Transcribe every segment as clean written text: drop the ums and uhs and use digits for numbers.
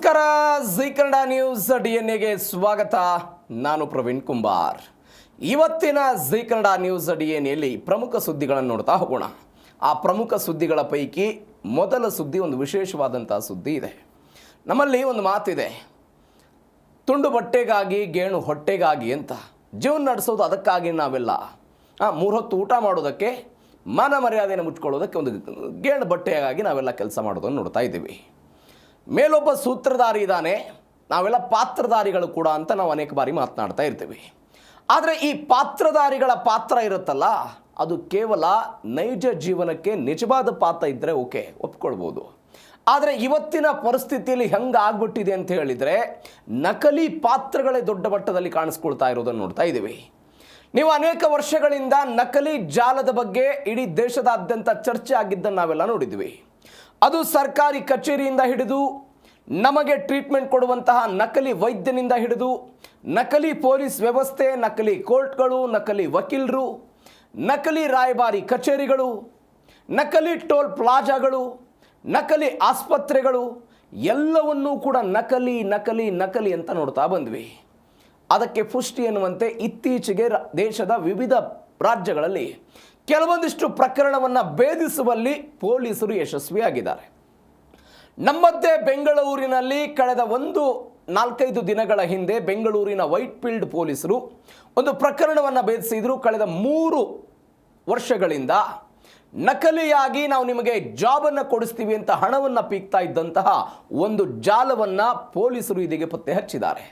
ನಮಸ್ಕಾರ. G Kannada news DNA ಸ್ವಾಗತ. ನಾನು ಪ್ರವೀಣ್ ಕುಂಬಾರ್. ಇವತ್ತಿನ ಜಿ ಕನ್ನಡ ನ್ಯೂಸ್ DNAಯಲ್ಲಿ ಪ್ರಮುಖ ಸುದ್ದಿಗಳನ್ನು ನೋಡ್ತಾ ಹೋಗೋಣ. ಆ ಪ್ರಮುಖ ಸುದ್ದಿಗಳ ಪೈಕಿ ಮೊದಲ ಸುದ್ದಿ ಒಂದು ವಿಶೇಷವಾದಂಥ ಸುದ್ದಿ ಇದೆ. ನಮ್ಮಲ್ಲಿ ಒಂದು ಮಾತಿದೆ, ತುಂಡು ಬಟ್ಟೆಗಾಗಿ ಗೇಣು ಹೊಟ್ಟೆಗಾಗಿ ಅಂತ. ಜೀವನ ನಡೆಸೋದು ಅದಕ್ಕಾಗಿ ನಾವೆಲ್ಲ 3 ಹೊತ್ತು ಊಟ ಮಾಡೋದಕ್ಕೆ, ಮಾನ ಮರ್ಯಾದೆಯನ್ನು ಮುಚ್ಕೊಳ್ಳೋದಕ್ಕೆ ಒಂದು ಗೇಣು ಬಟ್ಟೆಗಾಗಿ ನಾವೆಲ್ಲ ಕೆಲಸ ಮಾಡೋದನ್ನು ನೋಡ್ತಾ ಇದ್ದೀವಿ. ಮೇಲೊಬ್ಬ ಸೂತ್ರಧಾರಿ ಇದ್ದಾನೆ, ನಾವೆಲ್ಲ ಪಾತ್ರಧಾರಿಗಳು ಕೂಡ ಅಂತ ನಾವು ಅನೇಕ ಬಾರಿ ಮಾತನಾಡ್ತಾ ಇರ್ತೀವಿ. ಆದರೆ ಈ ಪಾತ್ರಧಾರಿಗಳ ಪಾತ್ರ ಇರುತ್ತಲ್ಲ, ಅದು ಕೇವಲ ನೈಜ ಜೀವನಕ್ಕೆ ನಿಜವಾದ ಪಾತ್ರ ಇದ್ದರೆ ಓಕೆ, ಒಪ್ಕೊಳ್ಬೋದು. ಆದರೆ ಇವತ್ತಿನ ಪರಿಸ್ಥಿತಿಯಲ್ಲಿ ಹೆಂಗೆ ಆಗ್ಬಿಟ್ಟಿದೆ ಅಂತ ಹೇಳಿದರೆ, ನಕಲಿ ಪಾತ್ರಗಳೇ ದೊಡ್ಡ ಮಟ್ಟದಲ್ಲಿ ಕಾಣಿಸ್ಕೊಳ್ತಾ ಇರೋದನ್ನು ನೋಡ್ತಾ ಇದ್ದೀವಿ. ನೀವು ಅನೇಕ ವರ್ಷಗಳಿಂದ ನಕಲಿ ಜಾಲದ ಬಗ್ಗೆ ಇಡೀ ದೇಶದಾದ್ಯಂತ ಚರ್ಚೆ ಆಗಿದ್ದನ್ನು ನಾವೆಲ್ಲ ನೋಡಿದ್ವಿ. ಅದು ಸರ್ಕಾರಿ ಕಚೇರಿಯಿಂದ ಹಿಡಿದು, ನಮಗೆ ಟ್ರೀಟ್ಮೆಂಟ್ ಕೊಡುವಂತಹ ನಕಲಿ ವೈದ್ಯನಿಂದ ಹಿಡಿದು, ನಕಲಿ ಪೊಲೀಸ್ ವ್ಯವಸ್ಥೆ, ನಕಲಿ ಕೋರ್ಟ್ಗಳು, ನಕಲಿ ವಕೀಲರು, ನಕಲಿ ರಾಯಭಾರಿ ಕಚೇರಿಗಳು, ನಕಲಿ ಟೋಲ್ ಪ್ಲಾಜಾಗಳು, ನಕಲಿ ಆಸ್ಪತ್ರೆಗಳು, ಎಲ್ಲವನ್ನೂ ಕೂಡ ನಕಲಿ ನಕಲಿ ನಕಲಿ ಅಂತ ನೋಡ್ತಾ ಬಂದ್ವಿ. ಅದಕ್ಕೆ ಪುಷ್ಟಿ ಎನ್ನುವಂತೆ ಇತ್ತೀಚೆಗೆ ದೇಶದ ವಿವಿಧ ರಾಜ್ಯಗಳಲ್ಲಿ ಕೆಲವೊಂದಿಷ್ಟು ಪ್ರಕರಣವನ್ನು ಭೇದಿಸುವಲ್ಲಿ ಪೊಲೀಸರು ಯಶಸ್ವಿಯಾಗಿದ್ದಾರೆ. ನಮ್ಮದೇ ಬೆಂಗಳೂರಿನಲ್ಲಿ ಕಳೆದ 4-5 ದಿನಗಳ ಹಿಂದೆ ಬೆಂಗಳೂರಿನ ವೈಟ್ ಫೀಲ್ಡ್ ಪೊಲೀಸರು ಒಂದು ಪ್ರಕರಣವನ್ನು ಭೇದಿಸಿದ್ರು. ಕಳೆದ 3 ವರ್ಷಗಳಿಂದ ನಕಲಿಯಾಗಿ ನಾವು ನಿಮಗೆ ಜಾಬನ್ನು ಕೊಡಿಸ್ತೀವಿ ಅಂತ ಹಣವನ್ನು ಪೀಕ್ತಾ ಇದ್ದಂತಹ ಒಂದು ಜಾಲವನ್ನು ಪೊಲೀಸರು ಇದೀಗ ಪತ್ತೆ ಹಚ್ಚಿದ್ದಾರೆ.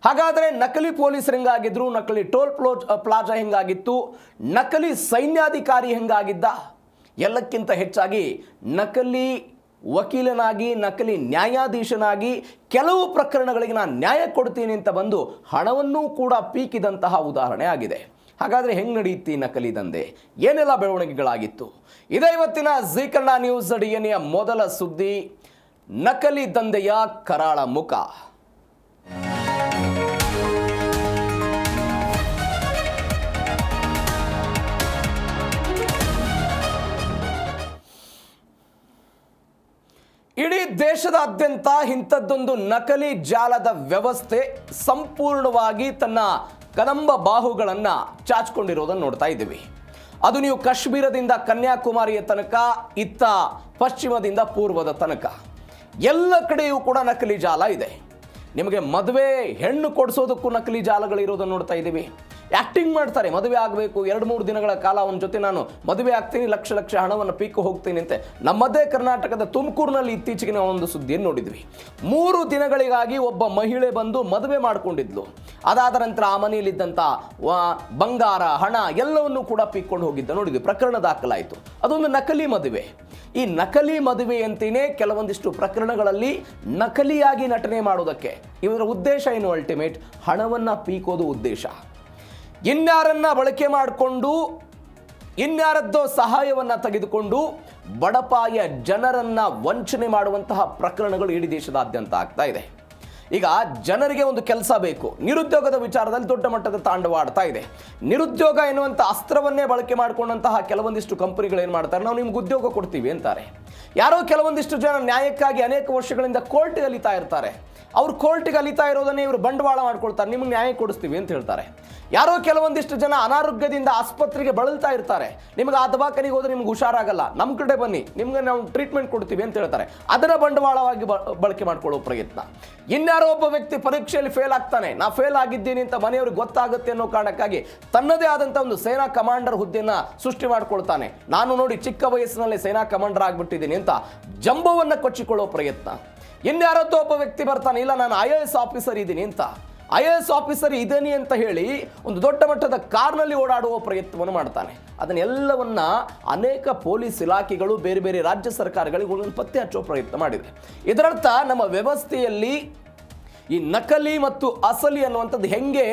ಹಾಗಾದರೆ ನಕಲಿ ಪೊಲೀಸರು ಹೆಂಗಾಗಿದ್ರು, ನಕಲಿ ಟೋಲ್ ಪ್ಲಾಜಾ ಹೆಂಗಾಗಿತ್ತು, ನಕಲಿ ಸೈನ್ಯಾಧಿಕಾರಿ ಹೆಂಗಾಗಿದ್ದ, ಎಲ್ಲಕ್ಕಿಂತ ಹೆಚ್ಚಾಗಿ ನಕಲಿ ವಕೀಲನಾಗಿ, ನಕಲಿ ನ್ಯಾಯಾಧೀಶನಾಗಿ ಕೆಲವು ಪ್ರಕರಣಗಳಿಗೆ ನಾನು ನ್ಯಾಯ ಕೊಡ್ತೀನಿ ಅಂತ ಬಂದು ಹಣವನ್ನೂ ಕೂಡ ಪೀಕಿದಂತಹ ಉದಾಹರಣೆ ಆಗಿದೆ. ಹಾಗಾದರೆ ಹೆಂಗೆ ನಡೆಯುತ್ತೆ ನಕಲಿ ದಂಧೆ, ಏನೆಲ್ಲ ಬೆಳವಣಿಗೆಗಳಾಗಿತ್ತು? ಇದೇ ಇವತ್ತಿನ ಜಿ ಕನ್ನಡ ನ್ಯೂಸ್ DNA ಮೊದಲ ಸುದ್ದಿ, ನಕಲಿ ದಂಧೆಯ ಕರಾಳ ಮುಖ. ಇಡೀ ದೇಶದಾದ್ಯಂತ ಇಂಥದ್ದೊಂದು ನಕಲಿ ಜಾಲದ ವ್ಯವಸ್ಥೆ ಸಂಪೂರ್ಣವಾಗಿ ತನ್ನ ಕದಂಬ ಬಾಹುಗಳನ್ನು ಚಾಚಿಕೊಂಡಿರೋದನ್ನು ನೋಡ್ತಾ ಇದ್ದೀವಿ. ಅದು ನೀವು ಕಾಶ್ಮೀರದಿಂದ ಕನ್ಯಾಕುಮಾರಿಯ ತನಕ, ಇತ್ತ ಪಶ್ಚಿಮದಿಂದ ಪೂರ್ವದ ತನಕ ಎಲ್ಲ ಕಡೆಯೂ ಕೂಡ ನಕಲಿ ಜಾಲ ಇದೆ. ನಿಮಗೆ ಮದುವೆ ಹೆಣ್ಣು ಕೊಡಿಸೋದಕ್ಕೂ ನಕಲಿ ಜಾಲಗಳಿರೋದನ್ನು ನೋಡ್ತಾ ಇದ್ದೀವಿ. ಆ್ಯಕ್ಟಿಂಗ್ ಮಾಡ್ತಾರೆ, ಮದುವೆ ಆಗಬೇಕು, 2-3 ದಿನಗಳ ಕಾಲ ಅವನ ಜೊತೆ ನಾನು ಮದುವೆ ಆಗ್ತೀನಿ, ಲಕ್ಷ ಹಣವನ್ನು ಪೀಕು ಹೋಗ್ತೀನಿ ಅಂತ. ನಮ್ಮದೇ ಕರ್ನಾಟಕದ ತುಮಕೂರಿನಲ್ಲಿ ಇತ್ತೀಚೆಗೆ ನಾವು ಒಂದು ಸುದ್ದಿಯನ್ನು ನೋಡಿದ್ವಿ. 3 ದಿನಗಳಿಗಾಗಿ ಒಬ್ಬ ಮಹಿಳೆ ಬಂದು ಮದುವೆ ಮಾಡಿಕೊಂಡಿದ್ಲು. ಅದಾದ ನಂತರ ಆ ಮನೆಯಲ್ಲಿದ್ದಂಥ ಬಂಗಾರ, ಹಣ ಎಲ್ಲವನ್ನೂ ಕೂಡ ಪೀಕ್ಕೊಂಡು ಹೋಗಿದ್ದ ನೋಡಿದ್ವಿ. ಪ್ರಕರಣ ದಾಖಲಾಯಿತು. ಅದೊಂದು ನಕಲಿ ಮದುವೆ. ಈ ನಕಲಿ ಮದುವೆ ಅಂತೇನೆ ಕೆಲವೊಂದಿಷ್ಟು ಪ್ರಕರಣಗಳಲ್ಲಿ ನಕಲಿಯಾಗಿ ನಟನೆ ಮಾಡೋದಕ್ಕೆ ಇವರ ಉದ್ದೇಶ ಏನು? ಅಲ್ಟಿಮೇಟ್ ಹಣವನ್ನು ಪೀಕೋದು ಉದ್ದೇಶ. ಇನ್ಯಾರನ್ನ ಬಳಕೆ ಮಾಡಿಕೊಂಡು, ಇನ್ಯಾರದ್ದೋ ಸಹಾಯವನ್ನು ತೆಗೆದುಕೊಂಡು ಬಡಪಾಯ ಜನರನ್ನ ವಂಚನೆ ಮಾಡುವಂತಹ ಪ್ರಕರಣಗಳು ಇಡೀ ದೇಶದಾದ್ಯಂತ ಆಗ್ತಾ ಇದೆ. ಈಗ ಜನರಿಗೆ ಒಂದು ಕೆಲಸ ಬೇಕು, ನಿರುದ್ಯೋಗದ ವಿಚಾರದಲ್ಲಿ ದೊಡ್ಡ ಮಟ್ಟದ ತಾಂಡವಾಡ್ತಾ ಇದೆ. ನಿರುದ್ಯೋಗ ಎನ್ನುವಂಥ ಅಸ್ತ್ರವನ್ನೇ ಬಳಕೆ ಮಾಡಿಕೊಂಡಂತಹ ಕೆಲವೊಂದಿಷ್ಟು ಕಂಪನಿಗಳು ಏನು ಮಾಡ್ತಾರೆ, ನಾವು ನಿಮ್ಗೆ ಉದ್ಯೋಗ ಕೊಡ್ತೀವಿ ಅಂತಾರೆ. ಯಾರೋ ಕೆಲವೊಂದಿಷ್ಟು ಜನ ನ್ಯಾಯಕ್ಕಾಗಿ ಅನೇಕ ವರ್ಷಗಳಿಂದ ಕೋರ್ಟ್ಗೆ ಅಲಿತಾ ಇರ್ತಾರೆ. ಅವ್ರು ಕೋರ್ಟ್ಗೆ ಅಲಿತಾ ಇರೋದನ್ನೇ ಇವರು ಬಂಡವಾಳ ಮಾಡ್ಕೊಳ್ತಾರೆ, ನಿಮ್ಗೆ ನ್ಯಾಯ ಕೊಡಿಸ್ತೀವಿ ಅಂತ ಹೇಳ್ತಾರೆ. ಯಾರೋ ಕೆಲವೊಂದಿಷ್ಟು ಜನ ಅನಾರೋಗ್ಯದಿಂದ ಆಸ್ಪತ್ರೆಗೆ ಬಳಲ್ತಾ ಇರ್ತಾರೆ, ನಿಮ್ಗೆ ಆ ದವಾಖಾನೆಗೆ ಹೋದ್ರೆ ನಿಮ್ಗೆ ಹುಷಾರಾಗಲ್ಲ, ನಮ್ಮ ಕಡೆ ಬನ್ನಿ, ನಿಮ್ಗೆ ನಾವು ಟ್ರೀಟ್ಮೆಂಟ್ ಕೊಡ್ತೀವಿ ಅಂತ ಹೇಳ್ತಾರೆ. ಅದನ್ನ ಬಂಡವಾಳವಾಗಿ ಬಳಕೆ ಮಾಡ್ಕೊಳ್ಳೋ ಪ್ರಯತ್ನ. ಇನ್ಯಾರೋ ಒಬ್ಬ ವ್ಯಕ್ತಿ ಪರೀಕ್ಷೆಯಲ್ಲಿ ಫೇಲ್ ಆಗ್ತಾನೆ, ನಾ ಫೇಲ್ ಆಗಿದ್ದೀನಿ ಅಂತ ಮನೆಯವ್ರಿಗೆ ಗೊತ್ತಾಗುತ್ತೆ ಅನ್ನೋ ಕಾರಣಕ್ಕಾಗಿ ತನ್ನದೇ ಆದಂಥ ಒಂದು ಸೇನಾ ಕಮಾಂಡರ್ ಹುದ್ದೆಯನ್ನು ಸೃಷ್ಟಿ ಮಾಡ್ಕೊಳ್ತಾನೆ. ನಾನು ನೋಡಿ ಚಿಕ್ಕ ವಯಸ್ಸಿನಲ್ಲಿ ಸೇನಾ ಕಮಾಂಡರ್ ಆಗಿಬಿಟ್ಟಿದ್ದೀನಿ ಅಂತ ಜಂಬವನ್ನು ಕೊಚ್ಚಿಕೊಳ್ಳೋ ಪ್ರಯತ್ನ. ಇನ್ಯಾರತ್ತೋ ಒಬ್ಬ ವ್ಯಕ್ತಿ ಬರ್ತಾನೆ, ಇಲ್ಲ ನಾನು IAS ಆಫೀಸರ್ ಇದ್ದೀನಿ ಅಂತ, IAS ಆಫೀಸರ್ ಇದ್ದೀನಿ ಅಂತ ಹೇಳಿ ಒಂದು ದೊಡ್ಡ ಮಟ್ಟದ ಕಾರ್ನಲ್ಲಿ ಓಡಾಡುವ ಪ್ರಯತ್ನವನ್ನು ಮಾಡ್ತಾನೆ. ಅದನ್ನೆಲ್ಲವನ್ನ ಅನೇಕ ಪೊಲೀಸ್ ಇಲಾಖೆಗಳು, ಬೇರೆ ಬೇರೆ ರಾಜ್ಯ ಸರ್ಕಾರಗಳಿಗೆ ಪತ್ತೆ ಹಚ್ಚುವ ಪ್ರಯತ್ನ ಮಾಡಿದೆ. ಇದರರ್ಥ ನಮ್ಮ ವ್ಯವಸ್ಥೆಯಲ್ಲಿ ಈ ನಕಲಿ ಮತ್ತು ಅಸಲಿ ಅನ್ನುವಂಥದ್ದು ಹೆಂಗೆ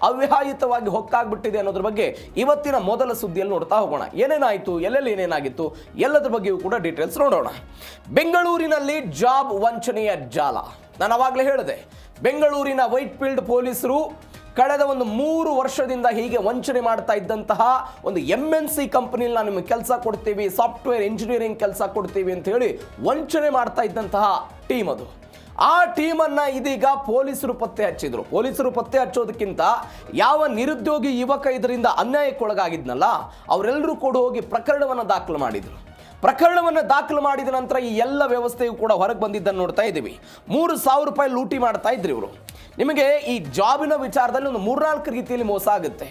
ಅವ್ಯಾಹಿತವಾಗಿ ಹೊಕ್ಕಾಗ್ಬಿಟ್ಟಿದೆ ಅನ್ನೋದ್ರ ಬಗ್ಗೆ ಇವತ್ತಿನ ಮೊದಲ ಸುದ್ದಿಯಲ್ಲಿ ನೋಡ್ತಾ ಹೋಗೋಣ. ಏನೇನಾಯಿತು, ಎಲ್ಲೆಲ್ಲಿ ಏನೇನಾಗಿತ್ತು, ಎಲ್ಲದ್ರ ಬಗ್ಗೆಯೂ ಕೂಡ ಡೀಟೇಲ್ಸ್ ನೋಡೋಣ. ಬೆಂಗಳೂರಿನಲ್ಲಿ ಜಾಬ್ ವಂಚನೆಯ ಜಾಲ. ನಾನು ಅವಾಗಲೇ ಹೇಳಿದೆ, ಬೆಂಗಳೂರಿನ ವೈಟ್ ಫೀಲ್ಡ್ ಪೊಲೀಸರು ಕಳೆದ 3 ವರ್ಷದಿಂದ ಹೀಗೆ ವಂಚನೆ ಮಾಡ್ತಾ ಇದ್ದಂತಹ ಒಂದು MNC ಕಂಪನಿಯಲ್ಲಿ ನಾವು ನಿಮಗೆ ಕೆಲಸ ಕೊಡ್ತೀವಿ, ಸಾಫ್ಟ್ವೇರ್ ಇಂಜಿನಿಯರಿಂಗ್ ಕೆಲಸ ಕೊಡ್ತೀವಿ ಅಂತ ಹೇಳಿ ವಂಚನೆ ಮಾಡ್ತಾ ಇದ್ದಂತಹ ಟೀಮ್ ಅದು. ಆ ಟೀಮನ್ನು ಇದೀಗ ಪೊಲೀಸರು ಪತ್ತೆ ಹಚ್ಚಿದ್ರು. ಪೊಲೀಸರು ಪತ್ತೆ ಹಚ್ಚೋದಕ್ಕಿಂತ ಯಾವ ನಿರುದ್ಯೋಗಿ ಯುವಕ ಇದರಿಂದ ಅನ್ಯಾಯಕ್ಕೊಳಗಾಗಿದ್ನಲ್ಲ ಅವರೆಲ್ಲರೂ ಕೂಡ ಹೋಗಿ ಪ್ರಕರಣವನ್ನು ದಾಖಲು ಮಾಡಿದರು. ಪ್ರಕರಣವನ್ನು ದಾಖಲು ಮಾಡಿದ ನಂತರ ಈ ಎಲ್ಲ ವ್ಯವಸ್ಥೆಯು ಕೂಡ ಹೊರಗೆ ಬಂದಿದ್ದನ್ನು ನೋಡ್ತಾ ಇದ್ದೀವಿ. 3,000 ರೂಪಾಯಿ ಲೂಟಿ ಮಾಡ್ತಾ ಇದ್ರು ಇವರು. ನಿಮಗೆ ಈ ಜಾಬಿನ ವಿಚಾರದಲ್ಲಿ ಒಂದು 3-4 ರೀತಿಯಲ್ಲಿ ಮೋಸ ಆಗುತ್ತೆ.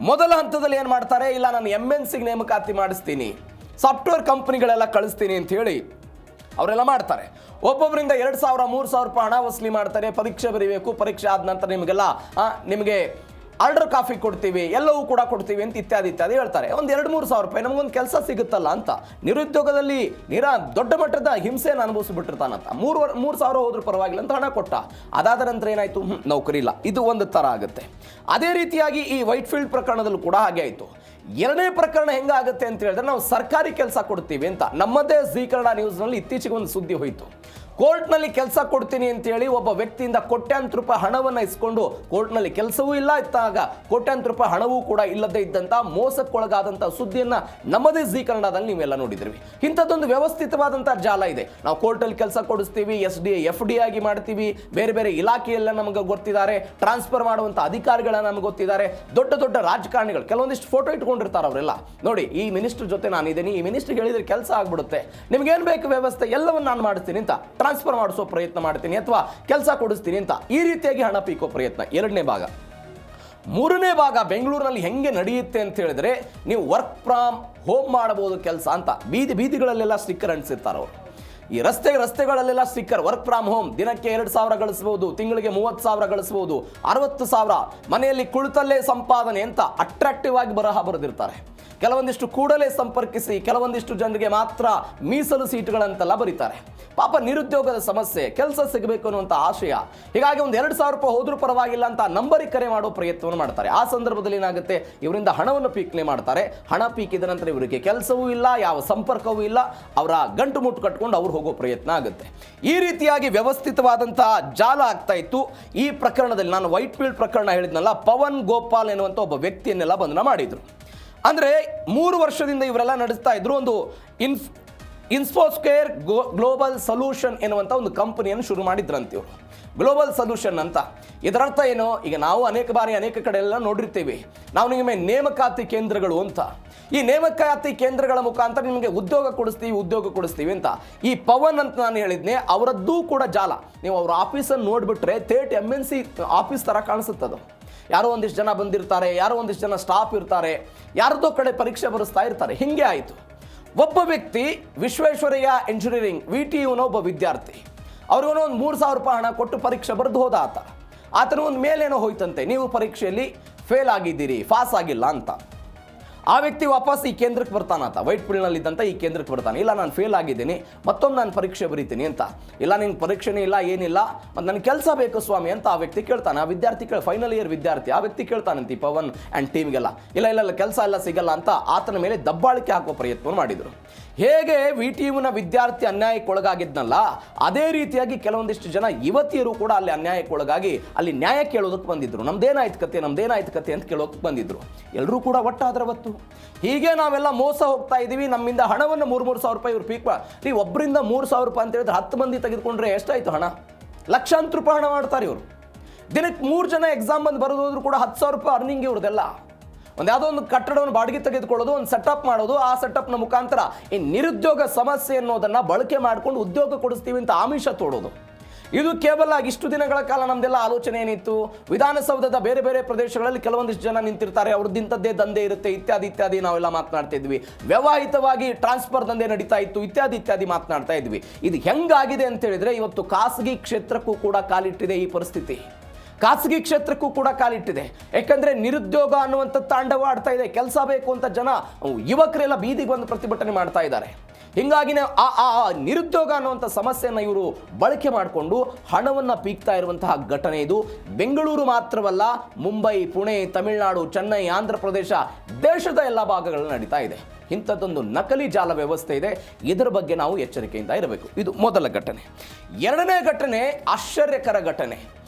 ಮೊದಲ ಹಂತದಲ್ಲಿ ಏನು ಮಾಡ್ತಾರೆ, ಇಲ್ಲ ನಾನು MNCಗೆ ನೇಮಕಾತಿ ಮಾಡಿಸ್ತೀನಿ, ಸಾಫ್ಟ್ವೇರ್ ಕಂಪ್ನಿಗಳೆಲ್ಲ ಕಳಿಸ್ತೀನಿ ಅಂತ ಹೇಳಿ ಅವರೆಲ್ಲ ಮಾಡ್ತಾರೆ. ಒಬ್ಬೊಬ್ಬರಿಂದ 2,000 3,000 ರೂಪಾಯಿ ಹಣ ವಸೂಲಿ ಮಾಡ್ತಾರೆ. ಪರೀಕ್ಷೆ ಬರೀಬೇಕು, ಪರೀಕ್ಷೆ ಆದ ನಂತರ ನಿಮಗೆ ಆರ್ಡರ್ ಕಾಫಿ ಕೊಡ್ತೀವಿ, ಎಲ್ಲವೂ ಕೂಡ ಕೊಡ್ತೀವಿ ಅಂತ ಇತ್ಯಾದಿ ಹೇಳ್ತಾರೆ. ಒಂದು 2-3 ಸಾವಿರ ರೂಪಾಯಿ ನಮಗೊಂದು ಕೆಲಸ ಸಿಗುತ್ತಲ್ಲ ಅಂತ ನಿರುದ್ಯೋಗದಲ್ಲಿ ದೊಡ್ಡ ಮಟ್ಟದ ಹಿಂಸೆಯನ್ನು ಅನುಭವಿಸ್ಬಿಟ್ಟಿರ್ತಾನಂತ. 3,000 ಹೋದ್ರೂ ಪರವಾಗಿಲ್ಲ ಅಂತ ಹಣ ಕೊಟ್ಟ. ಅದಾದ ನಂತರ ಏನಾಯಿತು, ನೌಕರಿ ಇಲ್ಲ. ಇದು ಒಂದು ಥರ ಆಗುತ್ತೆ. ಅದೇ ರೀತಿಯಾಗಿ ಈ ವೈಟ್ ಫೀಲ್ಡ್ ಪ್ರಕರಣದಲ್ಲೂ ಕೂಡ ಹಾಗೆ ಆಯಿತು. ಎರಡನೇ ಪ್ರಕರಣ ಹೆಂಗಾಗುತ್ತೆ ಅಂತ ಹೇಳಿದ್ರೆ, ನಾವು ಸರ್ಕಾರಿ ಕೆಲಸ ಕೊಡ್ತೀವಿ ಅಂತ ನಮ್ಮದೇ ಜೀ ಕನ್ನಡ ನ್ಯೂಸ್ನಲ್ಲಿ ಇತ್ತೀಚೆಗೆ ಒಂದು ಸುದ್ದಿ ಹೋಯಿತು. ಕೋರ್ಟ್ನಲ್ಲಿ ಕೆಲಸ ಕೊಡ್ತೀನಿ ಅಂತೇಳಿ ಒಬ್ಬ ವ್ಯಕ್ತಿಯಿಂದ ಕೋಟ್ಯಾಂತರ ರೂಪಾಯಿ ಹಣವನ್ನು ಇಸ್ಕೊಂಡು ಕೋರ್ಟ್ನಲ್ಲಿ ಕೆಲಸವೂ ಇಲ್ಲ ಇದ್ದಾಗ ಕೋಟ್ಯಾಂತರ ರೂಪಾಯಿ ಹಣವೂ ಕೂಡ ಇಲ್ಲದೇ ಇದ್ದಂಥ ಮೋಸಕ್ಕೊಳಗಾದಂಥ ಸುದ್ದಿಯನ್ನು ನಮ್ಮದೇ ಜೀ ಕನ್ನಡದಲ್ಲಿ ನೀವೆಲ್ಲ ನೋಡಿದ್ರಿ. ಇಂಥದ್ದೊಂದು ವ್ಯವಸ್ಥಿತವಾದಂಥ ಜಾಲ ಇದೆ. ನಾವು ಕೋರ್ಟಲ್ಲಿ ಕೆಲಸ ಕೊಡಿಸ್ತೀವಿ, SDA FD ಆಗಿ ಮಾಡ್ತೀವಿ, ಬೇರೆ ಬೇರೆ ಇಲಾಖೆಯೆಲ್ಲ ನಮಗೆ ಗೊತ್ತಿದ್ದಾರೆ, ಟ್ರಾನ್ಸ್ಫರ್ ಮಾಡುವಂಥ ಅಧಿಕಾರಿಗಳ ನಮಗೆ ಗೊತ್ತಿದ್ದಾರೆ, ದೊಡ್ಡ ದೊಡ್ಡ ರಾಜಕಾರಣಿಗಳು ಕೆಲವೊಂದಿಷ್ಟು ಫೋಟೋ ಇಟ್ಕೊಂಡಿರ್ತಾರೆ ಅವರೆಲ್ಲ. ನೋಡಿ, ಈ ಮಿನಿಸ್ಟರ್ ಜೊತೆ ನಾನಿದ್ದೀನಿ, ಈ ಮಿನಿಸ್ಟರ್ಗೆ ಹೇಳಿದ್ರೆ ಕೆಲಸ ಆಗ್ಬಿಡುತ್ತೆ, ನಿಮ್ಗೇನು ಬೇಕು ವ್ಯವಸ್ಥೆ ಎಲ್ಲವನ್ನು ನಾನು ಮಾಡ್ತೀನಿ ಅಂತ ಟ್ರಾನ್ಸ್ಫರ್ ಮಾಡಿಸೋ ಪ್ರಯತ್ನ ಮಾಡ್ತೀನಿ ಅಥವಾ ಕೆಲಸ ಕೊಡಿಸ್ತೀನಿ ಅಂತ ಈ ರೀತಿಯಾಗಿ ಹಣ ಪೀಕೋ ಪ್ರಯತ್ನ. ಎರಡನೇ ಭಾಗ. ಮೂರನೇ ಭಾಗ ಬೆಂಗಳೂರಿನಲ್ಲಿ ಹೆಂಗೆ ನಡೆಯುತ್ತೆ ಅಂತ ಹೇಳಿದ್ರೆ, ನೀವು ವರ್ಕ್ ಫ್ರಮ್ ಹೋಮ್ ಮಾಡಬಹುದು ಕೆಲಸ ಅಂತ ಬೀದಿಗಳಲ್ಲೆಲ್ಲ ಸ್ಟಿಕ್ಕರ್ ಅಂಟಿಸಿರ್ತಾರೆ ಅವರು. ಈ ರಸ್ತೆಗಳಲ್ಲೆಲ್ಲ ಸ್ಟಿಕ್ಕರ್, ವರ್ಕ್ ಫ್ರಮ್ ಹೋಮ್, ದಿನಕ್ಕೆ 2,000 ಗಳಿಸಬಹುದು, ತಿಂಗಳಿಗೆ 30,000 ಗಳಿಸಬಹುದು, 60,000, ಮನೆಯಲ್ಲಿ ಕುಳಿತಲ್ಲೇ ಸಂಪಾದನೆ ಅಂತ ಅಟ್ರಾಕ್ಟಿವ್ ಆಗಿ ಬರಹ ಬರೆದಿರ್ತಾರೆ. ಕೆಲವೊಂದಿಷ್ಟು ಕೂಡಲೇ ಸಂಪರ್ಕಿಸಿ, ಕೆಲವೊಂದಿಷ್ಟು ಜನರಿಗೆ ಮಾತ್ರ ಮೀಸಲು ಸೀಟುಗಳಂತೆಲ್ಲ ಬರೀತಾರೆ. ಪಾಪ ನಿರುದ್ಯೋಗದ ಸಮಸ್ಯೆ, ಕೆಲಸ ಸಿಗಬೇಕು ಅನ್ನುವಂಥ ಆಶಯ. ಹೀಗಾಗಿ ಒಂದು 2,000 ರೂಪಾಯಿ ಹೋದ್ರೂ ಪರವಾಗಿಲ್ಲ ಅಂತ ನಂಬರಿಗೆ ಕರೆ ಮಾಡೋ ಪ್ರಯತ್ನವನ್ನು ಮಾಡ್ತಾರೆ. ಆ ಸಂದರ್ಭದಲ್ಲಿ ಏನಾಗುತ್ತೆ, ಇವರಿಂದ ಹಣವನ್ನು ಪೀಕ್ನೆ ಮಾಡ್ತಾರೆ. ಹಣ ಪೀಕಿದ ನಂತರ ಇವರಿಗೆ ಕೆಲಸವೂ ಇಲ್ಲ, ಯಾವ ಸಂಪರ್ಕವೂ ಇಲ್ಲ, ಅವರ ಗಂಟು ಮುಟ್ಟು ಕಟ್ಕೊಂಡು ಅವ್ರು ಹೋಗೋ ಪ್ರಯತ್ನ ಆಗುತ್ತೆ. ಈ ರೀತಿಯಾಗಿ ವ್ಯವಸ್ಥಿತವಾದಂತಹ ಜಾಲ ಆಗ್ತಾ ಇತ್ತು. ಈ ಪ್ರಕರಣದಲ್ಲಿ ನಾನು ವೈಟ್ ಫೀಲ್ಡ್ ಪ್ರಕರಣ ಹೇಳಿದ್ನಲ್ಲ, ಪವನ್ ಗೋಪಾಲ್ ಎನ್ನುವಂಥ ಒಬ್ಬ ವ್ಯಕ್ತಿಯನ್ನೆಲ್ಲ ಬಂಧನ ಮಾಡಿದ್ರು. ಅಂದರೆ 3 ವರ್ಷದಿಂದ ಇವರೆಲ್ಲ ನಡೆಸ್ತಾ ಇದ್ರು. ಒಂದು ಇನ್ಫೋಸ್ಕ್ವೇರ್ ಗ್ಲೋಬಲ್ ಸೊಲ್ಯೂಷನ್ ಎನ್ನುವಂಥ ಒಂದು ಕಂಪನಿಯನ್ನು ಶುರು ಮಾಡಿದ್ರಂತೆ ಇವರು. ಗ್ಲೋಬಲ್ ಸೊಲ್ಯೂಷನ್ ಅಂತ ಇದರರ್ಥ ಏನು, ಈಗ ನಾವು ಅನೇಕ ಬಾರಿ ಅನೇಕ ಕಡೆ ಎಲ್ಲ ನೋಡಿರ್ತೀವಿ, ನಾವು ನಿಮಗೆ ನೇಮಕಾತಿ ಕೇಂದ್ರಗಳು ಅಂತ. ಈ ನೇಮಕಾತಿ ಕೇಂದ್ರಗಳ ಮುಖಾಂತರ ನಿಮಗೆ ಉದ್ಯೋಗ ಕೊಡಿಸ್ತೀವಿ ಅಂತ. ಈ ಪವನ್ ಅಂತ ನಾನು ಹೇಳಿದ್ನೆ, ಅವರದ್ದೂ ಕೂಡ ಜಾಲ. ನೀವು ಅವ್ರ ಆಫೀಸನ್ನು ನೋಡಿಬಿಟ್ರೆ ಥೇಟ್ MNC ಆಫೀಸ್ ಥರ ಕಾಣಿಸುತ್ತದು. ಯಾರೋ ಒಂದಿಷ್ಟು ಜನ ಬಂದಿರ್ತಾರೆ, ಯಾರೋ ಒಂದಿಷ್ಟು ಜನ ಸ್ಟಾಫ್ ಇರ್ತಾರೆ, ಯಾರದೋ ಕಡೆ ಪರೀಕ್ಷೆ ಬರೆಸ್ತಾ ಇರ್ತಾರೆ. ಹಿಂಗೆ ಆಯಿತು. ಒಬ್ಬ ವ್ಯಕ್ತಿ ವಿಶ್ವೇಶ್ವರಯ್ಯ ಇಂಜಿನಿಯರಿಂಗ್ VTUನ ಒಬ್ಬ ವಿದ್ಯಾರ್ಥಿ, ಅವ್ರಿಗೂ ಒಂದು 3,000 ರೂಪಾಯಿ ಹಣ ಕೊಟ್ಟು ಪರೀಕ್ಷೆ ಬರೆದು ಹೋದ ಆತನ ಒಂದು ಮೇಲೇನೋ ಹೋಯ್ತಂತೆ, ನೀವು ಪರೀಕ್ಷೆಯಲ್ಲಿ ಫೇಲ್ ಆಗಿದ್ದೀರಿ, ಪಾಸ್ ಆಗಿಲ್ಲ ಅಂತ. ಆ ವ್ಯಕ್ತಿ ವಾಪಸ್ ಈ ಕೇಂದ್ರಕ್ಕೆ ಬರ್ತಾನಂತ, ವೈಟ್ ಫೀಲ್ಡ್ನಲ್ಲಿದ್ದಂಥ ಈ ಕೇಂದ್ರಕ್ಕೆ ಬರ್ತಾನೆ. ಇಲ್ಲ, ನಾನು ಫೇಲ್ ಆಗಿದ್ದೀನಿ, ಮತ್ತೊಮ್ಮೆ ನಾನು ಪರೀಕ್ಷೆ ಬರೀತೀನಿ ಅಂತ. ಇಲ್ಲ, ನಿಂಗೆ ಪರೀಕ್ಷೆನೇ ಇಲ್ಲ, ಏನಿಲ್ಲ, ಮತ್ತು ನನಗೆ ಕೆಲಸ ಬೇಕು ಸ್ವಾಮಿ ಅಂತ ಆ ವ್ಯಕ್ತಿ ಕೇಳ್ತಾನೆ. ಆ ವಿದ್ಯಾರ್ಥಿ ಫೈನಲ್ ಇಯರ್ ವಿದ್ಯಾರ್ಥಿ, ಆ ವ್ಯಕ್ತಿ ಕೇಳ್ತಾನಂತ ಈ ಪವನ್ ಆ್ಯಂಡ್ ಟೀಮ್ಗೆಲ್ಲ. ಇಲ್ಲ ಕೆಲಸ ಎಲ್ಲ ಸಿಗಲ್ಲ ಅಂತ ಆತನ ಮೇಲೆ ದಬ್ಬಾಳಿಕೆ ಹಾಕುವ ಪ್ರಯತ್ನ ಮಾಡಿದರು. ಹೇಗೆ VTUನ ವಿದ್ಯಾರ್ಥಿ ಅನ್ಯಾಯಕ್ಕೊಳಗಾಗಿದ್ನಲ್ಲ, ಅದೇ ರೀತಿಯಾಗಿ ಕೆಲವೊಂದಿಷ್ಟು ಜನ ಯುವತಿಯರು ಕೂಡ ಅಲ್ಲಿ ಅನ್ಯಾಯಕ್ಕೊಳಗಾಗಿ ಅಲ್ಲಿ ನ್ಯಾಯ ಕೇಳೋದಕ್ಕೆ ಬಂದಿದ್ರು. ನಮ್ದೇನಾಯ್ತು ಕತೆ ಅಂತ ಕೇಳೋದಕ್ಕೆ ಬಂದಿದ್ರು. ಎಲ್ಲರೂ ಕೂಡ ಒಟ್ಟಾದ್ರವತ್ತು. ಹೀಗೆ ನಾವೆಲ್ಲ ಮೋಸ ಹೋಗ್ತಾ ಇದ್ದೀವಿ. ನಮ್ಮಿಂದ ಹಣವನ್ನು 3,000 ರೂಪಾಯಿ ಇವ್ರು ಪೀಕ್ ನೀವು ಒಬ್ಬರಿಂದ 3,000 ರೂಪಾಯಿ ಅಂತ ಹೇಳಿದ್ರೆ 10 ಮಂದಿ ತೆಗೆದುಕೊಂಡ್ರೆ ಎಷ್ಟಾಯಿತು ಹಣ? ಲಕ್ಷಾಂತರ ರೂಪಾಯಿ ಹಣ ಮಾಡ್ತಾರೆ ಇವರು. ದಿನಕ್ಕೆ 3 ಜನ ಎಕ್ಸಾಮ್ ಬಂದು ಬರೋದಾದ್ರೂ ಕೂಡ 10,000 ರೂಪಾಯಿ ಅರ್ನಿಂಗ್ ಇವ್ರದೆಲ್ಲ. ಒಂದು ಯಾವುದೋ ಒಂದು ಕಟ್ಟಡವನ್ನು ಬಾಡಿಗೆ ತೆಗೆದುಕೊಳ್ಳೋದು, ಒಂದು ಸೆಟಪ್ ಮಾಡೋದು, ಆ ಸೆಟಪ್ನ ಮುಖಾಂತರ ಈ ನಿರುದ್ಯೋಗ ಸಮಸ್ಯೆ ಅನ್ನೋದನ್ನು ಬಳಕೆ ಮಾಡಿಕೊಂಡು ಉದ್ಯೋಗ ಕೊಡಿಸ್ತೀವಿ ಅಂತ ಆಮಿಷ ತೋಡೋದು. ಇದು ಕೇವಲ ಇಷ್ಟು ದಿನಗಳ ಕಾಲ ನಮ್ದೆಲ್ಲ ಆಲೋಚನೆ ಏನಿತ್ತು, ವಿಧಾನಸೌಧದ ಬೇರೆ ಬೇರೆ ಪ್ರದೇಶಗಳಲ್ಲಿ ಕೆಲವೊಂದಿಷ್ಟು ಜನ ನಿಂತಿರ್ತಾರೆ, ಅವ್ರದ್ದಿಂಥದ್ದೇ ದಂಧೆ ಇರುತ್ತೆ, ಇತ್ಯಾದಿ ನಾವೆಲ್ಲ ಮಾತನಾಡ್ತಾ ಇದ್ವಿ. ವ್ಯವಹಿತವಾಗಿ ಟ್ರಾನ್ಸ್ಫರ್ ದಂಧೆ ನಡೀತಾ ಇತ್ತು, ಇತ್ಯಾದಿ ಮಾತನಾಡ್ತಾ ಇದ್ವಿ. ಇದು ಹೆಂಗಾಗಿದೆ ಅಂತ ಹೇಳಿದ್ರೆ, ಇವತ್ತು ಖಾಸಗಿ ಕ್ಷೇತ್ರಕ್ಕೂ ಕೂಡ ಕಾಲಿಟ್ಟಿದೆ ಈ ಪರಿಸ್ಥಿತಿ. ಖಾಸಗಿ ಕ್ಷೇತ್ರಕ್ಕೂ ಕೂಡ ಕಾಲಿಟ್ಟಿದೆ. ಯಾಕಂದರೆ ನಿರುದ್ಯೋಗ ಅನ್ನುವಂಥ ತಾಂಡವಾಡ್ತಾ ಇದೆ. ಕೆಲಸ ಬೇಕು ಅಂತ ಜನ ಯುವಕರೆಲ್ಲ ಬೀದಿಗೆ ಬಂದು ಪ್ರತಿಭಟನೆ ಮಾಡ್ತಾ ಇದ್ದಾರೆ. ಹೀಗಾಗಿನೇ ಆ ನಿರುದ್ಯೋಗ ಅನ್ನುವಂಥ ಸಮಸ್ಯೆಯನ್ನು ಇವರು ಬಳಕೆ ಮಾಡಿಕೊಂಡು ಹಣವನ್ನು ಪೀಕ್ತಾ ಇರುವಂತಹ ಘಟನೆ ಇದು. ಬೆಂಗಳೂರು ಮಾತ್ರವಲ್ಲ, ಮುಂಬೈ, ಪುಣೆ, ತಮಿಳುನಾಡು, ಚೆನ್ನೈ, ಆಂಧ್ರ ಪ್ರದೇಶ, ದೇಶದ ಎಲ್ಲ ಭಾಗಗಳಲ್ಲಿ ನಡೀತಾ ಇದೆ. ಇಂಥದ್ದೊಂದು ನಕಲಿ ಜಾಲ ವ್ಯವಸ್ಥೆ ಇದೆ. ಇದರ ಬಗ್ಗೆ ನಾವು ಎಚ್ಚರಿಕೆಯಿಂದ ಇರಬೇಕು. ಇದು ಮೊದಲ ಘಟನೆ. ಎರಡನೇ ಘಟನೆ ಆಶ್ಚರ್ಯಕರ ಘಟನೆ.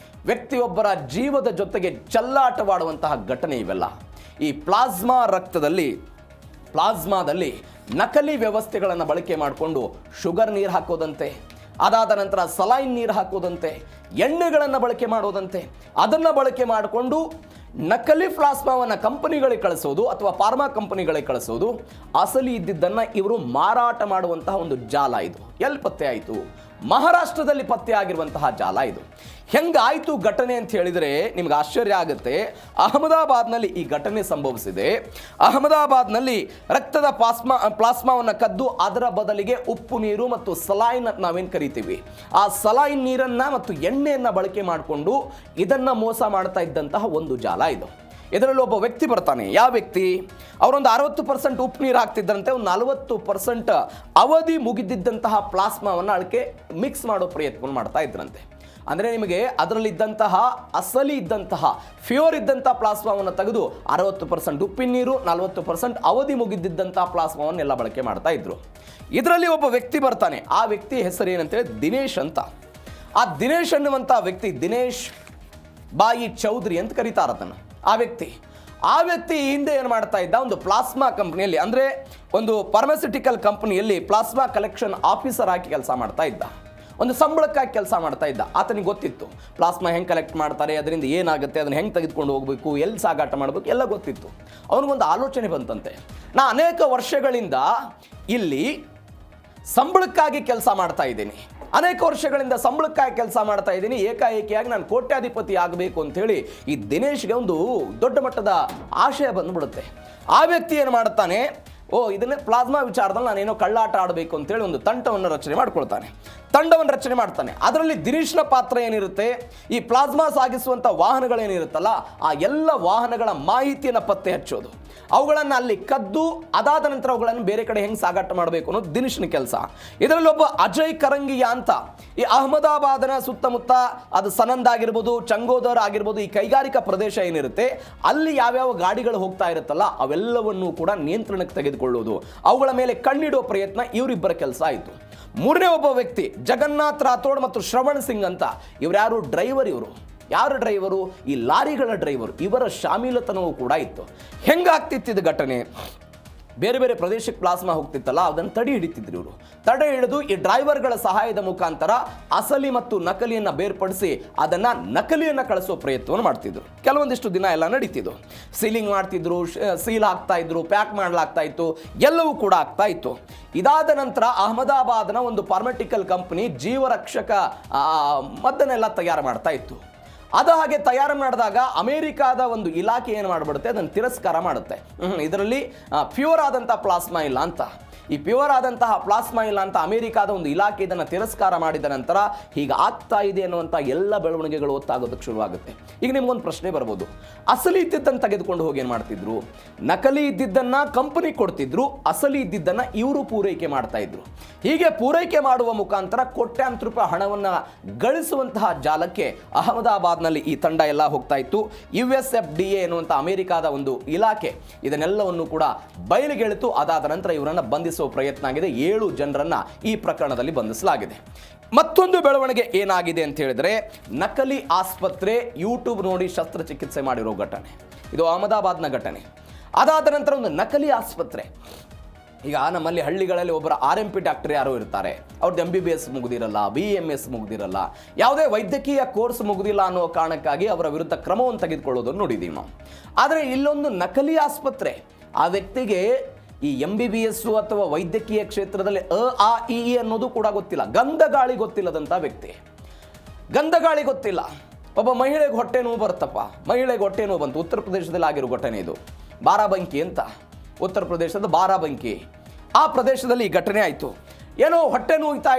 ವ್ಯಕ್ತಿಯೊಬ್ಬರ ಜೀವದ ಜೊತೆಗೆ ಚೆಲ್ಲಾಟವಾಡುವಂತಹ ಘಟನೆ ಇವೆಲ್ಲ. ಈ ಪ್ಲಾಸ್ಮಾದಲ್ಲಿ ನಕಲಿ ವ್ಯವಸ್ಥೆಗಳನ್ನು ಬಳಕೆ ಮಾಡಿಕೊಂಡು ಶುಗರ್ ನೀರು ಹಾಕೋದಂತೆ, ಅದಾದ ನಂತರ ಸಲೈನ್ ನೀರು ಹಾಕೋದಂತೆ, ಎಣ್ಣೆಗಳನ್ನು ಬಳಕೆ ಮಾಡೋದಂತೆ, ಅದನ್ನು ಬಳಕೆ ಮಾಡಿಕೊಂಡು ನಕಲಿ ಪ್ಲಾಸ್ಮಾವನ್ನು ಕಂಪನಿಗಳಿಗೆ ಕಳಿಸೋದು ಅಥವಾ ಫಾರ್ಮಾ ಕಂಪನಿಗಳಿಗೆ ಕಳಿಸೋದು, ಅಸಲಿ ಇದ್ದಿದ್ದನ್ನು ಇವರು ಮಾರಾಟ ಮಾಡುವಂತಹ ಒಂದು ಜಾಲ ಇದು. ಎಲ್ಲಿ ಪತ್ತೆ ಆಯಿತು? ಮಹಾರಾಷ್ಟ್ರದಲ್ಲಿ ಪತ್ತೆ ಆಗಿರುವಂತಹ ಜಾಲ ಇದು. ಹೆಂಗಾಯಿತು ಘಟನೆ ಅಂತ ಹೇಳಿದರೆ ನಿಮ್ಗೆ ಆಶ್ಚರ್ಯ ಆಗುತ್ತೆ. ಅಹಮದಾಬಾದ್ನಲ್ಲಿ ಈ ಘಟನೆ ಸಂಭವಿಸಿದೆ. ಅಹಮದಾಬಾದ್ನಲ್ಲಿ ರಕ್ತದ ಪ್ಲಾಸ್ಮಾವನ್ನು ಕದ್ದು ಅದರ ಬದಲಿಗೆ ಉಪ್ಪು ನೀರು ಮತ್ತು ಸಲೈನ್ ನಾವೇನು ಕರಿತೀವಿ, ಆ ಸಲೈನ್ ನೀರನ್ನು ಮತ್ತು ಎಣ್ಣೆಯನ್ನು ಬಳಕೆ ಮಾಡಿಕೊಂಡು ಇದನ್ನು ಮೋಸ ಮಾಡ್ತಾ ಇದ್ದಂತಹ ಒಂದು ಜಾಲ ಇದು. ಇದರಲ್ಲಿ ಒಬ್ಬ ವ್ಯಕ್ತಿ ಬರ್ತಾನೆ. ಯಾವ ವ್ಯಕ್ತಿ? ಅವರೊಂದು 60% ಉಪ್ಪು ನೀರು ಹಾಕ್ತಿದ್ದಂತೆ, ಒಂದು 40% ಅವಧಿ ಮುಗಿದಿದ್ದಂತಹ ಪ್ಲಾಸ್ಮಾವನ್ನು ಅಳಕೆ ಮಿಕ್ಸ್ ಮಾಡೋ ಪ್ರಯತ್ನ ಮಾಡ್ತಾ ಇದ್ರಂತೆ. ಅಂದರೆ ನಿಮಗೆ ಅದರಲ್ಲಿದ್ದಂತಹ ಅಸಲಿ ಇದ್ದಂತಹ ಫ್ಯೂರ್ ಇದ್ದಂತಹ ಪ್ಲಾಸ್ಮಾವನ್ನು ತೆಗೆದು 60% ಉಪ್ಪಿನ ನೀರು, 40% ಅವಧಿ ಮುಗಿದಿದ್ದಂತಹ ಪ್ಲಾಸ್ಮಾವನ್ನೆಲ್ಲ ಬಳಕೆ ಮಾಡ್ತಾ ಇದ್ರು. ಇದರಲ್ಲಿ ಒಬ್ಬ ವ್ಯಕ್ತಿ ಬರ್ತಾನೆ. ಆ ವ್ಯಕ್ತಿ ಹೆಸರು ಏನಂತೇಳಿ ದಿನೇಶ್ ಅಂತ. ಆ ದಿನೇಶ್ ಅನ್ನುವಂಥ ವ್ಯಕ್ತಿ, ದಿನೇಶ್ ಬಾಯಿ ಚೌಧರಿ ಅಂತ ಕರೀತಾರೆ ಅದನ್ನು. ಆ ವ್ಯಕ್ತಿ ಹಿಂದೆ ಏನು ಮಾಡ್ತಾ ಇದ್ದ, ಒಂದು ಪ್ಲಾಸ್ಮಾ ಕಂಪ್ನಿಯಲ್ಲಿ, ಅಂದರೆ ಒಂದು ಫಾರ್ಮಾಸ್ಯೂಟಿಕಲ್ ಕಂಪ್ನಿಯಲ್ಲಿ ಪ್ಲಾಸ್ಮಾ ಕಲೆಕ್ಷನ್ ಆಫೀಸರ್ ಆಗಿ ಕೆಲಸ ಮಾಡ್ತಾ ಇದ್ದ. ಒಂದು ಸಂಬಳಕ್ಕಾಗಿ ಕೆಲಸ ಮಾಡ್ತಾ ಇದ್ದ. ಆತನಿಗೆ ಗೊತ್ತಿತ್ತು ಪ್ಲಾಸ್ಮಾ ಹೆಂಗೆ ಕಲೆಕ್ಟ್ ಮಾಡ್ತಾರೆ, ಅದರಿಂದ ಏನಾಗುತ್ತೆ, ಅದನ್ನು ಹೆಂಗೆ ತೆಗೆದುಕೊಂಡು ಹೋಗಬೇಕು, ಎಲ್ಲಿ ಸಾಗಾಟ ಮಾಡಬೇಕು ಎಲ್ಲ ಗೊತ್ತಿತ್ತು. ಅವನಿಗೊಂದು ಆಲೋಚನೆ ಬಂತಂತೆ, ನಾ ಅನೇಕ ವರ್ಷಗಳಿಂದ ಇಲ್ಲಿ ಸಂಬಳಕ್ಕಾಗಿ ಕೆಲಸ ಮಾಡ್ತಾ ಇದ್ದೀನಿ, ಏಕಾಏಕಿಯಾಗಿ ನಾನು ಕೋಟ್ಯಾಧಿಪತಿ ಆಗಬೇಕು ಅಂಥೇಳಿ ಈ ದಿನೇಶ್ಗೆ ಒಂದು ದೊಡ್ಡ ಮಟ್ಟದ ಆಶಯ ಬಂದುಬಿಡುತ್ತೆ. ಆ ವ್ಯಕ್ತಿ ಏನು ಮಾಡುತ್ತಾನೆ, ಇದನ್ನೇ ಪ್ಲಾಸ್ಮಾ ವಿಚಾರದಲ್ಲಿ ನಾನೇನೋ ಕಳ್ಳಾಟ ಆಡಬೇಕು ಅಂತೇಳಿ ಒಂದು ತಂಡವನ್ನು ರಚನೆ ಮಾಡ್ತಾನೆ. ಅದರಲ್ಲಿ ದಿನೇಶ್ನ ಪಾತ್ರ ಏನಿರುತ್ತೆ, ಈ ಪ್ಲಾಸ್ಮಾ ಸಾಗಿಸುವಂಥ ವಾಹನಗಳೇನಿರುತ್ತಲ್ಲ, ಆ ಎಲ್ಲ ವಾಹನಗಳ ಮಾಹಿತಿಯನ್ನು ಪತ್ತೆ ಹಚ್ಚೋದು, ಅವುಗಳನ್ನು ಅಲ್ಲಿ ಕದ್ದು ಅದಾದ ನಂತರ ಅವುಗಳನ್ನು ಬೇರೆ ಕಡೆ ಹೆಂಗೆ ಸಾಗಾಟ ಮಾಡಬೇಕು ಅನ್ನೋದು ದಿನೇಶ್ನ ಕೆಲಸ. ಇದರಲ್ಲಿ ಒಬ್ಬ ಅಜಯ್ ಕರಂಗಿಯಾ ಅಂತ, ಈ ಅಹಮದಾಬಾದನ ಸುತ್ತಮುತ್ತ ಅದು ಸನಂದ್ ಆಗಿರ್ಬೋದು, ಚಂಗೋದರ್ ಆಗಿರ್ಬೋದು, ಈ ಕೈಗಾರಿಕಾ ಪ್ರದೇಶ ಏನಿರುತ್ತೆ ಅಲ್ಲಿ ಯಾವ್ಯಾವ ಗಾಡಿಗಳು ಹೋಗ್ತಾ ಇರುತ್ತಲ್ಲ ಅವೆಲ್ಲವನ್ನೂ ಕೂಡ ನಿಯಂತ್ರಣಕ್ಕೆ ತೆಗೆದುಕೊಳ್ಳೋದು, ಅವುಗಳ ಮೇಲೆ ಕಣ್ಣಿಡೋ ಪ್ರಯತ್ನ ಇವರಿಬ್ಬರ ಕೆಲಸ ಆಯಿತು. ಮೂರನೇ ಒಬ್ಬ ವ್ಯಕ್ತಿ ಜಗನ್ನಾಥ್ ರಾಥೋಡ್ ಮತ್ತು ಶ್ರವಣ್ ಸಿಂಗ್ ಅಂತ. ಯಾರು ಡ್ರೈವರು? ಈ ಲಾರಿಗಳ ಡ್ರೈವರು. ಇವರ ಶಾಮೀಲತನವೂ ಕೂಡ ಇತ್ತು. ಹೆಂಗಾಗ್ತಿತ್ತು ಘಟನೆ? ಬೇರೆ ಬೇರೆ ಪ್ರದೇಶಕ್ಕೆ ಪ್ಲಾಸ್ಮಾ ಹೋಗ್ತಿತ್ತಲ್ಲ, ಅದನ್ನು ತಡೆ ಹಿಡಿದು ಈ ಡ್ರೈವರ್ಗಳ ಸಹಾಯದ ಮುಖಾಂತರ ಅಸಲಿ ಮತ್ತು ನಕಲಿಯನ್ನು ಬೇರ್ಪಡಿಸಿ ಅದನ್ನು ನಕಲಿಯನ್ನು ಕಳಿಸೋ ಪ್ರಯತ್ನವನ್ನು ಮಾಡ್ತಿದ್ರು. ಕೆಲವೊಂದಿಷ್ಟು ದಿನ ಎಲ್ಲ ನಡೀತಿದ್ದು. ಸೀಲಿಂಗ್ ಮಾಡ್ತಿದ್ರು, ಸೀಲ್ ಹಾಕ್ತಾ ಇದ್ರು, ಪ್ಯಾಕ್ ಮಾಡಲಾಗ್ತಾ ಇತ್ತು, ಎಲ್ಲವೂ ಕೂಡ ಆಗ್ತಾ ಇತ್ತು. ಇದಾದ ನಂತರ ಅಹಮದಾಬಾದ್ನ ಒಂದು ಫಾರ್ಮಾಸ್ಯೂಟಿಕಲ್ ಕಂಪನಿ ಜೀವರಕ್ಷಕ ಮದ್ದನ್ನೆಲ್ಲ ತಯಾರು ಮಾಡ್ತಾ ಇತ್ತು. ಅದು ಹಾಗೆ ತಯಾರು ಮಾಡಿದಾಗ ಅಮೇರಿಕಾದ ಒಂದು ಇಲಾಖೆ ಏನು ಮಾಡಿಬಿಡುತ್ತೆ, ಅದನ್ನು ತಿರಸ್ಕಾರ ಮಾಡುತ್ತೆ. ಇದರಲ್ಲಿ ಪ್ಯೂರ್ ಆದಂಥ ಪ್ಲಾಸ್ಮಾ ಇಲ್ಲ ಅಂತ. ಈ ಪ್ಯೂರ್ ಆದಂತಹ ಪ್ಲಾಸ್ಮಾ ಇಲ್ಲ ಅಂತ ಅಮೇರಿಕಾದ ಒಂದು ಇಲಾಖೆ ಇದನ್ನು ತಿರಸ್ಕಾರ ಮಾಡಿದ ನಂತರ ಹೀಗೆ ಆಗ್ತಾ ಇದೆ ಅನ್ನುವಂಥ ಎಲ್ಲ ಬೆಳವಣಿಗೆಗಳು ಒತ್ತಾಗೋದಕ್ಕೆ ಶುರುವಾಗುತ್ತೆ. ಈಗ ನಿಮ್ಗೊಂದು ಪ್ರಶ್ನೆ ಬರ್ಬೋದು, ಅಸಲಿ ಇದ್ದಿದ್ದನ್ನು ತೆಗೆದುಕೊಂಡು ಹೋಗಿ ಏನು ಮಾಡ್ತಿದ್ರು? ನಕಲಿ ಇದ್ದಿದ್ದನ್ನು ಕಂಪನಿ ಕೊಡ್ತಿದ್ರು, ಅಸಲಿ ಇದ್ದಿದ್ದನ್ನು ಇವರು ಪೂರೈಕೆ ಮಾಡ್ತಾ ಇದ್ರು. ಹೀಗೆ ಪೂರೈಕೆ ಮಾಡುವ ಮುಖಾಂತರ ಕೋಟ್ಯಾಂತರ ರೂಪಾಯಿ ಹಣವನ್ನು ಗಳಿಸುವಂತಹ ಜಾಲಕ್ಕೆ ಅಹಮದಾಬಾದ್ನಲ್ಲಿ ಈ ತಂಡ ಎಲ್ಲ ಹೋಗ್ತಾ ಇತ್ತು. USFDA ಎನ್ನುವಂಥ ಅಮೇರಿಕಾದ ಒಂದು ಇಲಾಖೆ ಇದನ್ನೆಲ್ಲವನ್ನು ಕೂಡ ಬಯಲಿಗೆಳೆತು. ಅದಾದ ನಂತರ ಇವರನ್ನು ಬಂಧಿಸುವ ಪ್ರಯತ್ನ ಆಗಿದೆ. 7 ಜನರನ್ನ ಈ ಪ್ರಕರಣದಲ್ಲಿ ಬಂಧಿಸಲಾಗಿದೆ. ಮತ್ತೊಂದು ಬೆಳವಣಿಗೆ ಏನಾಗಿದೆ ಅಂತ ಹೇಳಿದ್ರೆ, ನಕಲಿ ಆಸ್ಪತ್ರೆ ಯೂಟ್ಯೂಬ್ ನೋಡಿ ಶಸ್ತ್ರಚಿಕಿತ್ಸೆ ಮಾಡಿರೋ ಘಟನೆ. ಇದು ಅಹಮದಾಬಾದ್ನ ಘಟನೆ. ಅದಾದ ನಂತರ ಒಂದು ನಕಲಿ ಆಸ್ಪತ್ರೆ. ಈಗ ನಮ್ಮಲ್ಲಿ ಹಳ್ಳಿಗಳಲ್ಲಿ ಒಬ್ಬರ RMP ಡಾಕ್ಟರ್ ಯಾರೋ ಇರ್ತಾರೆ, ಅವ್ರದ್ದು MBBS ಮುಗಿದಿರಲ್ಲ, BMS ಮುಗಿದಿರಲ್ಲ, ಯಾವುದೇ ವೈದ್ಯಕೀಯ ಕೋರ್ಸ್ ಮುಗಿದಿಲ್ಲ ಅನ್ನೋ ಕಾರಣಕ್ಕಾಗಿ ಅವರ ವಿರುದ್ಧ ಕ್ರಮವನ್ನು ತೆಗೆದುಕೊಳ್ಳೋದನ್ನು ನೋಡಿದ್ದೀವಿ ನಾವು. ಆದರೆ ಇಲ್ಲೊಂದು ನಕಲಿ ಆಸ್ಪತ್ರೆ, ಆ ವ್ಯಕ್ತಿಗೆ ಈ MBBS ಅಥವಾ ವೈದ್ಯಕೀಯ ಕ್ಷೇತ್ರದಲ್ಲಿ AAEE ಅನ್ನೋದು ಕೂಡ ಗೊತ್ತಿಲ್ಲ, ಗಂಧಗಾಳಿ ಗೊತ್ತಿಲ್ಲದಂಥ ವ್ಯಕ್ತಿ. ಗಂಧಗಾಳಿ ಗೊತ್ತಿಲ್ಲ. ಒಬ್ಬ ಮಹಿಳೆಗೆ ಹೊಟ್ಟೆ ನೋವು ಬರುತ್ತಪ್ಪ, ಮಹಿಳೆಗೆ ಹೊಟ್ಟೆ ನೋವು ಬಂತು. ಉತ್ತರ ಪ್ರದೇಶದಲ್ಲಿ ಆಗಿರೋ ಘಟನೆ ಇದು. ಬಾರಾಬಂಕಿ ಅಂತ, ಉತ್ತರ ಪ್ರದೇಶದ ಬಾರಾಬಂಕಿ ಆ ಪ್ರದೇಶದಲ್ಲಿ ಈ ಘಟನೆ ಆಯಿತು. ಏನೋ ಹೊಟ್ಟೆ ನೋಯ್ತಾ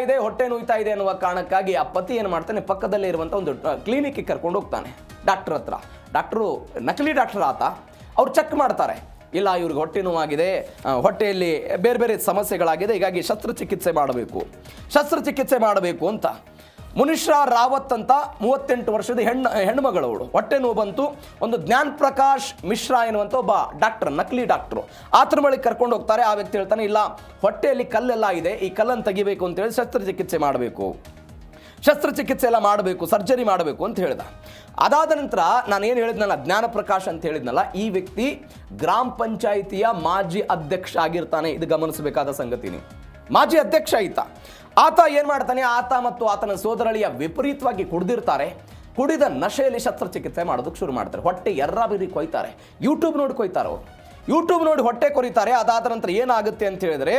ಇದೆ ಅನ್ನುವ ಕಾರಣಕ್ಕಾಗಿ ಆ ಪತಿ ಏನು ಮಾಡ್ತಾನೆ, ಪಕ್ಕದಲ್ಲೇ ಇರುವಂಥ ಒಂದು ಕ್ಲಿನಿಕ್ಗೆ ಕರ್ಕೊಂಡು ಹೋಗ್ತಾನೆ ಡಾಕ್ಟರ್ ಹತ್ರ. ಡಾಕ್ಟ್ರು ನಕಲಿ ಡಾಕ್ಟರ್ ಆತ. ಅವ್ರು ಚೆಕ್ ಮಾಡ್ತಾರೆ, ಇಲ್ಲ ಇವ್ರಿಗೆ ಹೊಟ್ಟೆ ನೋವಾಗಿದೆ, ಹೊಟ್ಟೆಯಲ್ಲಿ ಬೇರೆ ಬೇರೆ ಸಮಸ್ಯೆಗಳಾಗಿದೆ, ಹೀಗಾಗಿ ಶಸ್ತ್ರಚಿಕಿತ್ಸೆ ಮಾಡಬೇಕು ಅಂತ. ಮುನಿಶ್ರಾ ರಾವತ್ ಅಂತ 38 ವರ್ಷದ ಹೆಣ್ಣುಮಗಳವಳು, ಹೊಟ್ಟೆ ನೋವು ಬಂತು. ಒಂದು ಜ್ಞಾನ್ ಪ್ರಕಾಶ್ ಮಿಶ್ರಾ ಎನ್ನುವಂಥ ಒಬ್ಬ ಡಾಕ್ಟರ್, ನಕಲಿ ಡಾಕ್ಟ್ರು, ಆತರ ಬಳಿಗೆ ಕರ್ಕೊಂಡು ಹೋಗ್ತಾರೆ. ಆ ವ್ಯಕ್ತಿ ಹೇಳ್ತಾನೆ, ಇಲ್ಲ ಹೊಟ್ಟೆಯಲ್ಲಿ ಕಲ್ಲೆಲ್ಲ ಇದೆ, ಈ ಕಲ್ಲನ್ನು ತೆಗಿಬೇಕು ಅಂತೇಳಿ ಶಸ್ತ್ರಚಿಕಿತ್ಸೆ ಎಲ್ಲ ಮಾಡಬೇಕು, ಸರ್ಜರಿ ಮಾಡಬೇಕು ಅಂತ ಹೇಳ್ದ. ಅದಾದ ನಂತರ ನಾನೇನು ಹೇಳಿದ್ನಲ್ಲ, ಜ್ಞಾನ ಪ್ರಕಾಶ್ ಅಂತ ಹೇಳಿದ್ನಲ್ಲ, ಈ ವ್ಯಕ್ತಿ ಗ್ರಾಮ ಪಂಚಾಯಿತಿಯ ಮಾಜಿ ಅಧ್ಯಕ್ಷ ಆಗಿರ್ತಾನೆ. ಇದು ಗಮನಿಸಬೇಕಾದ ಸಂಗತಿ. ನೀವು ಮಾಜಿ ಅಧ್ಯಕ್ಷ ಆಯ್ತಾ. ಆತ ಏನು ಮಾಡ್ತಾನೆ, ಆತ ಮತ್ತು ಆತನ ಸೋದರಳಿಯ ವಿಪರೀತವಾಗಿ ಕುಡಿದಿರ್ತಾರೆ. ಕುಡಿದ ನಶೆಯಲ್ಲಿ ಶಸ್ತ್ರಚಿಕಿತ್ಸೆ ಮಾಡೋದಕ್ಕೆ ಶುರು ಮಾಡ್ತಾರೆ. ಹೊಟ್ಟೆ ಎರ್ರಾಬಿರಿ ಕೊಯ್ತಾರೆ. ಯೂಟ್ಯೂಬ್ ನೋಡಿ ಕೊಯ್ತಾರೆ ಅವರು. ಯೂಟ್ಯೂಬ್ ನೋಡಿ ಹೊಟ್ಟೆ ಕೊರಿತಾರೆ. ಅದಾದ ನಂತರ ಏನಾಗುತ್ತೆ ಅಂತ ಹೇಳಿದರೆ,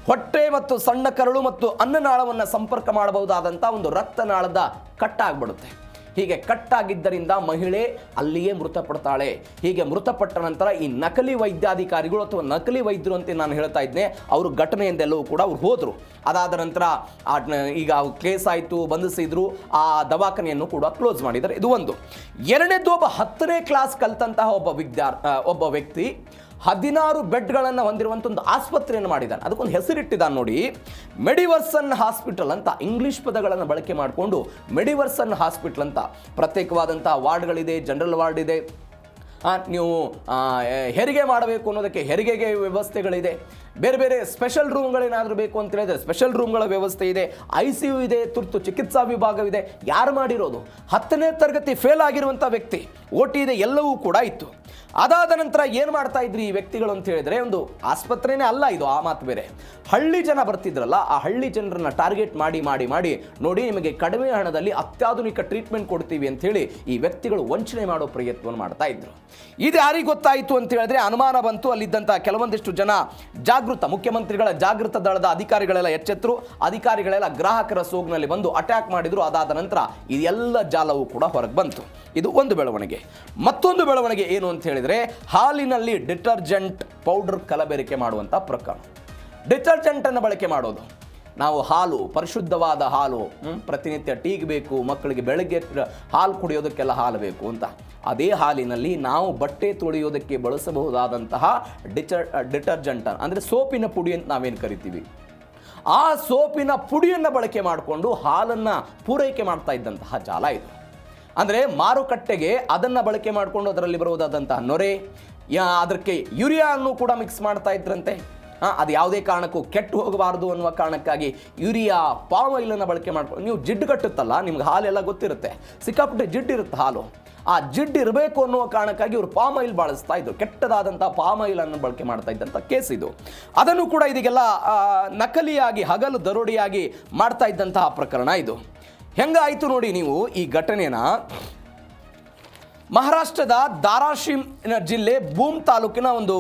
ಹೊಟ್ಟೆ ಮತ್ತು ಸಣ್ಣ ಕರಳು ಮತ್ತು ಅನ್ನನಾಳವನ್ನು ಸಂಪರ್ಕ ಮಾಡಬಹುದಾದಂಥ ಒಂದು ರಕ್ತನಾಳದ ಕಟ್ಟಾಗ್ಬಿಡುತ್ತೆ. ಹೀಗೆ ಕಟ್ಟಾಗಿದ್ದರಿಂದ ಮಹಿಳೆ ಅಲ್ಲಿಯೇ ಮೃತಪಡ್ತಾಳೆ. ಹೀಗೆ ಮೃತಪಟ್ಟ ನಂತರ ಈ ನಕಲಿ ವೈದ್ಯಾಧಿಕಾರಿಗಳು ಅಥವಾ ನಕಲಿ ವೈದ್ಯರು ಅಂತ ನಾನು ಹೇಳ್ತಾ ಇದ್ದೆ, ಅವರು ಘಟನೆಯಿಂದೆಲ್ಲವೂ ಕೂಡ ಅವ್ರು ಹೋದರು. ಅದಾದ ನಂತರ ಈಗ ಕೇಸ್ ಆಯಿತು, ಬಂಧಿಸಿದ್ರು, ಆ ದವಾಖಾನೆಯನ್ನು ಕೂಡ ಕ್ಲೋಸ್ ಮಾಡಿದ್ದಾರೆ. ಇದು ಒಂದು. ಎರಡನೇದು, ಒಬ್ಬ 10ನೇ ಕ್ಲಾಸ್ ಕಲಿತಂತಹ ಒಬ್ಬ ವ್ಯಕ್ತಿ 16 ಬೆಡ್ಗಳನ್ನು ಹೊಂದಿರುವಂಥ ಒಂದು ಆಸ್ಪತ್ರೆಯನ್ನು ಮಾಡಿದ್ದಾನೆ. ಅದಕ್ಕೊಂದು ಹೆಸರಿಟ್ಟಿದ್ದಾನೆ ನೋಡಿ, ಮೆಡಿವರ್ಸನ್ ಹಾಸ್ಪಿಟಲ್ ಅಂತ. ಇಂಗ್ಲಿಷ್ ಪದಗಳನ್ನು ಬಳಕೆ ಮಾಡಿಕೊಂಡು ಮೆಡಿವರ್ಸನ್ ಹಾಸ್ಪಿಟಲ್ ಅಂತ. ಪ್ರತ್ಯೇಕವಾದಂಥ ವಾರ್ಡ್ಗಳಿದೆ, ಜನರಲ್ ವಾರ್ಡ್ ಇದೆ. ನೀವು ಹೆರಿಗೆ ಮಾಡಬೇಕು ಅನ್ನೋದಕ್ಕೆ ಹೆರಿಗೆಗೆ ವ್ಯವಸ್ಥೆಗಳಿದೆ. ಬೇರೆ ಬೇರೆ ಸ್ಪೆಷಲ್ ರೂಮ್ಗಳೇನಾದರೂ ಬೇಕು ಅಂತ ಹೇಳಿದ್ರೆ ಸ್ಪೆಷಲ್ ರೂಮ್ಗಳ ವ್ಯವಸ್ಥೆ ಇದೆ. ICU ಇದೆ, ತುರ್ತು ಚಿಕಿತ್ಸಾ ವಿಭಾಗವಿದೆ. ಯಾರು ಮಾಡಿರೋದು? 10ನೇ ತರಗತಿ ಫೇಲ್ ಆಗಿರುವಂಥ ವ್ಯಕ್ತಿ. OT ಇದೆ, ಎಲ್ಲವೂ ಕೂಡ ಇತ್ತು. ಅದಾದ ನಂತರ ಏನು ಮಾಡ್ತಾ ಇದ್ರಿ ಈ ವ್ಯಕ್ತಿಗಳು ಅಂತ ಹೇಳಿದ್ರೆ, ಒಂದು ಆಸ್ಪತ್ರೆನೇ ಅಲ್ಲ ಇದು, ಆ ಮಾತು ಬೇರೆ. ಹಳ್ಳಿ ಜನ ಬರ್ತಿದ್ರಲ್ಲ, ಆ ಹಳ್ಳಿ ಜನರನ್ನ ಟಾರ್ಗೆಟ್ ಮಾಡಿ ಮಾಡಿ ಮಾಡಿ ನೋಡಿ, ನಿಮಗೆ ಕಡಿಮೆ ಹಣದಲ್ಲಿ ಅತ್ಯಾಧುನಿಕ ಟ್ರೀಟ್ಮೆಂಟ್ ಕೊಡ್ತೀವಿ ಅಂತ ಹೇಳಿ ಈ ವ್ಯಕ್ತಿಗಳು ವಂಚನೆ ಮಾಡೋ ಪ್ರಯತ್ನವನ್ನು ಮಾಡ್ತಾ ಇದ್ರು. ಇದು ಯಾರಿಗೆ ಗೊತ್ತಾಯಿತು ಅಂತ ಹೇಳಿದ್ರೆ, ಅನುಮಾನ ಬಂತು. ಅಲ್ಲಿದ್ದಂಥ ಕೆಲವೊಂದಿಷ್ಟು ಜನ ಮುಖ್ಯಮಂತ್ರಿಗಳ ಜಾಗೃತ ದಳದ ಅಧಿಕಾರಿಗಳೆಲ್ಲ ಎಚ್ಚೆತ್ತರು. ಅಧಿಕಾರಿಗಳೆಲ್ಲ ಗ್ರಾಹಕರ ಸೋಗಿನಲ್ಲಿ ಬಂದು ಅಟ್ಯಾಕ್ ಮಾಡಿದ್ರು. ಅದಾದ ನಂತರ ಇದೆಲ್ಲ ಜಾಲವೂ ಕೂಡ ಹೊರಗೆ ಬಂತು. ಇದು ಒಂದು ಬೆಳವಣಿಗೆ. ಮತ್ತೊಂದು ಬೆಳವಣಿಗೆ ಏನು ಅಂತ ಹೇಳಿದ್ರೆ, ಹಾಲಿನಲ್ಲಿ ಡಿಟರ್ಜೆಂಟ್ ಪೌಡರ್ ಕಲಬೆರಕೆ ಮಾಡುವಂಥ ಪ್ರಕರಣ. ಡಿಟರ್ಜೆಂಟ್ ಅನ್ನು ಬಳಕೆ ಮಾಡೋದು. ನಾವು ಹಾಲು, ಪರಿಶುದ್ಧವಾದ ಹಾಲು, ಪ್ರತಿನಿತ್ಯ ಟೀಗೆ ಬೇಕು, ಮಕ್ಕಳಿಗೆ ಬೆಳಗ್ಗೆ ಹಾಲು ಕುಡಿಯೋದಕ್ಕೆಲ್ಲ ಹಾಲು ಬೇಕು ಅಂತ. ಅದೇ ಹಾಲಿನಲ್ಲಿ ನಾವು ಬಟ್ಟೆ ತೊಳೆಯೋದಕ್ಕೆ ಬಳಸಬಹುದಾದಂತಹ ಡಿಟರ್ಜೆಂಟ್ ಅಂದರೆ ಸೋಪಿನ ಪುಡಿ ಅಂತ ನಾವೇನು ಕರಿತೀವಿ, ಆ ಸೋಪಿನ ಪುಡಿಯನ್ನು ಬಳಕೆ ಮಾಡಿಕೊಂಡು ಹಾಲನ್ನು ಪೂರೈಕೆ ಮಾಡ್ತಾ ಇದ್ದಂತಹ ಜಾಲ ಇದು. ಅಂದರೆ ಮಾರುಕಟ್ಟೆಗೆ ಅದನ್ನು ಬಳಕೆ ಮಾಡಿಕೊಂಡು ಅದರಲ್ಲಿ ಬರುವುದಾದಂತಹ ನೊರೆ, ಅದಕ್ಕೆ ಯೂರಿಯಾವನ್ನು ಕೂಡ ಮಿಕ್ಸ್ ಮಾಡ್ತಾ ಇದ್ರಂತೆ. ಅದು ಯಾವುದೇ ಕಾರಣಕ್ಕೂ ಕೆಟ್ಟು ಹೋಗಬಾರ್ದು ಅನ್ನುವ ಕಾರಣಕ್ಕಾಗಿ ಯೂರಿಯಾ, ಪಾಮ್ ಆಯಿಲನ್ನು ಬಳಕೆ ಮಾಡ್ಕೊಂಡು. ನೀವು ಜಿಡ್ಡು ಕಟ್ಟುತ್ತಲ್ಲ, ನಿಮ್ಗೆ ಹಾಲೆಲ್ಲ ಗೊತ್ತಿರುತ್ತೆ, ಸಿಕ್ಕಾಪಟ್ಟೆ ಜಿಡ್ಡು ಇರುತ್ತೆ ಹಾಲು. ಆ ಜಿಡ್ಡು ಇರಬೇಕು ಅನ್ನುವ ಕಾರಣಕ್ಕಾಗಿ ಇವರು ಪಾಮ್ ಆಯಿಲ್ ಬಳಸ್ತಾ ಇದ್ರು. ಕೆಟ್ಟದಾದಂಥ ಪಾಮ್ ಆಯಿಲನ್ನು ಬಳಕೆ ಮಾಡ್ತಾ ಇದ್ದಂಥ ಕೇಸ್ ಇದು. ಅದನ್ನು ಕೂಡ ಇದಕ್ಕೆಲ್ಲ ನಕಲಿಯಾಗಿ, ಹಗಲು ದರೋಡಿಯಾಗಿ ಮಾಡ್ತಾ ಇದ್ದಂತಹ ಪ್ರಕರಣ ಇದು. ಹೆಂಗಾಯಿತು ನೋಡಿ ನೀವು ಈ ಘಟನೆನ. ಮಹಾರಾಷ್ಟ್ರದ ಧಾರಾಶಿವ್ ಜಿಲ್ಲೆ ಭೂಮ್ ತಾಲೂಕಿನ ಒಂದು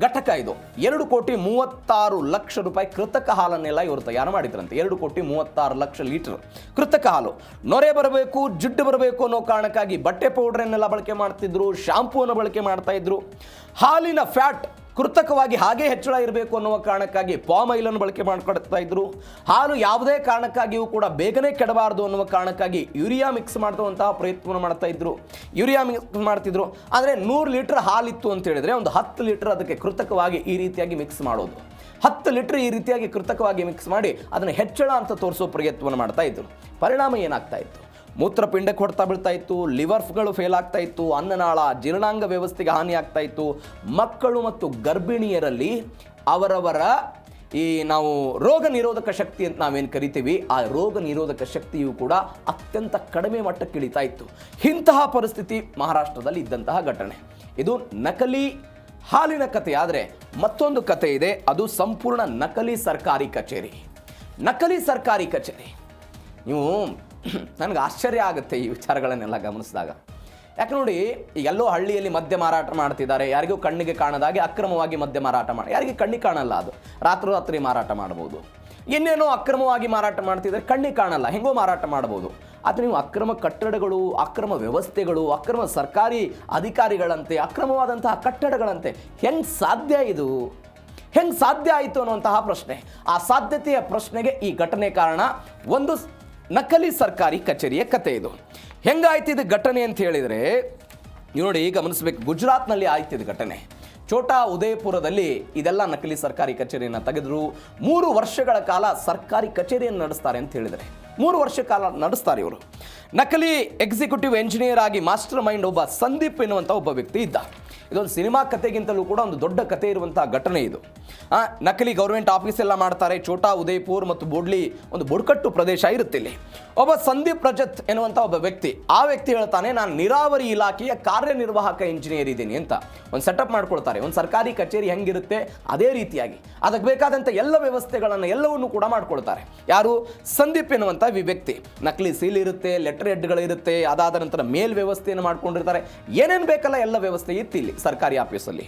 ಘಟಕ ಇದು. 2,36,00,000 ರೂಪಾಯಿ ಕೃತಕ ಹಾಲನ್ನೆಲ್ಲ ಇವರು ತಯಾರು ಮಾಡಿದ್ರಂತೆ. 2,36,00,000 ಲೀಟರ್ ಕೃತಕ ಹಾಲು. ನೊರೆ ಬರಬೇಕು, ಜಿಡ್ಡು ಬರಬೇಕು ಅನ್ನೋ ಕಾರಣಕ್ಕಾಗಿ ಬಟ್ಟೆ ಪೌಡ್ರನ್ನೆಲ್ಲ ಬಳಕೆ ಮಾಡ್ತಿದ್ರು, ಶಾಂಪೂವನ್ನು ಬಳಕೆ ಮಾಡ್ತಾ ಇದ್ರು. ಹಾಲಿನ ಫ್ಯಾಟ್ ಕೃತಕವಾಗಿ ಹಾಗೆ ಹೆಚ್ಚಳ ಇರಬೇಕು ಅನ್ನುವ ಕಾರಣಕ್ಕಾಗಿ ಪಾಮ್ ಆಯಿಲನ್ನು ಬಳಕೆ ಮಾಡ್ಕೊಳ್ತಾ ಇದ್ರು. ಹಾಲು ಯಾವುದೇ ಕಾರಣಕ್ಕಾಗಿಯೂ ಕೂಡ ಬೇಗನೆ ಕೆಡಬಾರದು ಅನ್ನುವ ಕಾರಣಕ್ಕಾಗಿ ಯೂರಿಯಾ ಮಿಕ್ಸ್ ಮಾಡುವಂತಹ ಪ್ರಯತ್ನವನ್ನು ಮಾಡ್ತಾ ಇದ್ರು. ಯೂರಿಯಾ ಮಿಕ್ಸ್ ಮಾಡ್ತಿದ್ರು. ಅಂದರೆ 100 ಲೀಟರ್ ಹಾಲಿತ್ತು ಅಂತ ಹೇಳಿದ್ರೆ ಒಂದು 10 ಲೀಟರ್ ಅದಕ್ಕೆ ಕೃತಕವಾಗಿ ಈ ರೀತಿಯಾಗಿ ಮಿಕ್ಸ್ ಮಾಡೋದು. 10 ಲೀಟರ್ ಈ ರೀತಿಯಾಗಿ ಕೃತಕವಾಗಿ ಮಿಕ್ಸ್ ಮಾಡಿ ಅದನ್ನು ಹೆಚ್ಚಳ ಅಂತ ತೋರಿಸೋ ಪ್ರಯತ್ನವನ್ನು ಮಾಡ್ತಾ ಇದ್ರು. ಪರಿಣಾಮ ಏನಾಗ್ತಾ ಇತ್ತು? ಮೂತ್ರಪಿಂಡಕ್ಕೆ ಹೊಡ್ತಾ ಬೀಳ್ತಾ ಇತ್ತು, ಲಿವರ್ಗಳು ಫೇಲ್ ಆಗ್ತಾ ಇತ್ತು, ಅನ್ನನಾಳ ಜೀರ್ಣಾಂಗ ವ್ಯವಸ್ಥೆಗೆ ಹಾನಿ ಆಗ್ತಾ ಇತ್ತು. ಮಕ್ಕಳು ಮತ್ತು ಗರ್ಭಿಣಿಯರಲ್ಲಿ ಅವರವರ ಈ ನಾವು ರೋಗ ನಿರೋಧಕ ಶಕ್ತಿ ಅಂತ ನಾವೇನು ಕರಿತೀವಿ, ಆ ರೋಗ ನಿರೋಧಕ ಶಕ್ತಿಯು ಕೂಡ ಅತ್ಯಂತ ಕಡಿಮೆ ಮಟ್ಟಕ್ಕೆ ಇಳಿತಾ ಇತ್ತು. ಇಂತಹ ಪರಿಸ್ಥಿತಿ ಮಹಾರಾಷ್ಟ್ರದಲ್ಲಿ ಇದ್ದಂತಹ ಘಟನೆ. ಇದು ನಕಲಿ ಹಾಲಿನ ಕಥೆ. ಆದರೆ ಮತ್ತೊಂದು ಕಥೆ ಇದೆ, ಅದು ಸಂಪೂರ್ಣ ನಕಲಿ ಸರ್ಕಾರಿ ಕಚೇರಿ. ನಕಲಿ ಸರ್ಕಾರಿ ಕಚೇರಿ. ನೀವು ನನಗೆ ಆಶ್ಚರ್ಯ ಆಗುತ್ತೆ ಈ ವಿಚಾರಗಳನ್ನೆಲ್ಲ ಗಮನಿಸಿದಾಗ. ಯಾಕೆ ನೋಡಿ, ಎಲ್ಲೋ ಹಳ್ಳಿಯಲ್ಲಿ ಮದ್ಯ ಮಾರಾಟ ಮಾಡ್ತಿದ್ದಾರೆ, ಯಾರಿಗೂ ಕಣ್ಣಿಗೆ ಕಾಣದಾಗೆ ಅಕ್ರಮವಾಗಿ ಮದ್ಯ ಮಾರಾಟ ಮಾಡಿ, ಯಾರಿಗೆ ಕಣ್ಣಿಗೆ ಕಾಣಲ್ಲ, ಅದು ರಾತ್ರಿ ಮಾರಾಟ ಮಾಡ್ಬೋದು. ಇನ್ನೇನೋ ಅಕ್ರಮವಾಗಿ ಮಾರಾಟ ಮಾಡ್ತಿದ್ದಾರೆ, ಕಣ್ಣಿಗೆ ಕಾಣಲ್ಲ, ಹೆಂಗೋ ಮಾರಾಟ ಮಾಡ್ಬೋದು. ಆದರೆ ನೀವು ಅಕ್ರಮ ಕಟ್ಟಡಗಳು, ಅಕ್ರಮ ವ್ಯವಸ್ಥೆಗಳು, ಅಕ್ರಮ ಸರ್ಕಾರಿ ಅಧಿಕಾರಿಗಳಂತೆ, ಅಕ್ರಮವಾದಂತಹ ಕಟ್ಟಡಗಳಂತೆ ಹೆಂಗೆ ಸಾಧ್ಯ ಇದು? ಹೆಂಗೆ ಸಾಧ್ಯ ಆಯಿತು ಅನ್ನುವಂತಹ ಪ್ರಶ್ನೆ. ಆ ಸಾಧ್ಯತೆಯ ಪ್ರಶ್ನೆಗೆ ಈ ಘಟನೆ ಕಾರಣ. ಒಂದು ನಕಲಿ ಸರ್ಕಾರಿ ಕಚೇರಿಯ ಕತೆ ಇದು. ಹೆಂಗಾಯ್ತು ಇದು ಘಟನೆ ಅಂತ ಹೇಳಿದರೆ ನೋಡಿ, ಗಮನಿಸಬೇಕು. ಗುಜರಾತ್ನಲ್ಲಿ ಆಯ್ತಿದ್ದು ಘಟನೆ. ಛೋಟಾ ಉದಯಪುರದಲ್ಲಿ ಇದೆಲ್ಲ ನಕಲಿ ಸರ್ಕಾರಿ ಕಚೇರಿಯನ್ನು ತೆಗೆದ್ರು. 3 ವರ್ಷಗಳ ಕಾಲ ಸರ್ಕಾರಿ ಕಚೇರಿಯನ್ನು ನಡೆಸ್ತಾರೆ ಅಂತ ಹೇಳಿದರೆ 3 ವರ್ಷ ಕಾಲ ನಡೆಸ್ತಾರೆ ಇವರು. ನಕಲಿ ಎಕ್ಸಿಕ್ಯೂಟಿವ್ ಎಂಜಿನಿಯರ್ ಆಗಿ ಮಾಸ್ಟರ್ ಮೈಂಡ್ ಒಬ್ಬ ಸಂದೀಪ್ ಎನ್ನುವಂಥ ಒಬ್ಬ ವ್ಯಕ್ತಿ ಇದ್ದ. ಇದೊಂದು ಸಿನಿಮಾ ಕಥೆಗಿಂತಲೂ ಕೂಡ ಒಂದು ದೊಡ್ಡ ಕಥೆ ಇರುವಂತಹ ಘಟನೆ ಇದು. ನಕಲಿ ಗೌರ್ಮೆಂಟ್ ಆಫೀಸ್ ಎಲ್ಲ ಮಾಡ್ತಾರೆ. ಛೋಟಾ ಉದಯಪುರ್ ಮತ್ತು ಬೋಡ್ಲಿ ಒಂದು ಬುಡಕಟ್ಟು ಪ್ರದೇಶ ಇರುತ್ತೆ ಇಲ್ಲಿ. ಒಬ್ಬ ಸಂದೀಪ್ ರಜತ್ ಎನ್ನುವಂಥ ಒಬ್ಬ ವ್ಯಕ್ತಿ, ಆ ವ್ಯಕ್ತಿ ಹೇಳ್ತಾನೆ, ನಾನು ನೀರಾವರಿ ಇಲಾಖೆಯ ಕಾರ್ಯನಿರ್ವಾಹಕ ಇಂಜಿನಿಯರ್ ಇದ್ದೀನಿ ಅಂತ ಒಂದು ಸೆಟಪ್ ಮಾಡ್ಕೊಳ್ತಾರೆ. ಒಂದು ಸರ್ಕಾರಿ ಕಚೇರಿ ಹೆಂಗಿರುತ್ತೆ ಅದೇ ರೀತಿಯಾಗಿ ಅದಕ್ಕೆ ಬೇಕಾದಂಥ ಎಲ್ಲ ವ್ಯವಸ್ಥೆಗಳನ್ನು ಎಲ್ಲವನ್ನೂ ಕೂಡ ಮಾಡ್ಕೊಳ್ತಾರೆ. ಯಾರು? ಸಂದೀಪ್ ಎನ್ನುವಂಥ ವ್ಯಕ್ತಿ. ನಕಲಿ ಸೀಲ್ ಇರುತ್ತೆ, ಲೆಟರ್ ಹೆಡ್ಗಳಿರುತ್ತೆ, ಅದಾದ ನಂತರ ಮೇಲ್ ವ್ಯವಸ್ಥೆಯನ್ನು ಮಾಡ್ಕೊಂಡಿರ್ತಾರೆ. ಏನೇನು ಬೇಕಲ್ಲ ಎಲ್ಲ ವ್ಯವಸ್ಥೆ ಇತ್ತು ಇಲ್ಲಿ ಸರ್ಕಾರಿ ಆಫೀಸಲ್ಲಿ.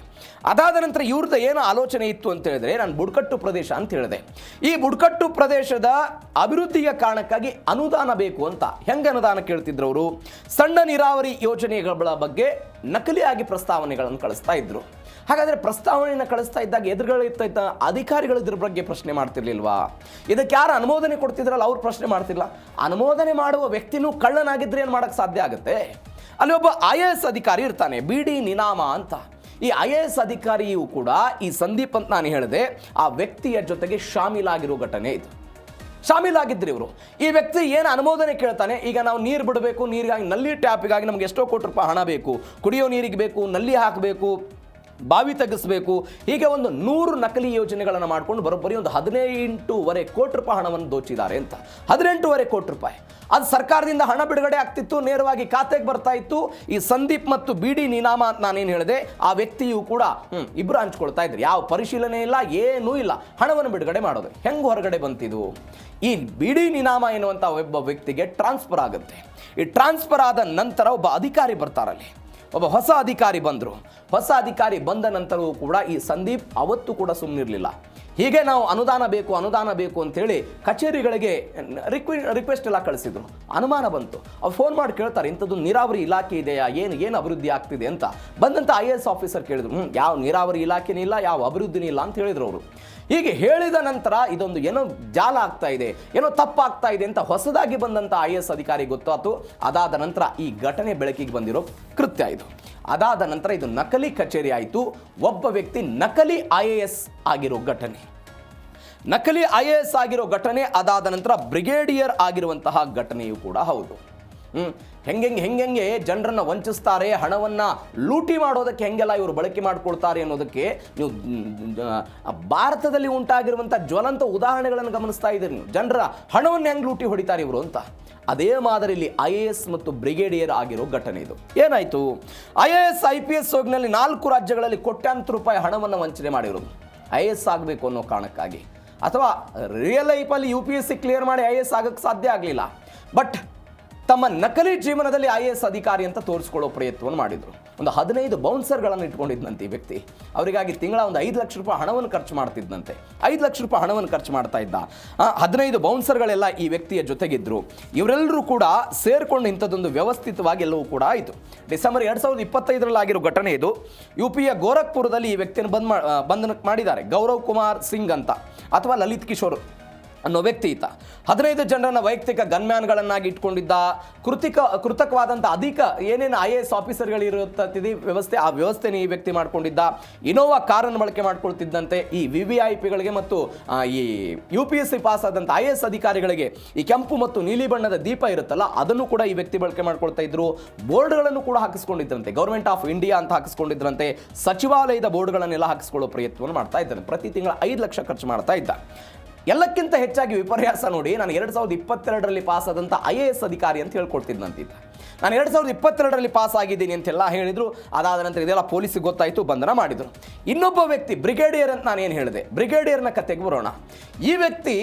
ಅದಾದ ನಂತರ ಇವ್ರದ್ದು ಏನು ಆಲೋಚನೆ ಇತ್ತು ಅಂತ ಹೇಳಿದ್ರೆ, ನಾನು ಬುಡಕಟ್ಟು ಪ್ರದೇಶ ಅಂತ ಹೇಳಿದೆ, ಈ ಬುಡಕಟ್ಟು ಪ್ರದೇಶದ ಅಭಿವೃದ್ಧಿಯ ಕಾರಣಕ್ಕಾಗಿ ಅನುದಾನ ಬೇಕು ಅಂತ. ಹೆಂಗೆ ಅನುದಾನ ಕೇಳ್ತಿದ್ರು ಅವರು? ಸಣ್ಣ ನೀರಾವರಿ ಯೋಜನೆಗಳ ಬಗ್ಗೆ ನಕಲಿಯಾಗಿ ಪ್ರಸ್ತಾವನೆಗಳನ್ನು ಕಳಿಸ್ತಾ ಇದ್ರು. ಹಾಗಾದರೆ ಪ್ರಸ್ತಾವನೆಯನ್ನು ಕಳಿಸ್ತಾ ಇದ್ದಾಗ ಎದುರುಗಳಿರ್ತ ಅಧಿಕಾರಿಗಳು ಇದ್ರ ಬಗ್ಗೆ ಪ್ರಶ್ನೆ ಮಾಡ್ತಿರ್ಲಿಲ್ವಾ? ಇದಕ್ಕೆ ಯಾರು ಅನುಮೋದನೆ ಕೊಡ್ತಿದ್ರಲ್ಲ ಅವ್ರು ಪ್ರಶ್ನೆ ಮಾಡ್ತಿಲ್ಲ. ಅನುಮೋದನೆ ಮಾಡುವ ವ್ಯಕ್ತಿನೂ ಕಳ್ಳನಾಗಿದ್ರೆ ಏನು ಮಾಡೋಕ್ಕೆ ಸಾಧ್ಯ ಆಗುತ್ತೆ? ಅಲ್ಲಿ ಒಬ್ಬ IAS ಅಧಿಕಾರಿ ಇರ್ತಾನೆ, BD ನಿನಾಮ ಅಂತ. ಈ IAS ಅಧಿಕಾರಿಯೂ ಕೂಡ ಈ ಸಂದೀಪ್ ಅಂತ ನಾನು ಹೇಳಿದೆ ಆ ವ್ಯಕ್ತಿಯ ಜೊತೆಗೆ ಶಾಮೀಲಾಗಿರೋ ಘಟನೆ ಇದು. ಶಾಮೀಲಾಗಿದ್ದರು ಇವರು. ಈ ವ್ಯಕ್ತಿ ಏನು ಅನುಮೋದನೆ ಕೇಳ್ತಾನೆ, ಈಗ ನಾವು ನೀರು ಬಿಡಬೇಕು, ನೀರಿಗಾಗಿ ನಲ್ಲಿ ಟ್ಯಾಪಿಗಾಗಿ ನಮ್ಗೆ ಎಷ್ಟೋ ಕೋಟಿ ರೂಪಾಯಿ ಹಣ ಬೇಕು, ಕುಡಿಯೋ ನೀರಿಗೆ ಬೇಕು, ನಲ್ಲಿ ಹಾಕಬೇಕು, ಬಾವಿ ತೆಗೆಸಬೇಕು, ಹೀಗೆ ಒಂದು 100 ನಕಲಿ ಯೋಜನೆಗಳನ್ನು ಮಾಡಿಕೊಂಡು ಬರೋಬ್ಬರಿ ಒಂದು 18.5 ಕೋಟಿ ರೂಪಾಯಿ ಹಣವನ್ನು ದೋಚಿದ್ದಾರೆ ಅಂತ. 18.5 ಕೋಟಿ ರೂಪಾಯಿ ಅದು ಸರ್ಕಾರದಿಂದ ಹಣ ಬಿಡುಗಡೆ ಆಗ್ತಿತ್ತು, ನೇರವಾಗಿ ಖಾತೆಗೆ ಬರ್ತಾ ಇತ್ತು. ಈ ಸಂದೀಪ್ ಮತ್ತು BD ನಿನಾಮ ಅಂತ ನಾನೇನು ಹೇಳಿದೆ ಆ ವ್ಯಕ್ತಿಯು ಕೂಡ ಇಬ್ಬರು ಹಂಚ್ಕೊಳ್ತಾ ಇದ್ರು. ಯಾವ ಪರಿಶೀಲನೆ ಇಲ್ಲ, ಏನೂ ಇಲ್ಲ, ಹಣವನ್ನು ಬಿಡುಗಡೆ ಮಾಡೋದು. ಹೆಂಗೆ ಹೊರಗಡೆ ಬಂತಿದ್ದು? ಈ BD ನಿನಾಮ ಎನ್ನುವಂಥ ಒಬ್ಬ ವ್ಯಕ್ತಿಗೆ ಟ್ರಾನ್ಸ್ಫರ್ ಆಗುತ್ತೆ. ಈ ಟ್ರಾನ್ಸ್ಫರ್ ಆದ ನಂತರ ಒಬ್ಬ ಅಧಿಕಾರಿ ಬರ್ತಾರಲ್ಲಿ, ಒಬ್ಬ ಹೊಸ ಅಧಿಕಾರಿ ಬಂದರು. ಹೊಸ ಅಧಿಕಾರಿ ಬಂದ ನಂತರವೂ ಕೂಡ ಈ ಸಂದೀಪ್ ಅವತ್ತು ಕೂಡ ಸುಮ್ಮನಿರಲಿಲ್ಲ. ಹೀಗೆ ನಾವು ಅನುದಾನ ಬೇಕು ಅಂತೇಳಿ ಕಚೇರಿಗಳಿಗೆ ರಿಕ್ವೆಸ್ಟ್ ಎಲ್ಲ ಕಳಿಸಿದ್ರು. ಅನುಮಾನ ಬಂತು. ಅವ್ರು ಫೋನ್ ಮಾಡಿ ಕೇಳ್ತಾರೆ, ಇಂಥದ್ದು ನೀರಾವರಿ ಇಲಾಖೆ ಇದೆಯಾ, ಏನು ಅಭಿವೃದ್ಧಿ ಆಗ್ತಿದೆ ಅಂತ. ಬಂದಂಥ IAS ಆಫೀಸರ್ ಕೇಳಿದ್ರು, ಯಾವ ನೀರಾವರಿ ಇಲಾಖೆನೇ ಇಲ್ಲ, ಯಾವ ಅಭಿವೃದ್ಧಿನೇ ಇಲ್ಲ ಅಂತ ಹೇಳಿದ್ರು ಅವರು. ಹೀಗೆ ಹೇಳಿದ ನಂತರ ಇದೊಂದು ಏನೋ ಜಾಲ ಆಗ್ತಾ ಇದೆ, ಏನೋ ತಪ್ಪಾಗ್ತಾ ಇದೆ ಅಂತ ಹೊಸದಾಗಿ ಬಂದಂಥ IAS ಅಧಿಕಾರಿ ಗೊತ್ತಾಯ್ತು. ಅದಾದ ನಂತರ ಈ ಘಟನೆ ಬೆಳಕಿಗೆ ಬಂದಿರೋ ಕೃತ್ಯ ಇದು. ಅದಾದ ನಂತರ ಇದು ನಕಲಿ ಕಚೇರಿ ಆಯಿತು. ಒಬ್ಬ ವ್ಯಕ್ತಿ ನಕಲಿ IAS ಆಗಿರೋ ಘಟನೆ, ನಕಲಿ IAS ಆಗಿರೋ ಘಟನೆ. ಅದಾದ ನಂತರ ಬ್ರಿಗೇಡಿಯರ್ ಆಗಿರುವಂತಹ ಘಟನೆಯೂ ಕೂಡ ಹೌದು. ಹೆಂಗೆ ಜನರನ್ನು ವಂಚಿಸ್ತಾರೆ, ಹಣವನ್ನು ಲೂಟಿ ಮಾಡೋದಕ್ಕೆ ಹೆಂಗೆಲ್ಲ ಇವರು ಬಳಕೆ ಮಾಡ್ಕೊಳ್ತಾರೆ ಅನ್ನೋದಕ್ಕೆ ನೀವು ಭಾರತದಲ್ಲಿ ಉಂಟಾಗಿರುವಂಥ ಜ್ವಲಂತ ಉದಾಹರಣೆಗಳನ್ನು ಗಮನಿಸ್ತಾ ಇದ್ದೀರಿ. ನೀವು ಜನರ ಹಣವನ್ನು ಹೆಂಗೆ ಲೂಟಿ ಹೊಡಿತಾರೆ ಇವರು ಅಂತ. ಅದೇ ಮಾದರಿಯಲ್ಲಿ IAS ಮತ್ತು ಬ್ರಿಗೇಡಿಯರ್ ಆಗಿರೋ ಘಟನೆ ಇದು. ಏನಾಯಿತು? IAS IPS ಸೋಗಿನಲ್ಲಿ 4 ರಾಜ್ಯಗಳಲ್ಲಿ ಕೋಟ್ಯಾಂತರ ರೂಪಾಯಿ ಹಣವನ್ನು ವಂಚನೆ ಮಾಡಿರೋದು. IAS ಆಗಬೇಕು ಅನ್ನೋ ಕಾರಣಕ್ಕಾಗಿ, ಅಥವಾ ರಿಯಲ್ ಲೈಫಲ್ಲಿ UPSC ಕ್ಲಿಯರ್ ಮಾಡಿ IAS ಆಗೋಕ್ಕೆ ಸಾಧ್ಯ ಆಗಲಿಲ್ಲ, ಬಟ್ ತಮ್ಮ ನಕಲಿ ಜೀವನದಲ್ಲಿ IAS ಅಧಿಕಾರಿ ಅಂತ ತೋರಿಸ್ಕೊಳ್ಳೋ ಪ್ರಯತ್ನವನ್ನು ಮಾಡಿದರು. ಒಂದು 15 ಬೌನ್ಸರ್ಗಳನ್ನು ಇಟ್ಕೊಂಡಿದ್ದಂತೆ ಈ ವ್ಯಕ್ತಿ. ಅವರಿಗಾಗಿ ತಿಂಗಳ ಒಂದು 5 ಲಕ್ಷ ರೂಪಾಯಿ ಹಣವನ್ನು ಖರ್ಚು ಮಾಡ್ತಿದ್ದಂತೆ. 5 ಲಕ್ಷ ರೂಪಾಯಿ ಹಣವನ್ನು ಖರ್ಚು ಮಾಡ್ತಾ ಇದ್ದ. 15 ಬೌನ್ಸರ್ಗಳೆಲ್ಲ ಈ ವ್ಯಕ್ತಿಯ ಜೊತೆಗಿದ್ದರು. ಇವರೆಲ್ಲರೂ ಕೂಡ ಸೇರಿಕೊಂಡು ಇಂಥದ್ದೊಂದು ವ್ಯವಸ್ಥಿತವಾಗಿ ಎಲ್ಲವೂ ಕೂಡ ಆಯಿತು. ಡಿಸೆಂಬರ್ 2025 ಆಗಿರೋ ಘಟನೆ ಇದು. UPಯ ಗೋರಖ್ಪುರದಲ್ಲಿ ಈ ವ್ಯಕ್ತಿಯನ್ನು ಬಂಧನ ಮಾಡಿದ್ದಾರೆ. ಗೌರವ್ ಕುಮಾರ್ ಸಿಂಗ್ ಅಂತ, ಅಥವಾ ಲಲಿತ್ ಕಿಶೋರ್ ಅನ್ನೋ ವ್ಯಕ್ತಿ ಈತ. 15 ಜನರನ್ನ ವೈಯಕ್ತಿಕ ಗನ್ಮ್ಯಾನ್ಗಳನ್ನಾಗಿ ಇಟ್ಕೊಂಡಿದ್ದ. ಕೃತಕವಾದಂಥ ಅಧಿಕ ಏನೇನು IAS ಆಫೀಸರ್ಗಳಿರುತ್ತದೆ ವ್ಯವಸ್ಥೆ, ಆ ವ್ಯವಸ್ಥೆನ ಈ ವ್ಯಕ್ತಿ ಮಾಡ್ಕೊಂಡಿದ್ದ. ಇನೋವಾ ಕಾರನ್ನು ಬಳಕೆ ಮಾಡ್ಕೊಳ್ತಿದ್ದಂತೆ. ಈ VVIPಗಳಿಗೆ ಮತ್ತು ಈ UPSC ಪಾಸ್ ಆದಂಥ IAS ಅಧಿಕಾರಿಗಳಿಗೆ ಈ ಕೆಂಪು ಮತ್ತು ನೀಲಿ ಬಣ್ಣದ ದೀಪ ಇರುತ್ತಲ್ಲ, ಅದನ್ನು ಕೂಡ ಈ ವ್ಯಕ್ತಿ ಬಳಕೆ ಮಾಡ್ಕೊಳ್ತಾ ಇದ್ರು. ಬೋರ್ಡ್ಗಳನ್ನು ಕೂಡ ಹಾಕಿಸ್ಕೊಂಡಿದ್ರಂತೆ. ಗೌರ್ಮೆಂಟ್ ಆಫ್ ಇಂಡಿಯಾ ಅಂತ ಹಾಕಿಸ್ಕೊಂಡಿದ್ರಂತೆ. ಸಚಿವಾಲಯದ ಬೋರ್ಡ್ಗಳನ್ನೆಲ್ಲ ಹಾಕಿಸ್ಕೊಳ್ಳೋ ಪ್ರಯತ್ನವನ್ನು ಮಾಡ್ತಾ ಇದ್ದಾರೆ. ಪ್ರತಿ ತಿಂಗಳ 5 ಲಕ್ಷ ಖರ್ಚು ಮಾಡ್ತಾ ಇದ್ದ. ಎಲ್ಲಕ್ಕಿಂತ ಹೆಚ್ಚಾಗಿ ವಿಪರ್ಯಾಸ ನೋಡಿ, ನಾನು 2022 ಪಾಸ್ ಆದಂಥ IAS ಅಧಿಕಾರಿ ಅಂತ ಹೇಳ್ಕೊಡ್ತಿದ್ದಂತಿದ್ದ. ನಾನು 2022 ಪಾಸ್ ಆಗಿದ್ದೀನಿ ಅಂತೆಲ್ಲ ಹೇಳಿದರು. ಅದಾದ ನಂತರ ಇದೆಲ್ಲ ಪೊಲೀಸಿಗೆ ಗೊತ್ತಾಯಿತು, ಬಂಧನ ಮಾಡಿದರು. ಇನ್ನೊಬ್ಬ ವ್ಯಕ್ತಿ ಬ್ರಿಗೇಡಿಯರ್ ಅಂತ ನಾನೇನು ಹೇಳಿದೆ, ಬ್ರಿಗೇಡಿಯರ್ನ ಕತೆಗೆ ಬರೋಣ. ಈ ವ್ಯಕ್ತಿ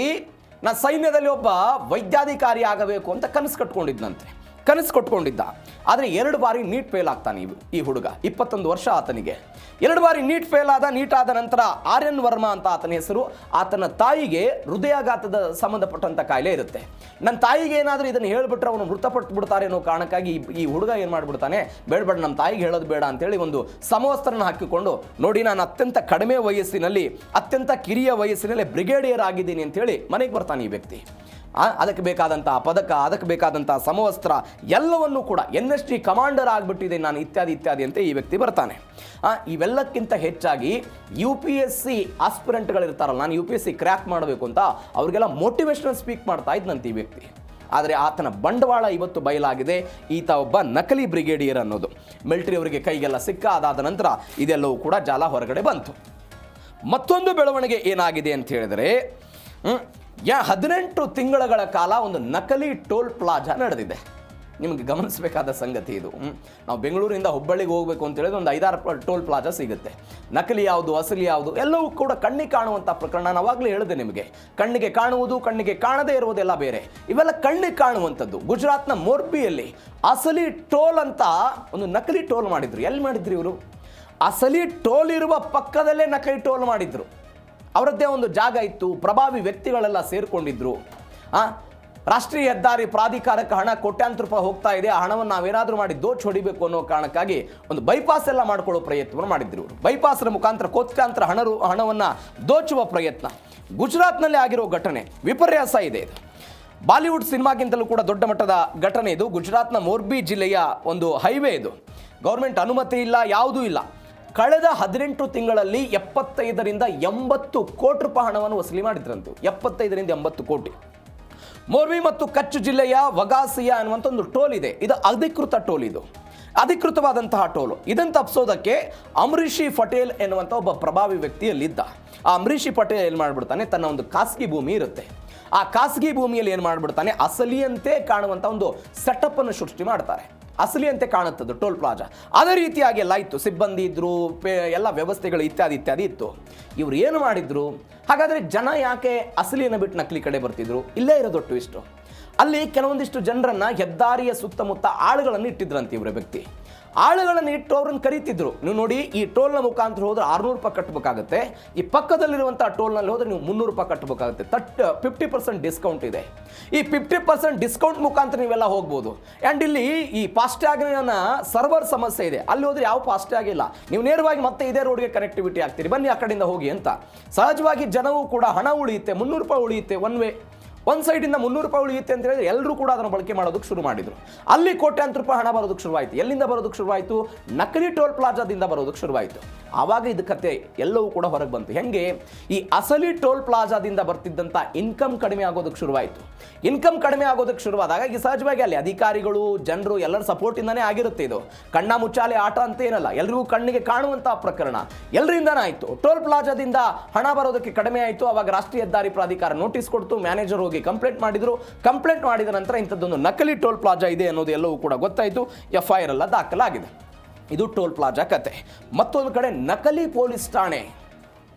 ನಾನು ಸೈನ್ಯದಲ್ಲಿ ಒಬ್ಬ ವೈದ್ಯಾಧಿಕಾರಿ ಆಗಬೇಕು ಅಂತ ಕನಸು ಕಟ್ಕೊಂಡಿದ್ದ. ಆದರೆ 2 ಬಾರಿ ನೀಟ್ ಫೇಲ್ ಆಗ್ತಾನೆ ಈ ಹುಡುಗ. 21 ವರ್ಷ ಆತನಿಗೆ. 2 ಬಾರಿ ನೀಟ್ ಫೇಲ್ ಆದ. ನೀಟ್ ಆದ ನಂತರ ಆರ್ಯನ್ ವರ್ಮಾ ಅಂತ ಆತನ ಹೆಸರು. ಆತನ ತಾಯಿಗೆ ಹೃದಯಾಘಾತದ ಸಂಬಂಧಪಟ್ಟಂಥ ಕಾಯಿಲೆ ಇರುತ್ತೆ. ನನ್ನ ತಾಯಿಗೆ ಏನಾದರೂ ಇದನ್ನು ಹೇಳಿಬಿಟ್ರೆ ಅವನು ಮೃತಪಟ್ಟು ಬಿಡ್ತಾರೆ ಅನ್ನೋ ಕಾರಣಕ್ಕಾಗಿ ಈ ಹುಡುಗ ಏನು ಮಾಡಿಬಿಡ್ತಾನೆ, ಬೇಡ ನಮ್ಮ ತಾಯಿಗೆ ಹೇಳೋದು ಬೇಡ ಅಂತೇಳಿ ಒಂದು ಸಮವಸ್ತ್ರನ ಹಾಕಿಕೊಂಡು, ನೋಡಿ ನಾನು ಅತ್ಯಂತ ಕಡಿಮೆ ವಯಸ್ಸಿನಲ್ಲಿ, ಅತ್ಯಂತ ಕಿರಿಯ ವಯಸ್ಸಿನಲ್ಲಿ ಬ್ರಿಗೇಡಿಯರ್ ಆಗಿದ್ದೀನಿ ಅಂತೇಳಿ ಮನೆಗೆ ಬರ್ತಾನೆ ಈ ವ್ಯಕ್ತಿ. ಅದಕ್ಕೆ ಬೇಕಾದಂಥ ಪದಕ, ಅದಕ್ಕೆ ಬೇಕಾದಂಥ ಸಮವಸ್ತ್ರ ಎಲ್ಲವನ್ನೂ ಕೂಡ NSG ಕಮಾಂಡರ್ ಆಗಿಬಿಟ್ಟಿದೆ ನಾನು, ಇತ್ಯಾದಿ ಅಂತ ಈ ವ್ಯಕ್ತಿ ಬರ್ತಾನೆ. ಇವೆಲ್ಲಕ್ಕಿಂತ ಹೆಚ್ಚಾಗಿ UPSC ಆಸ್ಪಿರೆಂಟ್ಗಳಿರ್ತಾರಲ್ಲ, ನಾನು UPSC ಕ್ರ್ಯಾಕ್ ಮಾಡಬೇಕು ಅಂತ ಅವರಿಗೆಲ್ಲ ಮೋಟಿವೇಶನಲ್ ಸ್ಪೀಕ್ ಮಾಡ್ತಾ ಇದ್ದಂತೆ ಈ ವ್ಯಕ್ತಿ. ಆದರೆ ಆತನ ಬಂಡವಾಳ ಇವತ್ತು ಬಯಲಾಗಿದೆ. ಈತ ಒಬ್ಬ ನಕಲಿ ಬ್ರಿಗೇಡಿಯರ್ ಅನ್ನೋದು ಮಿಲಿಟರಿ ಅವರಿಗೆ ಕೈಗೆಲ್ಲ ಸಿಕ್ಕ. ಅದಾದ ನಂತರ ಇದೆಲ್ಲವೂ ಕೂಡ ಜಾಲ ಹೊರಗಡೆ ಬಂತು. ಮತ್ತೊಂದು ಬೆಳವಣಿಗೆ ಏನಾಗಿದೆ ಅಂತ ಹೇಳಿದರೆ 18 ತಿಂಗಳ ಕಾಲ ಒಂದು ನಕಲಿ ಟೋಲ್ ಪ್ಲಾಜಾ ನಡೆದಿದೆ. ನಿಮಗೆ ಗಮನಿಸಬೇಕಾದ ಸಂಗತಿ ಇದು. ನಾವು ಬೆಂಗಳೂರಿಂದ ಹುಬ್ಬಳ್ಳಿಗೆ ಹೋಗಬೇಕು ಅಂತ ಹೇಳಿದ್ರೆ ಒಂದು 5-6 ಟೋಲ್ ಪ್ಲಾಜಾ ಸಿಗುತ್ತೆ. ನಕಲಿ ಯಾವುದು ಅಸಲಿ ಯಾವುದು ಎಲ್ಲವೂ ಕೂಡ ಕಣ್ಣಿಗೆ ಕಾಣುವಂಥ ಪ್ರಕರಣ. ನಾನು ಆವಾಗಲೇ ಹೇಳಿದೆ ನಿಮಗೆ, ಕಣ್ಣಿಗೆ ಕಾಣುವುದು ಕಣ್ಣಿಗೆ ಕಾಣದೇ ಇರುವುದೆಲ್ಲ ಬೇರೆ. ಇವೆಲ್ಲ ಕಣ್ಣಿಗೆ ಕಾಣುವಂಥದ್ದು. ಗುಜರಾತ್ನ ಮೋರ್ಬಿಯಲ್ಲಿ ಅಸಲಿ ಟೋಲ್ ಅಂತ ಒಂದು ನಕಲಿ ಟೋಲ್ ಮಾಡಿದ್ರು. ಎಲ್ಲಿ ಮಾಡಿದ್ರು ಇವರು? ಅಸಲಿ ಟೋಲ್ ಇರುವ ಪಕ್ಕದಲ್ಲೇ ನಕಲಿ ಟೋಲ್ ಮಾಡಿದ್ರು. ಅವರದ್ದೇ ಒಂದು ಜಾಗ ಇತ್ತು, ಪ್ರಭಾವಿ ವ್ಯಕ್ತಿಗಳೆಲ್ಲ ಸೇರಿಕೊಂಡಿದ್ರು. ರಾಷ್ಟ್ರೀಯ ಹೆದ್ದಾರಿ ಪ್ರಾಧಿಕಾರಕ್ಕೆ ಹಣ ಕೋಟ್ಯಾಂತರ ರೂಪಾಯಿ ಹೋಗ್ತಾ ಇದೆ, ಆ ಹಣವನ್ನು ನಾವೇನಾದರೂ ಮಾಡಿ ದೋಚ್ ಹೊಡಿಬೇಕು ಅನ್ನೋ ಕಾರಣಕ್ಕಾಗಿ ಒಂದು ಬೈಪಾಸ್ ಎಲ್ಲ ಮಾಡ್ಕೊಳ್ಳೋ ಪ್ರಯತ್ನವನ್ನು ಮಾಡಿದ್ರು. ಬೈಪಾಸ್ನ ಮುಖಾಂತರ ಕೋಟ್ಯಾಂತರ ಹಣವನ್ನು ದೋಚುವ ಪ್ರಯತ್ನ ಗುಜರಾತ್ನಲ್ಲಿ ಆಗಿರೋ ಘಟನೆ ವಿಪರ್ಯಾಸ ಇದೆ. ಇದು ಬಾಲಿವುಡ್ ಸಿನಿಮಾಗಿಂತಲೂ ಕೂಡ ದೊಡ್ಡ ಮಟ್ಟದ ಘಟನೆ ಇದು. ಗುಜರಾತ್ನ ಮೋರ್ಬಿ ಜಿಲ್ಲೆಯ ಒಂದು ಹೈವೇ ಇದು. ಗೌರ್ಮೆಂಟ್ ಅನುಮತಿ ಇಲ್ಲ, ಯಾವುದೂ ಇಲ್ಲ. ಕಳೆದ 18 ತಿಂಗಳಲ್ಲಿ 75ರಿಂದ 80 ಕೋಟಿ ರೂಪಾಯಿ ಹಣವನ್ನು ವಸೂಲಿ ಮಾಡಿದ್ರಂತೆ. 75ರಿಂದ 80 ಕೋಟಿ. ಮೋರ್ಬಿ ಮತ್ತು ಕಚ್ ಜಿಲ್ಲೆಯ ವಗಾಸಿಯಾ ಅನ್ನುವಂಥ ಒಂದು ಟೋಲ್ ಇದೆ. ಇದು ಅಧಿಕೃತ ಟೋಲ್, ಇದು ಅಧಿಕೃತವಾದಂತಹ ಟೋಲು. ಇದನ್ನು ತಪ್ಪಿಸೋದಕ್ಕೆ ಅಮರೀಶಿ ಪಟೇಲ್ ಎನ್ನುವಂಥ ಒಬ್ಬ ಪ್ರಭಾವಿ ವ್ಯಕ್ತಿಯಲ್ಲಿದ್ದ. ಆ ಅಮರೀಶಿ ಪಟೇಲ್ ಏನು ಮಾಡಿಬಿಡ್ತಾನೆ, ತನ್ನ ಒಂದು ಖಾಸಗಿ ಭೂಮಿ ಇರುತ್ತೆ, ಆ ಖಾಸಗಿ ಭೂಮಿಯಲ್ಲಿ ಏನು ಮಾಡಿಬಿಡ್ತಾನೆ, ಅಸಲಿಯಂತೆ ಕಾಣುವಂಥ ಒಂದು ಸೆಟಪ್ ಅನ್ನು ಸೃಷ್ಟಿ ಮಾಡ್ತಾರೆ. ಅಸಲಿಯಂತೆ ಕಾಣುತ್ತದ್ದು ಟೋಲ್ ಪ್ಲಾಜಾ. ಅದೇ ರೀತಿಯಾಗಿ ಎಲ್ಲ ಇತ್ತು, ಸಿಬ್ಬಂದಿ ಇದ್ದರು, ಎಲ್ಲ ವ್ಯವಸ್ಥೆಗಳು ಇತ್ಯಾದಿ ಇತ್ತು. ಇವರು ಏನು ಮಾಡಿದ್ರು? ಹಾಗಾದರೆ ಜನ ಯಾಕೆ ಅಸಲಿಯನ್ನು ಬಿಟ್ಟು ನಕಲಿ ಕಡೆ ಬರ್ತಿದ್ರು? ಇಲ್ಲೇ ಇರೋದು ಟ್ವಿಸ್ಟು. ಅಲ್ಲಿ ಕೆಲವೊಂದಿಷ್ಟು ಜನರನ್ನು ಹೆದ್ದಾರಿಯ ಸುತ್ತಮುತ್ತ ಆಳುಗಳನ್ನು ಇಟ್ಟಿದ್ರಂತೆ ಇವರ ವ್ಯಕ್ತಿ. ಆಳುಗಳನ್ನು ಇಟ್ಟು ಅವ್ರನ್ನ ಕರೀತಿದ್ರು. ನೀವು ನೋಡಿ, ಈ ಟೋಲ್ನ ಮುಖಾಂತರ ಹೋದ್ರೆ 600 ರೂಪಾಯಿ ಕಟ್ಟಬೇಕಾಗುತ್ತೆ, ಈ ಪಕ್ಕದಲ್ಲಿರುವಂಥ ಟೋಲ್ನಲ್ಲಿ ಹೋದ್ರೆ ನೀವು 300 ರೂಪಾಯಿ ಕಟ್ಟಬೇಕಾಗುತ್ತೆ. 50% ಡಿಸ್ಕೌಂಟ್ ಇದೆ. ಈ 50% ಡಿಸ್ಕೌಂಟ್ ಮುಖಾಂತರ ನೀವೆಲ್ಲ ಹೋಗ್ಬೋದು. ಆ್ಯಂಡ್ ಇಲ್ಲಿ ಈ ಫಾಸ್ಟ್ಯಾಗ್ನ ಸರ್ವರ್ ಸಮಸ್ಯೆ ಇದೆ. ಅಲ್ಲಿ ಹೋದ್ರೆ ಯಾವ ಫಾಸ್ಟ್ಯಾಗ್ ಇಲ್ಲ, ನೀವು ನೇರವಾಗಿ ಮತ್ತೆ ಇದೇ ರೋಡ್ಗೆ ಕನೆಕ್ಟಿವಿಟಿ ಆಗ್ತೀರಿ, ಬನ್ನಿ ಆ ಕಡೆಯಿಂದ ಹೋಗಿ ಅಂತ. ಸಹಜವಾಗಿ ಜನವೂ ಕೂಡ ಹಣ ಉಳಿಯುತ್ತೆ, 300 ರೂಪಾಯಿ ಉಳಿಯುತ್ತೆ ಒನ್ ವೇ. ಒಂದು ಸೈಡಿಂದ 300 ರೂಪಾಯಿ ಉಳಿಯುತ್ತೆ ಅಂತ ಹೇಳಿದ್ರೆ ಎಲ್ಲರೂ ಕೂಡ ಅದನ್ನು ಬಳಕೆ ಮಾಡೋದಕ್ಕೆ ಶುರು ಮಾಡಿದರು. ಅಲ್ಲಿ ಕೋಟ್ಯಾಂತರ ರೂಪಾಯಿ ಹಣ ಬರೋದಕ್ಕೆ ಶುರುವಾಯಿತು. ಎಲ್ಲಿಂದ ಬರೋದಕ್ಕೆ ಶುರುವಾಯಿತು? ನಕಲಿ ಟೋಲ್ ಪ್ಲಾಜಾದಿಂದ ಬರೋದಕ್ಕೆ ಶುರುವಾಯಿತು. ಆವಾಗ ಇದು ಕತೆ ಎಲ್ಲವೂ ಕೂಡ ಹೊರಗೆ ಬಂತು. ಹೆಂಗೆ ಈ ಅಸಲಿ ಟೋಲ್ ಪ್ಲಾಜಾದಿಂದ ಬರ್ತಿದ್ದಂಥ ಇನ್ಕಮ್ ಕಡಿಮೆ ಆಗೋದಕ್ಕೆ ಶುರುವಾಯಿತು. ಇನ್ಕಮ್ ಕಡಿಮೆ ಆಗೋದಕ್ಕೆ ಶುರುವಾದಾಗ ಈ ಸಹಜವಾಗಿ ಅಲ್ಲಿ ಅಧಿಕಾರಿಗಳು, ಜನರು ಎಲ್ಲರ ಸಪೋರ್ಟಿಂದನೇ ಆಗಿರುತ್ತೆ. ಇದು ಕಣ್ಣ ಮುಚ್ಚಾಲೆ ಆಟ ಅಂತ ಏನಲ್ಲ, ಎಲ್ರಿಗೂ ಕಣ್ಣಿಗೆ ಕಾಣುವಂಥ ಪ್ರಕರಣ ಎಲ್ಲರಿಂದನೇ ಆಯಿತು. ಟೋಲ್ ಪ್ಲಾಜಾದಿಂದ ಹಣ ಬರೋದಕ್ಕೆ ಕಡಿಮೆ ಆಯಿತು. ಆವಾಗ ರಾಷ್ಟ್ರೀಯ ಹೆದ್ದಾರಿ ಪ್ರಾಧಿಕಾರ ನೋಟಿಸ್ ಕೊಡ್ತು, ಮ್ಯಾನೇಜರ್ ಹೋಗಿ ಕಂಪ್ಲೇಂಟ್ ಮಾಡಿದ್ರು. ಕಂಪ್ಲೇಂಟ್ ಮಾಡಿದ ನಂತರ ಇಂಥದ್ದೊಂದು ನಕಲಿ ಟೋಲ್ ಪ್ಲಾಜಾ ಇದೆ ಅನ್ನೋದು ಎಲ್ಲವೂ ಕೂಡ ಗೊತ್ತಾಯಿತು. FIR ಎಲ್ಲ ದಾಖಲಾಗಿದೆ. ಇದು ಟೋಲ್ ಪ್ಲಾಜಾ ಕತೆ. ಮತ್ತೊಂದು ಕಡೆ ನಕಲಿ ಪೊಲೀಸ್ ಠಾಣೆ.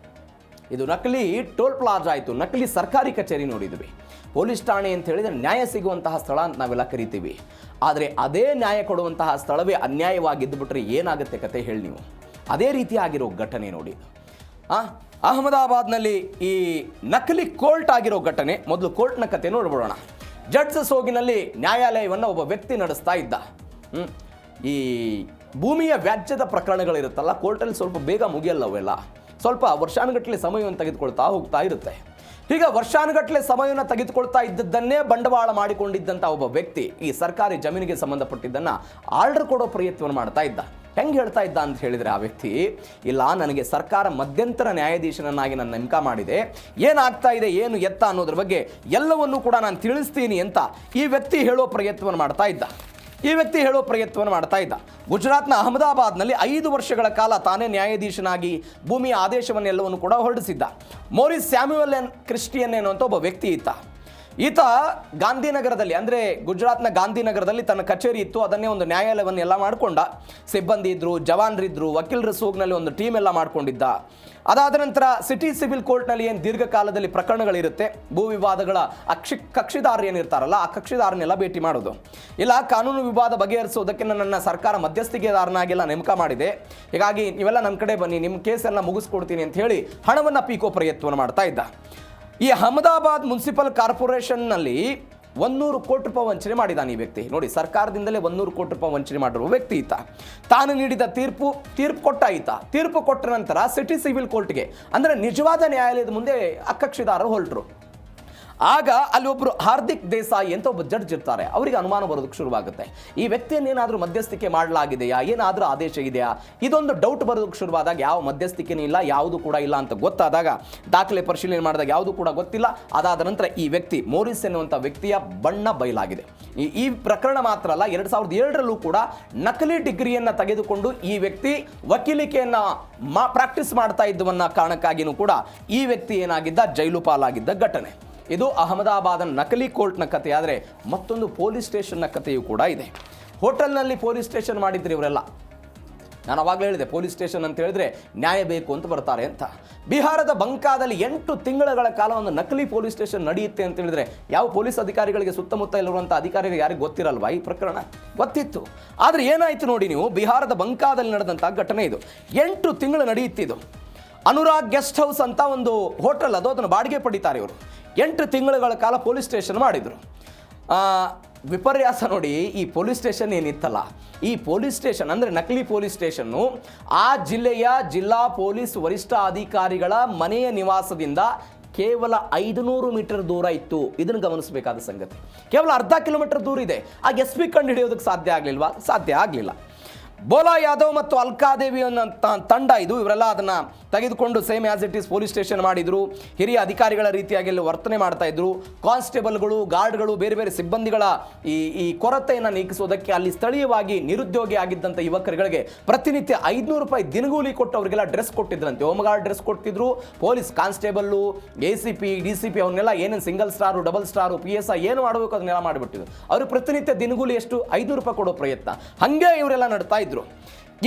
ಇದು ನಕಲಿ ಟೋಲ್ ಪ್ಲಾಜಾ ಆಯಿತು, ನಕಲಿ ಸರ್ಕಾರಿ ಕಚೇರಿ ನೋಡಿದ್ವಿ. ಪೊಲೀಸ್ ಠಾಣೆ ಅಂತ ಹೇಳಿದರೆ ನ್ಯಾಯ ಸಿಗುವಂತಹ ಸ್ಥಳ ಅಂತ ನಾವೆಲ್ಲ ಕರಿತೀವಿ. ಆದರೆ ಅದೇ ನ್ಯಾಯ ಕೊಡುವಂತಹ ಸ್ಥಳವೇ ಅನ್ಯಾಯವಾಗಿದ್ದುಬಿಟ್ರೆ ಏನಾಗುತ್ತೆ ಕತೆ ಹೇಳಿ ನೀವು. ಅದೇ ರೀತಿ ಆಗಿರೋ ಘಟನೆ ನೋಡಿ. ಅಹಮದಾಬಾದ್ನಲ್ಲಿ ಈ ನಕಲಿ ಕೋರ್ಟ್ ಆಗಿರೋ ಘಟನೆ. ಮೊದಲು ಕೋರ್ಟ್ನ ಕತೆ ನೋಡ್ಬಿಡೋಣ. ಜಡ್ಜ್ ಸೋಗಿನಲ್ಲಿ ನ್ಯಾಯಾಲಯವನ್ನು ಒಬ್ಬ ವ್ಯಕ್ತಿ ನಡೆಸ್ತಾ ಇದ್ದ. ಈ ಭೂಮಿಯ ವ್ಯಾಜ್ಯದ ಪ್ರಕರಣಗಳಿರುತ್ತಲ್ಲ, ಕೋರ್ಟಲ್ಲಿ ಸ್ವಲ್ಪ ಬೇಗ ಮುಗಿಯಲ್ಲ ಅವೆಲ್ಲ. ಸ್ವಲ್ಪ ವರ್ಷಾನುಗಟ್ಟಲೆ ಸಮಯವನ್ನು ತೆಗೆದುಕೊಳ್ತಾ ಹೋಗ್ತಾ ಇರುತ್ತೆ. ಈಗ ವರ್ಷಾನುಗಟ್ಟಲೆ ಸಮಯವನ್ನು ತೆಗೆದುಕೊಳ್ತಾ ಇದ್ದದ್ದನ್ನೇ ಬಂಡವಾಳ ಮಾಡಿಕೊಂಡಿದ್ದಂಥ ಒಬ್ಬ ವ್ಯಕ್ತಿ ಈ ಸರ್ಕಾರಿ ಜಮೀನಿಗೆ ಸಂಬಂಧಪಟ್ಟಿದ್ದನ್ನು ಆರ್ಡರ್ ಕೊಡೋ ಪ್ರಯತ್ನವನ್ನು ಮಾಡ್ತಾ ಇದ್ದ. ಹೆಂಗೆ ಹೇಳ್ತಾ ಇದ್ದ ಅಂತ ಹೇಳಿದರೆ ಆ ವ್ಯಕ್ತಿ, ಇಲ್ಲ ನನಗೆ ಸರ್ಕಾರ ಮಧ್ಯಂತರ ನ್ಯಾಯಾಧೀಶನನ್ನಾಗಿ ನನ್ನ ನೇಮಕ ಮಾಡಿದೆ, ಏನಾಗ್ತಾ ಇದೆ ಏನು ಎತ್ತ ಅನ್ನೋದ್ರ ಬಗ್ಗೆ ಎಲ್ಲವನ್ನೂ ಕೂಡ ನಾನು ತಿಳಿಸ್ತೀನಿ ಅಂತ ಈ ವ್ಯಕ್ತಿ ಹೇಳೋ ಪ್ರಯತ್ನವನ್ನು ಮಾಡ್ತಾ ಇದ್ದ. ಗುಜರಾತ್ನ ಅಹಮದಾಬಾದ್ನಲ್ಲಿ 5 ವರ್ಷಗಳ ಕಾಲ ತಾನೇ ನ್ಯಾಯಾಧೀಶನಾಗಿ ಭೂಮಿಯ ಆದೇಶವನ್ನೆಲ್ಲವನ್ನು ಕೂಡ ಹೊರಡಿಸಿದ್ದ. ಮೋರಿಸ್ ಸ್ಯಾಮ್ಯುಯಲ್ ಕ್ರಿಸ್ಟಿಯನ್ ಎನ್ನುವಂಥ ಒಬ್ಬ ವ್ಯಕ್ತಿ ಇತ್ತ. ಈತ ಗಾಂಧಿನಗರದಲ್ಲಿ, ಅಂದರೆ ಗುಜರಾತ್ನ ಗಾಂಧಿನಗರದಲ್ಲಿ ತನ್ನ ಕಚೇರಿ ಇತ್ತು. ಅದನ್ನೇ ಒಂದು ನ್ಯಾಯಾಲಯವನ್ನೆಲ್ಲ ಮಾಡಿಕೊಂಡ. ಸಿಬ್ಬಂದಿ ಇದ್ದರು, ಜವಾನರಿದ್ದರು, ವಕೀಲರ ಸೋಗ್ನಲ್ಲಿ ಒಂದು ಟೀಮ್ ಎಲ್ಲ ಮಾಡ್ಕೊಂಡಿದ್ದ. ಅದಾದ ನಂತರ ಸಿಟಿ ಸಿವಿಲ್ ಕೋರ್ಟ್ನಲ್ಲಿ ಏನು ದೀರ್ಘಕಾಲದಲ್ಲಿ ಪ್ರಕರಣಗಳಿರುತ್ತೆ, ಭೂ ವಿವಾದಗಳ ಕಕ್ಷಿದಾರರು ಏನಿರ್ತಾರಲ್ಲ, ಆ ಕಕ್ಷಿದಾರನ್ನೆಲ್ಲ ಭೇಟಿ ಮಾಡೋದು. ಇಲ್ಲ ಕಾನೂನು ವಿವಾದ ಬಗೆಹರಿಸೋದಕ್ಕೆ ನನ್ನ ಸರ್ಕಾರ ಮಧ್ಯಸ್ಥಿಕೆದಾರನಾಗೆಲ್ಲ ನೇಮಕ ಮಾಡಿದೆ, ಹೀಗಾಗಿ ನೀವೆಲ್ಲ ನಮ್ಮ ಕಡೆ ಬನ್ನಿ, ನಿಮ್ಮ ಕೇಸೆಲ್ಲ ಮುಗಿಸ್ಕೊಡ್ತೀನಿ ಅಂತ ಹೇಳಿ ಹಣವನ್ನು ಪೀಕೋ ಪ್ರಯತ್ನವನ್ನು ಮಾಡ್ತಾ ಇದ್ದ. ಈ ಅಹಮದಾಬಾದ್ ಮುನ್ಸಿಪಲ್ ಕಾರ್ಪೊರೇಷನ್ನಲ್ಲಿ 100 ಕೋಟಿ ರೂಪಾಯಿ ವಂಚನೆ ಮಾಡಿದ್ದಾನೆ ಈ ವ್ಯಕ್ತಿ. ನೋಡಿ, ಸರ್ಕಾರದಿಂದಲೇ 100 ಕೋಟಿ ರೂಪಾಯಿ ವಂಚನೆ ಮಾಡಿರುವ ವ್ಯಕ್ತಿ ಈತ. ತಾನು ನೀಡಿದ ತೀರ್ಪು ಕೊಟ್ಟ ಈತ. ತೀರ್ಪು ಕೊಟ್ಟ ನಂತರ ಸಿಟಿ ಸಿವಿಲ್ ಕೋರ್ಟ್ಗೆ, ಅಂದರೆ ನಿಜವಾದ ನ್ಯಾಯಾಲಯದ ಮುಂದೆ ಕಕ್ಷಿದಾರರು ಹೊರಟರು. ಆಗ ಅಲ್ಲಿ ಒಬ್ಬರು ಹಾರ್ದಿಕ್ ದೇಸಾಯಿ ಅಂತ ಒಬ್ಬ ಜಡ್ಜ್ ಇರ್ತಾರೆ. ಅವರಿಗೆ ಅನುಮಾನ ಬರೋದಕ್ಕೆ ಶುರುವಾಗುತ್ತೆ. ಈ ವ್ಯಕ್ತಿಯನ್ನೇನಾದರೂ ಮಧ್ಯಸ್ಥಿಕೆ ಮಾಡಲಾಗಿದೆಯಾ, ಏನಾದರೂ ಆದೇಶ ಇದೆಯಾ, ಇದೊಂದು ಡೌಟ್ ಬರೋದಕ್ಕೆ ಶುರುವಾದಾಗ ಯಾವ ಮಧ್ಯಸ್ಥಿಕೆನೂ ಇಲ್ಲ, ಯಾವುದು ಕೂಡ ಇಲ್ಲ ಅಂತ ಗೊತ್ತಾದಾಗ ದಾಖಲೆ ಪರಿಶೀಲನೆ ಮಾಡಿದಾಗ ಯಾವುದು ಕೂಡ ಗೊತ್ತಿಲ್ಲ. ಅದಾದ ನಂತರ ಈ ವ್ಯಕ್ತಿ ಮೋರಿಸ್ ಎನ್ನುವಂಥ ವ್ಯಕ್ತಿಯ ಬಣ್ಣ ಬಯಲಾಗಿದೆ. ಈ ಪ್ರಕರಣ ಮಾತ್ರ ಅಲ್ಲ, 2007ರಲ್ಲೂ ಕೂಡ ನಕಲಿ ಡಿಗ್ರಿಯನ್ನು ತೆಗೆದುಕೊಂಡು ಈ ವ್ಯಕ್ತಿ ವಕೀಲಿಕೆಯನ್ನು ಪ್ರಾಕ್ಟೀಸ್ ಮಾಡ್ತಾ ಇದ್ದುವನ್ನ ಕಾರಣಕ್ಕಾಗಿಯೂ ಕೂಡ ಈ ವ್ಯಕ್ತಿ ಏನಾಗಿದ್ದ, ಜೈಲು ಪಾಲಾಗಿದ್ದ ಘಟನೆ. ಇದು ಅಹಮದಾಬಾದ್ನ ನಕಲಿ ಕೋರ್ಟ್ನ ಕಥೆ. ಆದರೆ ಮತ್ತೊಂದು ಪೊಲೀಸ್ ಸ್ಟೇಷನ್ನ ಕಥೆಯೂ ಕೂಡ ಇದೆ. ಹೋಟೆಲ್ನಲ್ಲಿ ಪೊಲೀಸ್ ಸ್ಟೇಷನ್ ಮಾಡಿದ್ರು ಇವರೆಲ್ಲ. ನಾನು ಅವಾಗಲೇ ಹೇಳಿದೆ, ಪೊಲೀಸ್ ಸ್ಟೇಷನ್ ಅಂತ ಹೇಳಿದ್ರೆ ನ್ಯಾಯ ಬೇಕು ಅಂತ ಬರ್ತಾರೆ ಅಂತ. ಬಿಹಾರದ ಬಂಕಾದಲ್ಲಿ 8 ತಿಂಗಳ ಕಾಲ ಒಂದು ನಕಲಿ ಪೊಲೀಸ್ ಸ್ಟೇಷನ್ ನಡೆಯುತ್ತೆ ಅಂತ ಹೇಳಿದ್ರೆ ಯಾವ ಪೊಲೀಸ್ ಅಧಿಕಾರಿಗಳಿಗೆ, ಸುತ್ತಮುತ್ತ ಇರುವಂಥ ಅಧಿಕಾರಿಗಳಿಗೆ ಯಾರಿಗೆ ಗೊತ್ತಿರಲ್ವಾ ಈ ಪ್ರಕರಣ? ಗೊತ್ತಿತ್ತು. ಆದರೆ ಏನಾಯಿತು ನೋಡಿ ನೀವು, ಬಿಹಾರದ ಬಂಕಾದಲ್ಲಿ ನಡೆದಂಥ ಘಟನೆ ಇದು. 8 ತಿಂಗಳು ನಡೆಯುತ್ತಿದ್ದು. ಅನುರಾಗ್ ಗೆಸ್ಟ್ ಹೌಸ್ ಅಂತ ಒಂದು ಹೋಟೆಲ್ ಅದು, ಅದನ್ನು ಬಾಡಿಗೆ ಪಡಿತಾರೆ ಇವರು. 8 ತಿಂಗಳ ಕಾಲ ಪೊಲೀಸ್ ಸ್ಟೇಷನ್ ಮಾಡಿದರು. ವಿಪರ್ಯಾಸ ನೋಡಿ, ಈ ಪೊಲೀಸ್ ಸ್ಟೇಷನ್ ಏನಿತ್ತಲ್ಲ, ಈ ಪೊಲೀಸ್ ಸ್ಟೇಷನ್ ಅಂದರೆ ನಕಲಿ ಪೊಲೀಸ್ ಸ್ಟೇಷನ್ನು ಆ ಜಿಲ್ಲೆಯ ಜಿಲ್ಲಾ ಪೊಲೀಸ್ ವರಿಷ್ಠ ಅಧಿಕಾರಿಗಳ ಮನೆಯ ನಿವಾಸದಿಂದ ಕೇವಲ 500 ಮೀಟರ್ ದೂರ ಇತ್ತು. ಇದನ್ನು ಗಮನಿಸಬೇಕಾದ ಸಂಗತಿ. ಕೇವಲ ಅರ್ಧ ಕಿಲೋಮೀಟರ್ ದೂರ ಇದೆ. ಆ SP ಕಂಡು ಹಿಡಿಯೋದಕ್ಕೆ ಸಾಧ್ಯ ಆಗಲಿಲ್ವಾ? ಸಾಧ್ಯ ಆಗಲಿಲ್ಲ. ಬೋಲಾ ಯಾದವ್ ಮತ್ತು ಅಲ್ಕಾದೇವಿ ಅನ್ನೋ ತಂಡ ಇದು. ಇವರೆಲ್ಲ ಅದನ್ನು ತೆಗೆದುಕೊಂಡು same as it is police station ಮಾಡಿದರು. ಹಿರಿಯ ಅಧಿಕಾರಿಗಳ ರೀತಿಯಾಗಿ ಅಲ್ಲಿ ವರ್ತನೆ ಮಾಡ್ತಾ ಇದ್ರು. ಕಾನ್ಸ್ಟೇಬಲ್ಗಳು, ಗಾರ್ಡ್ಗಳು, ಬೇರೆ ಬೇರೆ ಸಿಬ್ಬಂದಿಗಳ ಈ ಕೊರತೆಯನ್ನು ನೀಗಿಸೋದಕ್ಕೆ ಅಲ್ಲಿ ಸ್ಥಳೀಯವಾಗಿ ನಿರುದ್ಯೋಗಿ ಆಗಿದ್ದಂಥ ಯುವಕರುಗಳಿಗೆ ಪ್ರತಿನಿತ್ಯ 500 ರೂಪಾಯಿ ದಿನಗೂಲಿ ಕೊಟ್ಟು ಅವರಿಗೆಲ್ಲ ಡ್ರೆಸ್ ಕೊಟ್ಟಿದ್ರಂತೆ. ಹೋಮ್ ಗಾರ್ಡ್ ಡ್ರೆಸ್ ಕೊಡ್ತಿದ್ರು. ಪೊಲೀಸ್ ಕಾನ್ಸ್ಟೇಬಲ್ಲು, ACP, DCP ಅವನ್ನೆಲ್ಲ ಏನೇನು single star, double star, PSI ಏನು ಮಾಡಬೇಕು ಅದನ್ನೆಲ್ಲ ಮಾಡಿಬಿಟ್ಟಿದ್ರು. ಅವರು ಪ್ರತಿನಿತ್ಯ ದಿನಗೂಲಿ ಎಷ್ಟು 500 ರೂಪಾಯಿ ಕೊಡೋ ಪ್ರಯತ್ನ. ಹಾಗೆ ಇವರೆಲ್ಲ ನಡ್ತಾ ಇದ್ರು.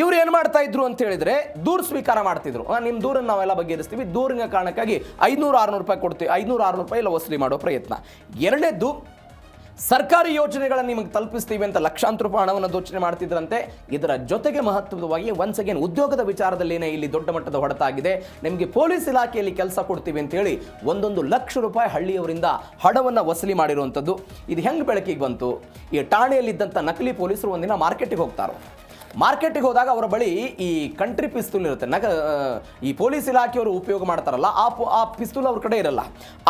ಇವ್ರು ಏನು ಮಾಡ್ತಾ ಇದ್ರು ಅಂತ ಹೇಳಿದ್ರೆ ದೂರು ಸ್ವೀಕಾರ ಮಾಡ್ತಿದ್ರು. ನಿಮ್ಮ ದೂರನ್ನು ನಾವೆಲ್ಲ ಬಗೆಹರಿಸ್ತೀವಿ, ದೂರಿನ ಕಾರಣಕ್ಕಾಗಿ 500-600 ರೂಪಾಯಿ ಕೊಡ್ತೀವಿ, 500-600 ರೂಪಾಯಿ ಎಲ್ಲ ವಸೂಲಿ ಮಾಡೋ ಪ್ರಯತ್ನ. ಎರಡನೇದ್ದು, ಸರ್ಕಾರಿ ಯೋಜನೆಗಳನ್ನು ನಿಮಗೆ ತಲುಪಿಸ್ತೀವಿ ಅಂತ ಲಕ್ಷಾಂತರ ರೂಪಾಯಿ ಹಣವನ್ನು ದೋಚನೆ ಮಾಡ್ತಿದ್ರಂತೆ. ಇದರ ಜೊತೆಗೆ ಮಹತ್ವವಾಗಿ ಒನ್ಸ್ ಅಗೇನ್ ಉದ್ಯೋಗದ ವಿಚಾರದಲ್ಲೇನೆ ಇಲ್ಲಿ ದೊಡ್ಡ ಮಟ್ಟದ ಹೊಡೆತಾಗಿದೆ. ನಿಮಗೆ ಪೊಲೀಸ್ ಇಲಾಖೆಯಲ್ಲಿ ಕೆಲಸ ಕೊಡ್ತೀವಿ ಅಂತೇಳಿ 1 ಲಕ್ಷ ರೂಪಾಯಿ ಹಳ್ಳಿಯವರಿಂದ ಹಣವನ್ನು ವಸೂಲಿ ಮಾಡಿರುವಂಥದ್ದು. ಇದು ಹೆಂಗೆ ಬೆಳಕಿಗೆ ಬಂತು? ಈ ಠಾಣೆಯಲ್ಲಿದ್ದಂಥ ನಕಲಿ ಪೊಲೀಸರು ಒಂದಿನ ಮಾರ್ಕೆಟಿಗೆ ಹೋಗ್ತಾರೋ. ಮಾರ್ಕೆಟಿಗೆ ಹೋದಾಗ ಅವರ ಬಳಿ ಈ ಕಂಟ್ರಿ ಪಿಸ್ತೂಲ್ ಇರುತ್ತೆ. ಈ ಪೊಲೀಸ್ ಇಲಾಖೆಯವರು ಉಪಯೋಗ ಮಾಡ್ತಾರಲ್ಲ, ಆ ಪಿಸ್ತೂಲ್ ಅವ್ರ ಕಡೆ ಇರಲ್ಲ.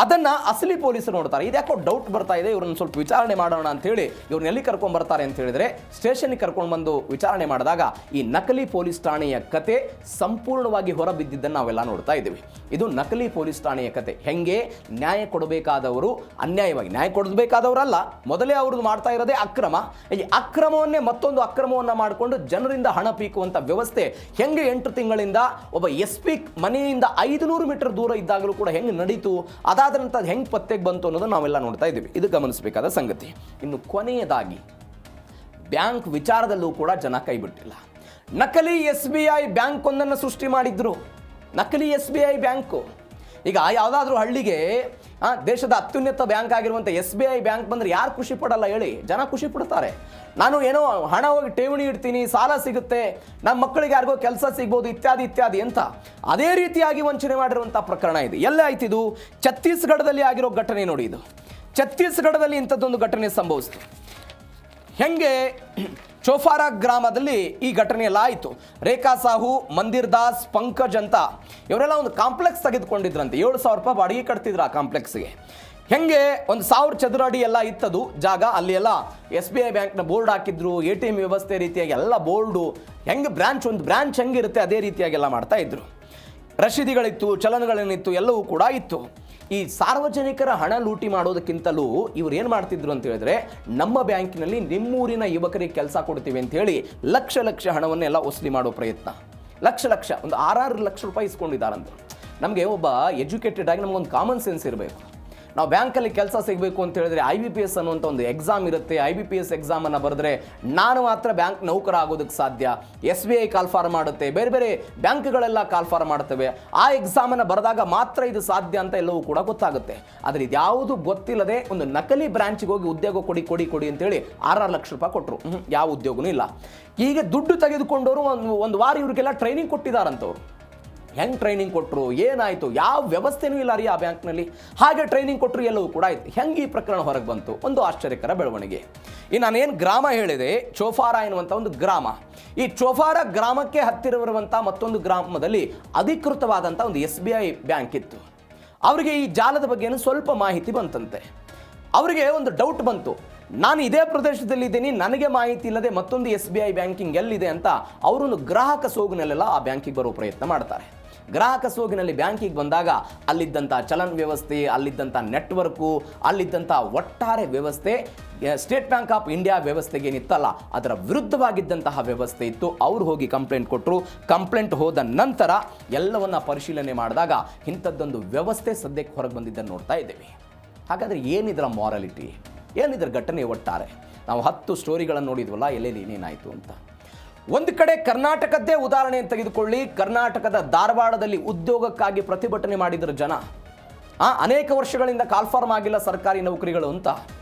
ಅದನ್ನು ಅಸಲಿ ಪೊಲೀಸರು ನೋಡ್ತಾರೆ. ಇದ್ಯಾಕೋ ಡೌಟ್ ಬರ್ತಾ ಇದೆ, ಇವ್ರನ್ನ ಸ್ವಲ್ಪ ವಿಚಾರಣೆ ಮಾಡೋಣ ಅಂತೇಳಿ ಇವ್ರನ್ನ ಎಲ್ಲಿ ಕರ್ಕೊಂಡು ಬರ್ತಾರೆ ಅಂತ ಹೇಳಿದ್ರೆ ಸ್ಟೇಷನ್ಗೆ ಕರ್ಕೊಂಡು ಬಂದು ವಿಚಾರಣೆ ಮಾಡಿದಾಗ ಈ ನಕಲಿ ಪೊಲೀಸ್ ಠಾಣೆಯ ಕತೆ ಸಂಪೂರ್ಣವಾಗಿ ಹೊರಬಿದ್ದಿದ್ದನ್ನು ನಾವೆಲ್ಲ ನೋಡ್ತಾ ಇದ್ದೀವಿ. ಇದು ನಕಲಿ ಪೊಲೀಸ್ ಠಾಣೆಯ ಕತೆ. ಹೆಂಗೆ ನ್ಯಾಯ ಕೊಡಬೇಕಾದವರು ಅನ್ಯಾಯವಾಗಿ ನ್ಯಾಯ ಕೊಡಬೇಕಾದವರಲ್ಲ, ಮೊದಲೇ ಅವ್ರದ್ದು ಮಾಡ್ತಾ ಇರೋದೇ ಅಕ್ರಮ. ಈ ಅಕ್ರಮವನ್ನೇ ಮತ್ತೊಂದು ಅಕ್ರಮವನ್ನು ಮಾಡಿಕೊಂಡು ಜನರಿಂದ ಹಣ ಪೀಕುವಂಥ ವ್ಯವಸ್ಥೆ ಹೆಂಗೆ 8 ತಿಂಗಳಿಂದ ಒಬ್ಬ SP ಮನೆಯಿಂದ 500 ಮೀಟರ್ ದೂರ ಇದ್ದಾಗಲೂ ಕೂಡ ಹೆಂಗೆ ನಡೀತು, ಅದಾದ ನಂತರ ಹೆಂಗೆ ಪತ್ತೆಗೆ ಬಂತು ಅನ್ನೋದು ನಾವೆಲ್ಲ ನೋಡ್ತಾ ಇದ್ದೀವಿ. ಇದು ಗಮನಿಸಬೇಕಾದ ಸಂಗತಿ. ಇನ್ನು ಕೊನೆಯದಾಗಿ ಬ್ಯಾಂಕ್ ವಿಚಾರದಲ್ಲೂ ಕೂಡ ಜನ ಕೈ ಬಿಟ್ಟಿಲ್ಲ. ನಕಲಿ SBI ಬ್ಯಾಂಕ್ ಒಂದನ್ನು ಸೃಷ್ಟಿ ಮಾಡಿದ್ರು. ನಕಲಿ SBI ಬ್ಯಾಂಕು. ಈಗ ಯಾವುದಾದ್ರೂ ಹಳ್ಳಿಗೆ ದೇಶದ ಅತ್ಯುನ್ನತ ಬ್ಯಾಂಕ್ ಆಗಿರುವಂಥ SBI ಬ್ಯಾಂಕ್ ಬಂದರೆ ಯಾರು ಖುಷಿ ಪಡಲ್ಲ ಹೇಳಿ? ಜನ ಖುಷಿ ಪಡ್ತಾರೆ. ನಾನು ಏನೋ ಹಣ ಹೋಗಿ ಠೇವಣಿ ಇಡ್ತೀನಿ, ಸಾಲ ಸಿಗುತ್ತೆ, ನಮ್ಮ ಮಕ್ಕಳಿಗೆ ಯಾರಿಗೋ ಕೆಲಸ ಸಿಗ್ಬೋದು, ಇತ್ಯಾದಿ ಇತ್ಯಾದಿ ಅಂತ. ಅದೇ ರೀತಿಯಾಗಿ ವಂಚನೆ ಮಾಡಿರುವಂಥ ಪ್ರಕರಣ ಇದು. ಎಲ್ಲೇ ಆಯ್ತು ಇದು? ಛತ್ತೀಸ್ಗಢದಲ್ಲಿ ಆಗಿರೋ ಘಟನೆ ನೋಡಿ. ಇದು ಛತ್ತೀಸ್ಗಢದಲ್ಲಿ ಇಂಥದ್ದೊಂದು ಘಟನೆ ಸಂಭವಿಸಿತು. ಹೆಂಗೆ ಚೋಫಾರ ಗ್ರಾಮದಲ್ಲಿ ಈ ಘಟನೆ ಎಲ್ಲ ಆಯಿತು. ರೇಖಾ ಸಾಹು, ಮಂದಿರ್ ದಾಸ್, ಪಂಕಜ್ ಅಂತ ಇವರೆಲ್ಲ ಒಂದು ಕಾಂಪ್ಲೆಕ್ಸ್ ತೆಗೆದುಕೊಂಡಿದ್ರಂತೆ. 7,000 ರೂಪಾಯಿ ಬಾಡಿಗೆ ಕಟ್ತಿದ್ರು ಆ ಕಾಂಪ್ಲೆಕ್ಸ್ಗೆ. ಹೆಂಗೆ 1,000 ಚದುರ ಅಡಿ ಎಲ್ಲ ಇತ್ತದು ಜಾಗ. ಅಲ್ಲಿ ಎಲ್ಲ SBI ಬ್ಯಾಂಕ್ನ ಬೋರ್ಡ್ ಹಾಕಿದ್ರು, ATM ವ್ಯವಸ್ಥೆ ರೀತಿಯಾಗಿ ಎಲ್ಲ ಬೋರ್ಡು ಹೆಂಗೆ ಒಂದು ಬ್ರಾಂಚ್ ಹೆಂಗಿರುತ್ತೆ ಅದೇ ರೀತಿಯಾಗೆಲ್ಲ ಮಾಡ್ತಾ ಇದ್ರು. ರಶೀದಿಗಳಿತ್ತು, ಚಲನಗಳೇನಿತ್ತು, ಎಲ್ಲವೂ ಕೂಡ ಇತ್ತು. ಈ ಸಾರ್ವಜನಿಕರ ಹಣ ಲೂಟಿ ಮಾಡೋದಕ್ಕಿಂತಲೂ ಇವ್ರು ಏನು ಮಾಡ್ತಿದ್ರು ಅಂತ ಹೇಳಿದ್ರೆ, ನಮ್ಮ ಬ್ಯಾಂಕಿನಲ್ಲಿ ನಿಮ್ಮೂರಿನ ಯುವಕರಿಗೆ ಕೆಲಸ ಕೊಡ್ತೀವಿ ಅಂತ ಹೇಳಿ ಲಕ್ಷ ಹಣವನ್ನೆಲ್ಲ ವಸೂಲಿ ಮಾಡೋ ಪ್ರಯತ್ನ. ಲಕ್ಷ ಒಂದು 6 ಲಕ್ಷ ರೂಪಾಯಿ ಇಸ್ಕೊಂಡಿದ್ದಾರಂತ. ನಮಗೆ ಒಬ್ಬ ಎಜುಕೇಟೆಡ್ ಆಗಿ ನಮಗೊಂದು ಕಾಮನ್ ಸೆನ್ಸ್ ಇರಬೇಕು. ನಾವು ಬ್ಯಾಂಕಲ್ಲಿ ಕೆಲಸ ಸಿಗಬೇಕು ಅಂತ ಹೇಳಿದ್ರೆ IBPS ಅನ್ನುವಂಥ ಒಂದು ಎಕ್ಸಾಮ್ ಇರುತ್ತೆ. IBPS ಎಕ್ಸಾಮನ್ನು ಬರೆದ್ರೆ ನಾನು ಮಾತ್ರ ಬ್ಯಾಂಕ್ ನೌಕರ ಆಗೋದಕ್ಕೆ ಸಾಧ್ಯ. SBI ಕಾಲ್ ಫಾರ್ಮ್ ಮಾಡುತ್ತೆ, ಬೇರೆ ಬೇರೆ ಬ್ಯಾಂಕ್ಗಳೆಲ್ಲ ಕಾಲ್ ಫಾರ್ಮ್ ಮಾಡ್ತವೆ. ಆ ಎಕ್ಸಾಮನ್ನು ಬರೆದಾಗ ಮಾತ್ರ ಇದು ಸಾಧ್ಯ ಅಂತ ಎಲ್ಲವೂ ಕೂಡ ಗೊತ್ತಾಗುತ್ತೆ. ಆದರೆ ಇದ್ಯಾವುದು ಗೊತ್ತಿಲ್ಲದೆ ಒಂದು ನಕಲಿ ಬ್ರಾಂಚಿಗೆ ಹೋಗಿ ಉದ್ಯೋಗ ಕೊಡಿ ಅಂತೇಳಿ 6 ಲಕ್ಷ ರೂಪಾಯಿ ಕೊಟ್ಟರು. ಯಾವ ಉದ್ಯೋಗನೂ ಇಲ್ಲ. ಈಗ ದುಡ್ಡು ತೆಗೆದುಕೊಂಡವರು ಒಂದು ವಾರ ಇವ್ರಿಗೆಲ್ಲ ಟ್ರೈನಿಂಗ್ ಕೊಟ್ಟಿದ್ದಾರಂತವ್ರು. ಹೆಂಗೆ ಟ್ರೈನಿಂಗ್ ಕೊಟ್ಟರು, ಏನಾಯಿತು, ಯಾವ ವ್ಯವಸ್ಥೆನೂ ಇಲ್ಲ ರೀ ಆ ಬ್ಯಾಂಕ್ನಲ್ಲಿ. ಹಾಗೆ ಟ್ರೈನಿಂಗ್ ಕೊಟ್ಟರು, ಎಲ್ಲವೂ ಕೂಡ ಆಯಿತು. ಹೆಂಗೆ ಈ ಪ್ರಕರಣ ಹೊರಗೆ ಬಂತು? ಒಂದು ಆಶ್ಚರ್ಯಕರ ಬೆಳವಣಿಗೆ. ಈ ನಾನೇನು ಗ್ರಾಮ ಹೇಳಿದೆ, ಚೋಫಾರ ಎನ್ನುವಂಥ ಒಂದು ಗ್ರಾಮ. ಈ ಚೋಫಾರ ಗ್ರಾಮಕ್ಕೆ ಹತ್ತಿರವಿರುವಂಥ ಮತ್ತೊಂದು ಗ್ರಾಮದಲ್ಲಿ ಅಧಿಕೃತವಾದಂಥ ಒಂದು SBI ಬ್ಯಾಂಕ್ ಇತ್ತು. ಅವರಿಗೆ ಈ ಜಾಲದ ಬಗ್ಗೆ ಸ್ವಲ್ಪ ಮಾಹಿತಿ ಬಂತಂತೆ. ಅವರಿಗೆ ಒಂದು ಡೌಟ್ ಬಂತು, ನಾನು ಇದೇ ಪ್ರದೇಶದಲ್ಲಿ ಇದ್ದೀನಿ, ನನಗೆ ಮಾಹಿತಿ ಇಲ್ಲದೆ ಮತ್ತೊಂದು SBI ಬ್ಯಾಂಕಿಂಗ್ ಎಲ್ಲಿದೆ ಅಂತ ಅವರೊಂದು ಗ್ರಾಹಕ ಸೋಗಿನಲ್ಲೆಲ್ಲ ಆ ಬ್ಯಾಂಕಿಗೆ ಬರೋ ಪ್ರಯತ್ನ ಮಾಡ್ತಾರೆ. ಗ್ರಾಹಕ ಸೋಗಿನಲ್ಲಿ ಬ್ಯಾಂಕಿಗೆ ಬಂದಾಗ ಅಲ್ಲಿದ್ದಂಥ ಚಲನ್ ವ್ಯವಸ್ಥೆ, ಅಲ್ಲಿದ್ದಂಥ ನೆಟ್ವರ್ಕು, ಅಲ್ಲಿದ್ದಂಥ ಒಟ್ಟಾರೆ ವ್ಯವಸ್ಥೆ ಸ್ಟೇಟ್ ಬ್ಯಾಂಕ್ ಆಫ್ ಇಂಡಿಯಾ ವ್ಯವಸ್ಥೆಗೆ ಏನಿತ್ತಲ್ಲ ಅದರ ವಿರುದ್ಧವಾಗಿದ್ದಂತಹ ವ್ಯವಸ್ಥೆ ಇತ್ತು. ಅವ್ರು ಹೋಗಿ ಕಂಪ್ಲೇಂಟ್ ಕೊಟ್ಟರು. ಕಂಪ್ಲೇಂಟ್ ಹೋದ ನಂತರ ಎಲ್ಲವನ್ನ ಪರಿಶೀಲನೆ ಮಾಡಿದಾಗ ಇಂಥದ್ದೊಂದು ವ್ಯವಸ್ಥೆ ಸದ್ಯಕ್ಕೆ ಹೊರಗೆ ಬಂದಿದ್ದನ್ನು ನೋಡ್ತಾ ಇದ್ದೇವೆ. ಹಾಗಾದರೆ ಏನಿದ್ರ ಮಾರಾಲಿಟಿ, ಏನಿದ್ರ ಘಟನೆ ಒಟ್ಟಾರೆ? ನಾವು 10 ಸ್ಟೋರಿಗಳನ್ನು ನೋಡಿದ್ವಲ್ಲ, ಎಲ್ಲೆಲ್ಲಿ ಏನೇನಾಯಿತು ಅಂತ. ಒಂದು ಕಡೆ ಕರ್ನಾಟಕದ್ದೇ ಉದಾಹರಣೆ ತೆಗೆದುಕೊಳ್ಳಿ. ಕರ್ನಾಟಕದ ಧಾರವಾಡದಲ್ಲಿ ಉದ್ಯೋಗಕ್ಕಾಗಿ ಪ್ರತಿಭಟನೆ ಮಾಡಿದ್ರು ಜನ. ಅನೇಕ ವರ್ಷಗಳಿಂದ ಕಾಲ್ಫಾರ್ಮ್ ಆಗಿಲ್ಲ ಸರ್ಕಾರಿ ನೌಕರಿಗಳು ಅಂತ.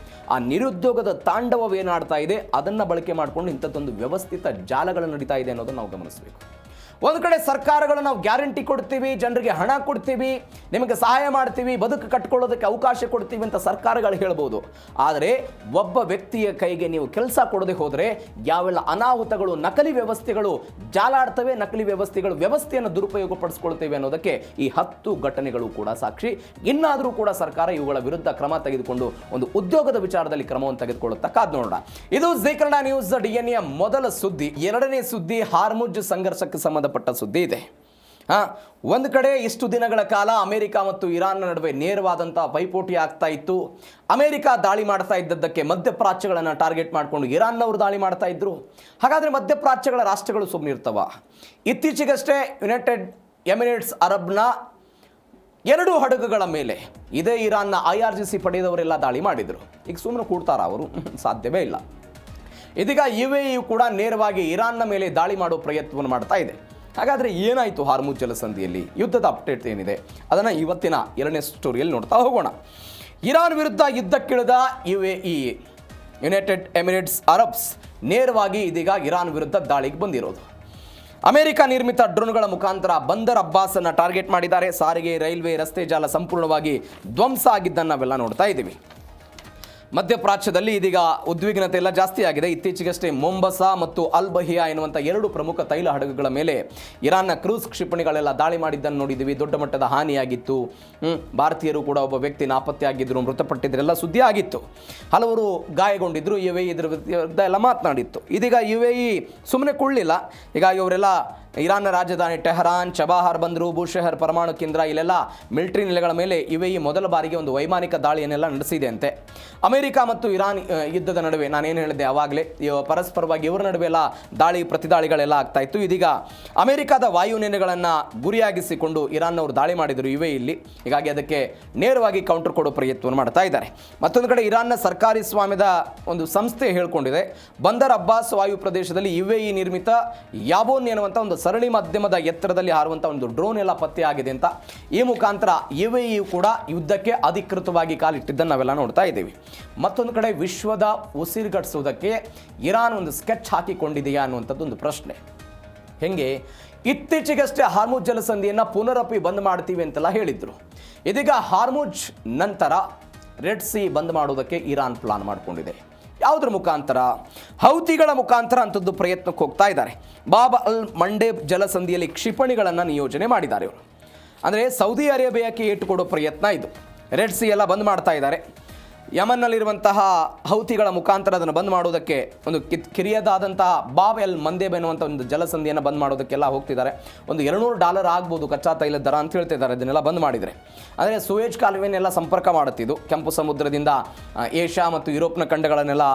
ಆ ನಿರುದ್ಯೋಗದ ತಾಂಡವವೇನಾಡ್ತಾ ಇದೆ, ಅದನ್ನು ಬಳಕೆ ಮಾಡಿಕೊಂಡು ಇಂಥದ್ದೊಂದು ವ್ಯವಸ್ಥಿತ ಜಾಲಗಳು ನಡೀತಾ ಇದೆ ಅನ್ನೋದನ್ನು ನಾವು ಗಮನಿಸಬೇಕು. ಒಂದು ಕಡೆ ಸರ್ಕಾರಗಳು ನಾವು ಗ್ಯಾರಂಟಿ ಕೊಡ್ತೀವಿ, ಜನರಿಗೆ ಹಣ ಕೊಡ್ತೀವಿ, ನಿಮಗೆ ಸಹಾಯ ಮಾಡ್ತೀವಿ, ಬದುಕು ಕಟ್ಕೊಳ್ಳೋದಕ್ಕೆ ಅವಕಾಶ ಕೊಡ್ತೀವಿ ಅಂತ ಸರ್ಕಾರಗಳು ಹೇಳ್ಬೋದು. ಆದರೆ ಒಬ್ಬ ವ್ಯಕ್ತಿಯ ಕೈಗೆ ನೀವು ಕೆಲಸ ಕೊಡದೆ ಹೋದರೆ ಯಾವೆಲ್ಲ ಅನಾಹುತಗಳು, ನಕಲಿ ವ್ಯವಸ್ಥೆಗಳು ಜಾಲಾಡ್ತವೆ, ನಕಲಿ ವ್ಯವಸ್ಥೆಗಳು ವ್ಯವಸ್ಥೆಯನ್ನು ದುರುಪಯೋಗ ಪಡಿಸ್ಕೊಳ್ತೇವೆ ಅನ್ನೋದಕ್ಕೆ ಈ 10 ಘಟನೆಗಳು ಕೂಡ ಸಾಕ್ಷಿ. ಇನ್ನಾದರೂ ಕೂಡ ಸರ್ಕಾರ ಇವುಗಳ ವಿರುದ್ಧ ಕ್ರಮ ತೆಗೆದುಕೊಂಡು ಒಂದು ಉದ್ಯೋಗದ ವಿಚಾರದಲ್ಲಿ ಕ್ರಮವನ್ನು ತೆಗೆದುಕೊಳ್ಳುತ್ತಾ ಕಾದ್ ನೋಡೋಣ. ಇದು ಜೀ ಕನ್ನಡ ನ್ಯೂಸ್ DNA ಮೊದಲ ಸುದ್ದಿ. ಎರಡನೇ ಸುದ್ದಿ ಹಾರ್ಮುಜ್ ಸಂಘರ್ಷಕ್ಕೆ ಸಂಬಂಧಪಟ್ಟ ಸುದ್ದಿ ಇದೆ. ಒಂದು ಕಡೆ ಇಷ್ಟು ದಿನಗಳ ಕಾಲ ಅಮೆರಿಕ ಮತ್ತು ಇರಾನ್ ನಡುವೆ ನೇರವಾದಂಥ ಪೈಪೋಟಿ ಆಗ್ತಾ ಇತ್ತು. ಅಮೆರಿಕ ದಾಳಿ ಮಾಡ್ತಾ ಇದ್ದದ್ದಕ್ಕೆ ಮಧ್ಯಪ್ರಾಚ್ಯಗಳನ್ನು ಟಾರ್ಗೆಟ್ ಮಾಡಿಕೊಂಡು ಇರಾನ್ನವರು ದಾಳಿ ಮಾಡ್ತಾ ಇದ್ರು. ಹಾಗಾದರೆ ಮಧ್ಯಪ್ರಾಚ್ಯಗಳ ರಾಷ್ಟ್ರಗಳು ಸುಮ್ಮನಿರ್ತವ? ಇತ್ತೀಚೆಗಷ್ಟೇ ಯುನೈಟೆಡ್ ಎಮಿರೇಟ್ಸ್ ಅರಬ್ನ 2 ಹಡಗುಗಳ ಮೇಲೆ ಇದೇ ಇರಾನ್ನ IRGC ಪಡೆದವರೆಲ್ಲ ದಾಳಿ ಮಾಡಿದರು. ಈಗ ಸುಮ್ಮನೆ ಕೂಡ್ತಾರ ಅವರು? ಸಾಧ್ಯವೇ ಇಲ್ಲ. ಇದೀಗ UAE ಕೂಡ ನೇರವಾಗಿ ಇರಾನ್ನ ಮೇಲೆ ದಾಳಿ ಮಾಡೋ ಪ್ರಯತ್ನವನ್ನು ಮಾಡ್ತಾ ಇದೆ. ಹಾಗಾದರೆ ಏನಾಯಿತು ಹಾರ್ಮುಜ್ ಜಲಸಂಧಿಯಲ್ಲಿ? ಯುದ್ಧದ ಅಪ್ಡೇಟ್ ಏನಿದೆ ಅದನ್ನು ಇವತ್ತಿನ 2ನೇ ಸ್ಟೋರಿಯಲ್ಲಿ ನೋಡ್ತಾ ಹೋಗೋಣ. ಇರಾನ್ ವಿರುದ್ಧ ಯುದ್ಧಕ್ಕಿಳಿದ UAE, ಯುನೈಟೆಡ್ ಎಮಿರೇಟ್ಸ್ ಅರಬ್ಸ್ ನೇರವಾಗಿ ಇದೀಗ ಇರಾನ್ ವಿರುದ್ಧ ದಾಳಿಗೆ ಬಂದಿರೋದು. ಅಮೆರಿಕ ನಿರ್ಮಿತ ಡ್ರೋನ್ಗಳ ಮುಖಾಂತರ ಬಂದರ್ ಅಬ್ಬಾಸನ್ನು ಟಾರ್ಗೆಟ್ ಮಾಡಿದ್ದಾರೆ. ಸಾರಿಗೆ, ರೈಲ್ವೆ, ರಸ್ತೆ ಜಾಲ ಸಂಪೂರ್ಣವಾಗಿ ಧ್ವಂಸ ಆಗಿದ್ದನ್ನು ನಾವೆಲ್ಲ ನೋಡ್ತಾ ಇದ್ದೀವಿ. ಮಧ್ಯಪ್ರಾಚ್ಯದಲ್ಲಿ ಇದೀಗ ಉದ್ವಿಗ್ನತೆ ಎಲ್ಲ ಜಾಸ್ತಿ ಆಗಿದೆ. ಇತ್ತೀಚೆಗಷ್ಟೇ ಮೊಂಬಸಾ ಮತ್ತು ಅಲ್ ಬಹಿಯಾ ಎನ್ನುವಂಥ 2 ಪ್ರಮುಖ ತೈಲ ಹಡಗುಗಳ ಮೇಲೆ ಇರಾನ್ನ ಕ್ರೂಸ್ ಕ್ಷಿಪಣಿಗಳೆಲ್ಲ ದಾಳಿ ಮಾಡಿದ್ದನ್ನು ನೋಡಿದ್ದೀವಿ. ದೊಡ್ಡ ಮಟ್ಟದ ಹಾನಿಯಾಗಿತ್ತು. ಭಾರತೀಯರು ಕೂಡ ಒಬ್ಬ ವ್ಯಕ್ತಿ ನಾಪತ್ತೆಯಾಗಿದ್ದರು, ಮೃತಪಟ್ಟಿದ್ದರೆಲ್ಲ ಸುದ್ದಿ ಆಗಿತ್ತು. ಹಲವರು ಗಾಯಗೊಂಡಿದ್ದರು. UAE ಇದರ ವಿರುದ್ಧ ಎಲ್ಲ ಮಾತನಾಡಿತ್ತು. ಇದೀಗ UAE ಸುಮ್ಮನೆ ಕೊಳ್ಳಿಲ್ಲ. ಹೀಗಾಗಿ ಅವರೆಲ್ಲ ಇರಾನ್ನ ರಾಜಧಾನಿ ಟೆಹರಾನ್, ಚಬಾಹಾರ್ ಬಂದರು, ಬೂಶೆಹರ್ ಪರಮಾಣು ಕೇಂದ್ರ, ಇಲ್ಲೆಲ್ಲ ಮಿಲಿಟರಿ ನೆಲೆಗಳ ಮೇಲೆ UAE ಮೊದಲ ಬಾರಿಗೆ ಒಂದು ವೈಮಾನಿಕ ದಾಳಿಯನ್ನೆಲ್ಲ ನಡೆಸಿದೆ ಅಂತೆ. ಅಮೆರಿಕ ಮತ್ತು ಇರಾನ್ ಯುದ್ಧದ ನಡುವೆ ನಾನೇನು ಹೇಳಿದೆ ಆವಾಗಲೇ, ಪರಸ್ಪರವಾಗಿ ಇವರ ನಡುವೆ ಎಲ್ಲ ದಾಳಿ ಪ್ರತಿದಾಳಿಗಳೆಲ್ಲ ಆಗ್ತಾ ಇತ್ತು. ಇದೀಗ ಅಮೆರಿಕದ ವಾಯುನೆಲೆಗಳನ್ನು ಗುರಿಯಾಗಿಸಿಕೊಂಡು ಇರಾನ್ನವರು ದಾಳಿ ಮಾಡಿದರು UAEಯಲ್ಲಿ. ಹೀಗಾಗಿ ಅದಕ್ಕೆ ನೇರವಾಗಿ ಕೌಂಟರ್ ಕೊಡೋ ಪ್ರಯತ್ನವನ್ನು ಮಾಡ್ತಾ ಇದ್ದಾರೆ. ಮತ್ತೊಂದು ಕಡೆ ಇರಾನ್ನ ಸರ್ಕಾರಿ ಸ್ವಾಮ್ಯದ ಒಂದು ಸಂಸ್ಥೆ ಹೇಳ್ಕೊಂಡಿದೆ, ಬಂದರ್ ಅಬ್ಬಾಸ್ ವಾಯು ಪ್ರದೇಶದಲ್ಲಿ UAE ನಿರ್ಮಿತ ಯಾಬೋನ್ ಎನ್ನುವಂಥ ಒಂದು ಸರಣಿ ಮಾಧ್ಯಮದ ಎತ್ತರದಲ್ಲಿ ಹಾರುವಂಥ ಒಂದು ಡ್ರೋನ್ ಎಲ್ಲ ಪತ್ತೆ ಆಗಿದೆ ಅಂತ. ಈ ಮುಖಾಂತರ UAE ಕೂಡ ಯುದ್ಧಕ್ಕೆ ಅಧಿಕೃತವಾಗಿ ಕಾಲಿಟ್ಟಿದ್ದನ್ನು ನಾವೆಲ್ಲ ನೋಡ್ತಾ ಇದ್ದೀವಿ. ಮತ್ತೊಂದು ಕಡೆ ವಿಶ್ವದ ಉಸಿರುಗಟ್ಟಿಸುವುದಕ್ಕೆ ಇರಾನ್ ಒಂದು ಸ್ಕೆಚ್ ಹಾಕಿಕೊಂಡಿದೆಯಾ ಅನ್ನುವಂಥದ್ದು ಒಂದು ಪ್ರಶ್ನೆ. ಹೆಂಗೆ? ಇತ್ತೀಚೆಗಷ್ಟೇ ಹಾರ್ಮುಜ್ ಜಲಸಂಧಿಯನ್ನು ಪುನರಪಿ ಬಂದ್ ಮಾಡ್ತೀವಿ ಅಂತೆಲ್ಲ ಹೇಳಿದ್ರು. ಇದೀಗ ಹಾರ್ಮುಜ್ ನಂತರ ರೆಡ್ ಸಿ ಬಂದ್ ಮಾಡೋದಕ್ಕೆ ಇರಾನ್ ಪ್ಲಾನ್ ಮಾಡಿಕೊಂಡಿದೆ. ಯಾವುದ್ರ ಮುಖಾಂತರ? ಹೌತಿಗಳ ಮುಖಾಂತರ ಅಂಥದ್ದು ಪ್ರಯತ್ನಕ್ಕೆ ಹೋಗ್ತಾ ಇದ್ದಾರೆ. ಬಾಬ್ ಅಲ್ ಮಂಡೇಬ್ ಜಲಸಂಧಿಯಲ್ಲಿ ಕ್ಷಿಪಣಿಗಳನ್ನು ನಿಯೋಜನೆ ಮಾಡಿದ್ದಾರೆ ಇವರು. ಅಂದರೆ ಸೌದಿ ಅರೇಬಿಯಾಕ್ಕೆ ಏಟು ಕೊಡೋ ಪ್ರಯತ್ನ ಇದು. ರೆಡ್ ಸಿ ಎಲ್ಲ ಬಂದ್ ಮಾಡ್ತಾ ಇದ್ದಾರೆ. ಯಮನ್ನಲ್ಲಿರುವಂತಹ ಹೌತಿಗಳ ಮುಖಾಂತರ ಅದನ್ನು ಬಂದ್ ಮಾಡೋದಕ್ಕೆ ಒಂದು ಕಿರಿಯದಾದಂತಹ ಬಾಬ್ ಎಲ್ ಮಂದೇಬ್ ಎನ್ನುವಂಥ ಒಂದು ಜಲಸಂಧಿಯನ್ನು ಬಂದ್ ಮಾಡೋದಕ್ಕೆಲ್ಲ ಹೋಗ್ತಿದ್ದಾರೆ. ಒಂದು $200 ಆಗ್ಬೋದು ಕಚ್ಚಾ ತೈಲದ ದರ ಅಂತ ಹೇಳ್ತಿದ್ದಾರೆ ಅದನ್ನೆಲ್ಲ ಬಂದ್ ಮಾಡಿದರೆ. ಅಂದರೆ ಸೂಯೇಜ್ ಕಾಲುವೆನೆಲ್ಲ ಸಂಪರ್ಕ ಮಾಡುತ್ತಿದ್ದು ಕೆಂಪು ಸಮುದ್ರದಿಂದ ಏಷ್ಯಾ ಮತ್ತು ಯುರೋಪ್ನ ಖಂಡಗಳನ್ನೆಲ್ಲ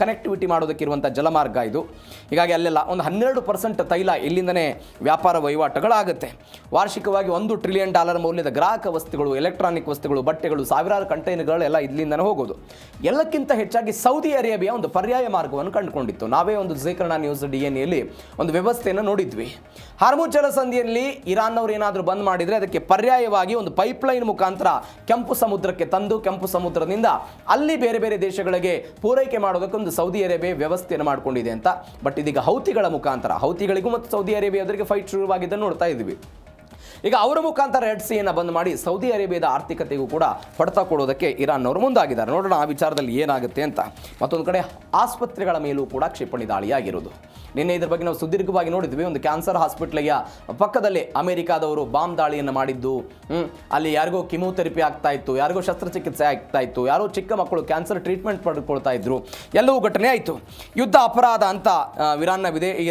ಕನೆಕ್ಟಿವಿಟಿ ಮಾಡೋದಕ್ಕಿರುವಂಥ ಜಲಮಾರ್ಗ ಇದು. ಹೀಗಾಗಿ ಅಲ್ಲೆಲ್ಲ ಒಂದು 12% ತೈಲ ಇಲ್ಲಿಂದನೇ ವ್ಯಾಪಾರ ವಹಿವಾಟುಗಳಾಗುತ್ತೆ. ವಾರ್ಷಿಕವಾಗಿ $1 ಟ್ರಿಲಿಯನ್ ಮೌಲ್ಯದ ಗ್ರಾಹಕ ವಸ್ತುಗಳು, ಎಲೆಕ್ಟ್ರಾನಿಕ್ ವಸ್ತುಗಳು, ಬಟ್ಟೆಗಳು, ಸಾವಿರಾರು ಕಂಟೈನರ್ಗಳೆಲ್ಲ ಇಲ್ಲಿಂದ ಹೋಗೋದು. ಎಲ್ಲಕ್ಕಿಂತ ಹೆಚ್ಚಾಗಿ ಸೌದಿ ಅರೇಬಿಯಾ ಒಂದು ಪರ್ಯಾಯ ಮಾರ್ಗವನ್ನು ಕಂಡುಕೊಂಡಿತ್ತು. ನಾವೇ ಒಂದು ಜೀ ಕನ್ನಡ ನ್ಯೂಸ್ DNAಯಲ್ಲಿ ಒಂದು ವ್ಯವಸ್ಥೆಯನ್ನು ನೋಡಿದ್ವಿ. ಹಾರ್ಮುಜ್ ಜಲಸಂಧಿಯಲ್ಲಿ ಇರಾನ್ನವರು ಏನಾದರೂ ಬಂದ್ ಮಾಡಿದರೆ ಅದಕ್ಕೆ ಪರ್ಯಾಯವಾಗಿ ಒಂದು ಪೈಪ್ಲೈನ್ ಮುಖಾಂತರ ಕೆಂಪು ಸಮುದ್ರಕ್ಕೆ ತಂದು ಕೆಂಪು ಸಮುದ್ರದಿಂದ ಅಲ್ಲಿ ಬೇರೆ ಬೇರೆ ದೇಶಗಳಿಗೆ ಪೂರೈಕೆ ಮಾಡೋದಕ್ಕೊಂದು ಸೌದಿ ಅರೇಬಿಯಾ ವ್ಯವಸ್ಥೆಯನ್ನು ಮಾಡಿಕೊಂಡಿದೆ ಅಂತ. ಬಟ್ ಇದೀಗ ಹೌತಿಗಳ ಮುಖಾಂತರ ಹೌತಿಗಳಿಗೂ ಮತ್ತು ಸೌದಿ ಅರೇಬಿಯಾದವರಿಗೆ ಫೈಟ್ ಶುರುವಾಗಿದ್ದನ್ನು ನೋಡ್ತಾ ಇದ್ದೀವಿ. ಈಗ ಅವರ ಮುಖಾಂತರ ರೆಡ್ ಸಿಯನ್ನು ಬಂದ್ ಮಾಡಿ ಸೌದಿ ಅರೇಬಿಯಾದ ಆರ್ಥಿಕತೆಗೂ ಕೂಡ ಹೊಡೆತ ಕೊಡೋದಕ್ಕೆ ಇರಾನ್ ಅವರು ಮುಂದಾಗಿದ್ದಾರೆ. ನೋಡೋಣ ಆ ವಿಚಾರದಲ್ಲಿ ಏನಾಗುತ್ತೆ ಅಂತ. ಮತ್ತೊಂದು ಕಡೆ ಆಸ್ಪತ್ರೆಗಳ ಮೇಲೂ ಕೂಡ ಕ್ಷಿಪಣಿ ದಾಳಿಯಾಗಿರುವುದು. ನಿನ್ನೆ ಇದರ ಬಗ್ಗೆ ನಾವು ಸುದೀರ್ಘವಾಗಿ ನೋಡಿದ್ವಿ. ಒಂದು ಕ್ಯಾನ್ಸರ್ ಹಾಸ್ಪಿಟ್ಲಿಯ ಪಕ್ಕದಲ್ಲೇ ಅಮೆರಿಕಾದವರು ಬಾಂಬ್ ದಾಳಿಯನ್ನು ಮಾಡಿದ್ದು, ಅಲ್ಲಿ ಯಾರಿಗೋ ಕಿಮೋಥೆರಪಿ ಆಗ್ತಾ ಇತ್ತು, ಯಾರಿಗೋ ಶಸ್ತ್ರಚಿಕಿತ್ಸೆ ಆಗ್ತಾ ಇತ್ತು, ಯಾರೋ ಚಿಕ್ಕ ಮಕ್ಕಳು ಕ್ಯಾನ್ಸರ್ ಟ್ರೀಟ್ಮೆಂಟ್ ಪಡೆದುಕೊಳ್ತಾ ಇದ್ರು, ಎಲ್ಲವೂ ಘಟನೆ ಆಯಿತು. ಯುದ್ಧ ಅಪರಾಧ ಅಂತ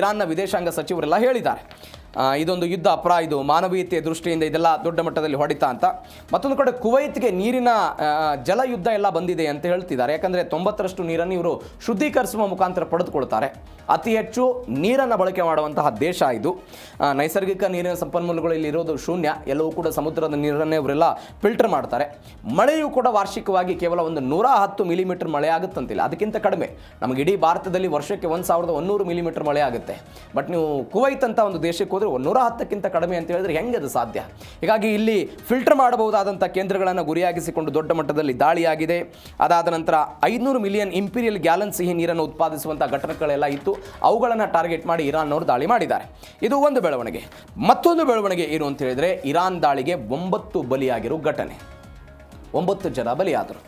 ಇರಾನ್ನ ವಿದೇಶಾಂಗ ಸಚಿವರೆಲ್ಲ ಹೇಳಿದ್ದಾರೆ. ಇದೊಂದು ಯುದ್ಧ ಅಪರಾಧ, ಇದು ಮಾನವೀಯತೆಯ ದೃಷ್ಟಿಯಿಂದ ಇದೆಲ್ಲ ದೊಡ್ಡ ಮಟ್ಟದಲ್ಲಿ ಹೊಡಿತಾ ಅಂತ. ಮತ್ತೊಂದು ಕಡೆ ಕುವೈತ್ಗೆ ನೀರಿನ ಜಲಯುದ್ಧ ಎಲ್ಲ ಬಂದಿದೆ ಅಂತ ಹೇಳ್ತಿದ್ದಾರೆ. ಯಾಕಂದರೆ 90% ನೀರನ್ನು ಇವರು ಶುದ್ಧೀಕರಿಸುವ ಮುಖಾಂತರ ಪಡೆದುಕೊಳ್ತಾರೆ. ಅತಿ ಹೆಚ್ಚು ನೀರನ್ನು ಬಳಕೆ ಮಾಡುವಂತಹ ದೇಶ ಇದು. ನೈಸರ್ಗಿಕ ನೀರಿನ ಸಂಪನ್ಮೂಲಗಳು ಇಲ್ಲಿ ಇರೋದು ಶೂನ್ಯ, ಎಲ್ಲವೂ ಕೂಡ ಸಮುದ್ರದ ನೀರನ್ನೇ ಇವರೆಲ್ಲ ಫಿಲ್ಟರ್ ಮಾಡ್ತಾರೆ. ಮಳೆಯೂ ಕೂಡ ವಾರ್ಷಿಕವಾಗಿ ಕೇವಲ ಒಂದು 110 ಮಿಲಿಮೀಟರ್ ಮಳೆ ಆಗುತ್ತಂತಿಲ್ಲ, ಅದಕ್ಕಿಂತ ಕಡಿಮೆ. ನಮಗೆ ಇಡೀ ಭಾರತದಲ್ಲಿ ವರ್ಷಕ್ಕೆ 1100 ಮಿಲಿಮೀಟರ್ ಮಳೆ ಆಗುತ್ತೆ. ಬಟ್ ನೀವು ಕುವೈತ್ ಅಂತ ಒಂದು ದೇಶಕ್ಕೆ 110ಕ್ಕಿಂತ ಕಡಿಮೆ ಅಂತ ಹೇಳಿದ್ರೆ ಹೆಂಗೆ ಅದು ಸಾಧ್ಯ? ಹೀಗಾಗಿ ಇಲ್ಲಿ ಫಿಲ್ಟರ್ ಮಾಡಬಹುದಾದಂಥ ಕೇಂದ್ರಗಳನ್ನು ಗುರಿಯಾಗಿಸಿಕೊಂಡು ದೊಡ್ಡ ಮಟ್ಟದಲ್ಲಿ ದಾಳಿಯಾಗಿದೆ. ಅದಾದ ನಂತರ 500 ಮಿಲಿಯನ್ ಇಂಪೀರಿಯಲ್ ಗ್ಯಾಲನ್ ಸಿಹಿ ನೀರನ್ನು ಉತ್ಪಾದಿಸುವಂಥ ಘಟಕಗಳೆಲ್ಲ ಇತ್ತು, ಅವುಗಳನ್ನು ಟಾರ್ಗೆಟ್ ಮಾಡಿ ಇರಾನ್ನವರು ದಾಳಿ ಮಾಡಿದ್ದಾರೆ. ಇದು ಒಂದು ಬೆಳವಣಿಗೆ. ಮತ್ತೊಂದು ಬೆಳವಣಿಗೆ ಏನು ಅಂತ ಹೇಳಿದರೆ, ಇರಾನ್ ದಾಳಿಗೆ 9 ಬಲಿಯಾಗಿರೋ ಘಟನೆ. 9 ಜನ ಬಲಿಯಾದರು.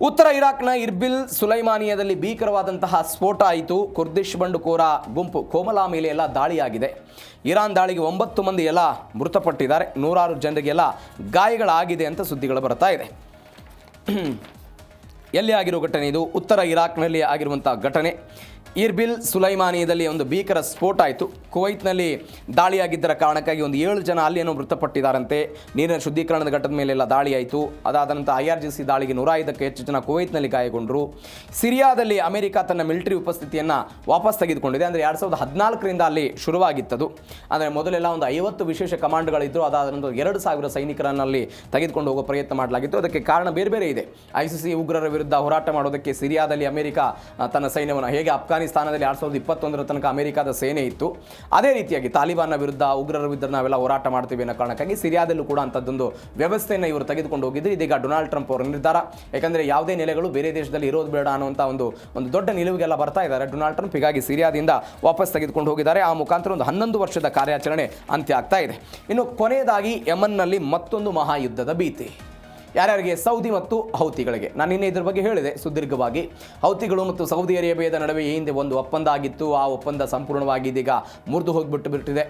ಉತ್ತರ ಇರಾಕ್ನ ಇರ್ಬಿಲ್ ಸುಲೈಮಾನಿಯಾದಲ್ಲಿ ಭೀಕರವಾದಂತಹ ಸ್ಫೋಟ ಆಯಿತು. ಕುರ್ದಿಶ್ ಬಂಡುಕೋರ ಗುಂಪು ಕೋಮಲಾ ಮೇಲೆ ಎಲ್ಲ ದಾಳಿಯಾಗಿದೆ. ಇರಾನ್ ದಾಳಿಗೆ 9 ಮಂದಿ ಎಲ್ಲ ಮೃತಪಟ್ಟಿದ್ದಾರೆ, 100 ಜನರಿಗೆಲ್ಲ ಗಾಯಗಳಾಗಿದೆ ಅಂತ ಸುದ್ದಿಗಳು ಬರ್ತಾ ಇದೆ. ಎಲ್ಲಿ ಆಗಿರೋ ಘಟನೆ ಇದು? ಉತ್ತರ ಇರಾಕ್ನಲ್ಲಿ ಆಗಿರುವಂಥ ಘಟನೆ. ಇರ್ಬಿಲ್ ಸುಲೈಮಾನಿಯಾದಲ್ಲಿ ಒಂದು ಭೀಕರ ಸ್ಫೋಟ ಆಯಿತು. ಕುವೈತ್ನಲ್ಲಿ ದಾಳಿಯಾಗಿದ್ದರ ಕಾರಣಕ್ಕಾಗಿ ಒಂದು 7 ಜನ ಅಲ್ಲೇನೋ ಮೃತಪಟ್ಟಿದ್ದಾರಂತೆ. ನೀರಿನ ಶುದ್ಧೀಕರಣದ ಘಟ್ಟದ ಮೇಲೆಲ್ಲ ದಾಳಿ ಆಯಿತು. ಅದಾದ ನಂತರ IRGC ದಾಳಿಗೆ 105ಕ್ಕೂ ಹೆಚ್ಚು ಜನ ಕುವೈತ್ನಲ್ಲಿ ಗಾಯಗೊಂಡರು. ಸಿರಿಯಾದಲ್ಲಿ ಅಮೆರಿಕ ತನ್ನ ಮಿಲಿಟರಿ ಉಪಸ್ಥಿತಿಯನ್ನು ವಾಪಸ್ ತೆಗೆದುಕೊಂಡಿದೆ. ಅಂದರೆ 2014ರಿಂದ ಅಲ್ಲಿ ಶುರುವಾಗಿತ್ತದು. ಅಂದರೆ ಮೊದಲೆಲ್ಲ ಒಂದು 50 ವಿಶೇಷ ಕಮಾಂಡ್ಗಳಿದ್ದರು. ಅದಾದ ನಂತರ 2000 ಸೈನಿಕರನ್ನಲ್ಲಿ ತೆಗೆದುಕೊಂಡು ಹೋಗೋ ಪ್ರಯತ್ನ ಮಾಡಲಾಗಿತ್ತು. ಅದಕ್ಕೆ ಕಾರಣ ಬೇರೆ ಬೇರೆ ಇದೆ. ICC ಉಗ್ರರ ವಿರುದ್ಧ ಹೋರಾಟ ಮಾಡೋದಕ್ಕೆ ಸಿರಿಯಾದಲ್ಲಿ ಅಮೆರಿಕ ತನ್ನ ಸೈನ್ಯವನ್ನು, ಹೇಗೆ ಅಫ್ಘಾನಿಸ್ತಾನದಲ್ಲಿ 2021ರ ತನಕ ಅಮೆರಿಕದ ಸೇನೆ ಇತ್ತು, ಅದೇ ರೀತಿಯಾಗಿ ತಾಲಿಬಾನ್ನ ವಿರುದ್ಧ, ಉಗ್ರರ ವಿರುದ್ಧ ನಾವೆಲ್ಲ ಹೋರಾಟ ಮಾಡ್ತೀವಿ ಅನ್ನೋ ಕಾರಣಕ್ಕಾಗಿ ಸಿರಿಯಾದಲ್ಲೂ ಕೂಡ ಅಂಥದ್ದೊಂದು ವ್ಯವಸ್ಥೆಯನ್ನು ಇವರು ತೆಗೆದುಕೊಂಡು ಹೋಗಿದ್ರು. ಇದೀಗ ಡೊನಾಲ್ಡ್ ಟ್ರಂಪ್ ಅವರ ನಿರ್ಧಾರ. ಯಾಕಂದರೆ ಯಾವುದೇ ನೆಲೆಗಳು ಬೇರೆ ದೇಶದಲ್ಲಿ ಇರೋದು ಬೇಡ ಅನ್ನುವಂಥ ಒಂದು ದೊಡ್ಡ ನಿಲುವಿಗೆಲ್ಲ ಬರ್ತಾ ಇದ್ದಾರೆ ಡೊನಾಲ್ಡ್ ಟ್ರಂಪ್. ಹೀಗಾಗಿ ಸಿರಿಯಾದಿಂದ ವಾಪಸ್ ತೆಗೆದುಕೊಂಡು ಹೋಗಿದ್ದಾರೆ. ಆ ಮುಖಾಂತರ ಒಂದು 11 ವರ್ಷದ ಕಾರ್ಯಾಚರಣೆ ಅಂತ್ಯ ಆಗ್ತಾ ಇದೆ. ಇನ್ನು ಕೊನೆಯದಾಗಿ ಯಮನ್ನಲ್ಲಿ ಮತ್ತೊಂದು ಮಹಾಯುದ್ಧದ ಭೀತಿ. ಯಾರ್ಯಾರಿಗೆ? ಸೌದಿ ಮತ್ತು ಹೌತಿಗಳಿಗೆ. ನಾನು ನಿನ್ನೆ ಇದ್ರ ಬಗ್ಗೆ ಹೇಳಿದೆ ಸುದೀರ್ಘವಾಗಿ. ಹೌತಿಗಳು ಮತ್ತು ಸೌದಿ ಅರೇಬಿಯಾದ ನಡುವೆ ಈ ಹಿಂದೆ ಒಂದು ಒಪ್ಪಂದ ಆಗಿತ್ತು. ಆ ಒಪ್ಪಂದ ಸಂಪೂರ್ಣವಾಗಿ ಇದೀಗ ಮುರಿದು ಹೋಗಿಬಿಟ್ಟಿದೆ.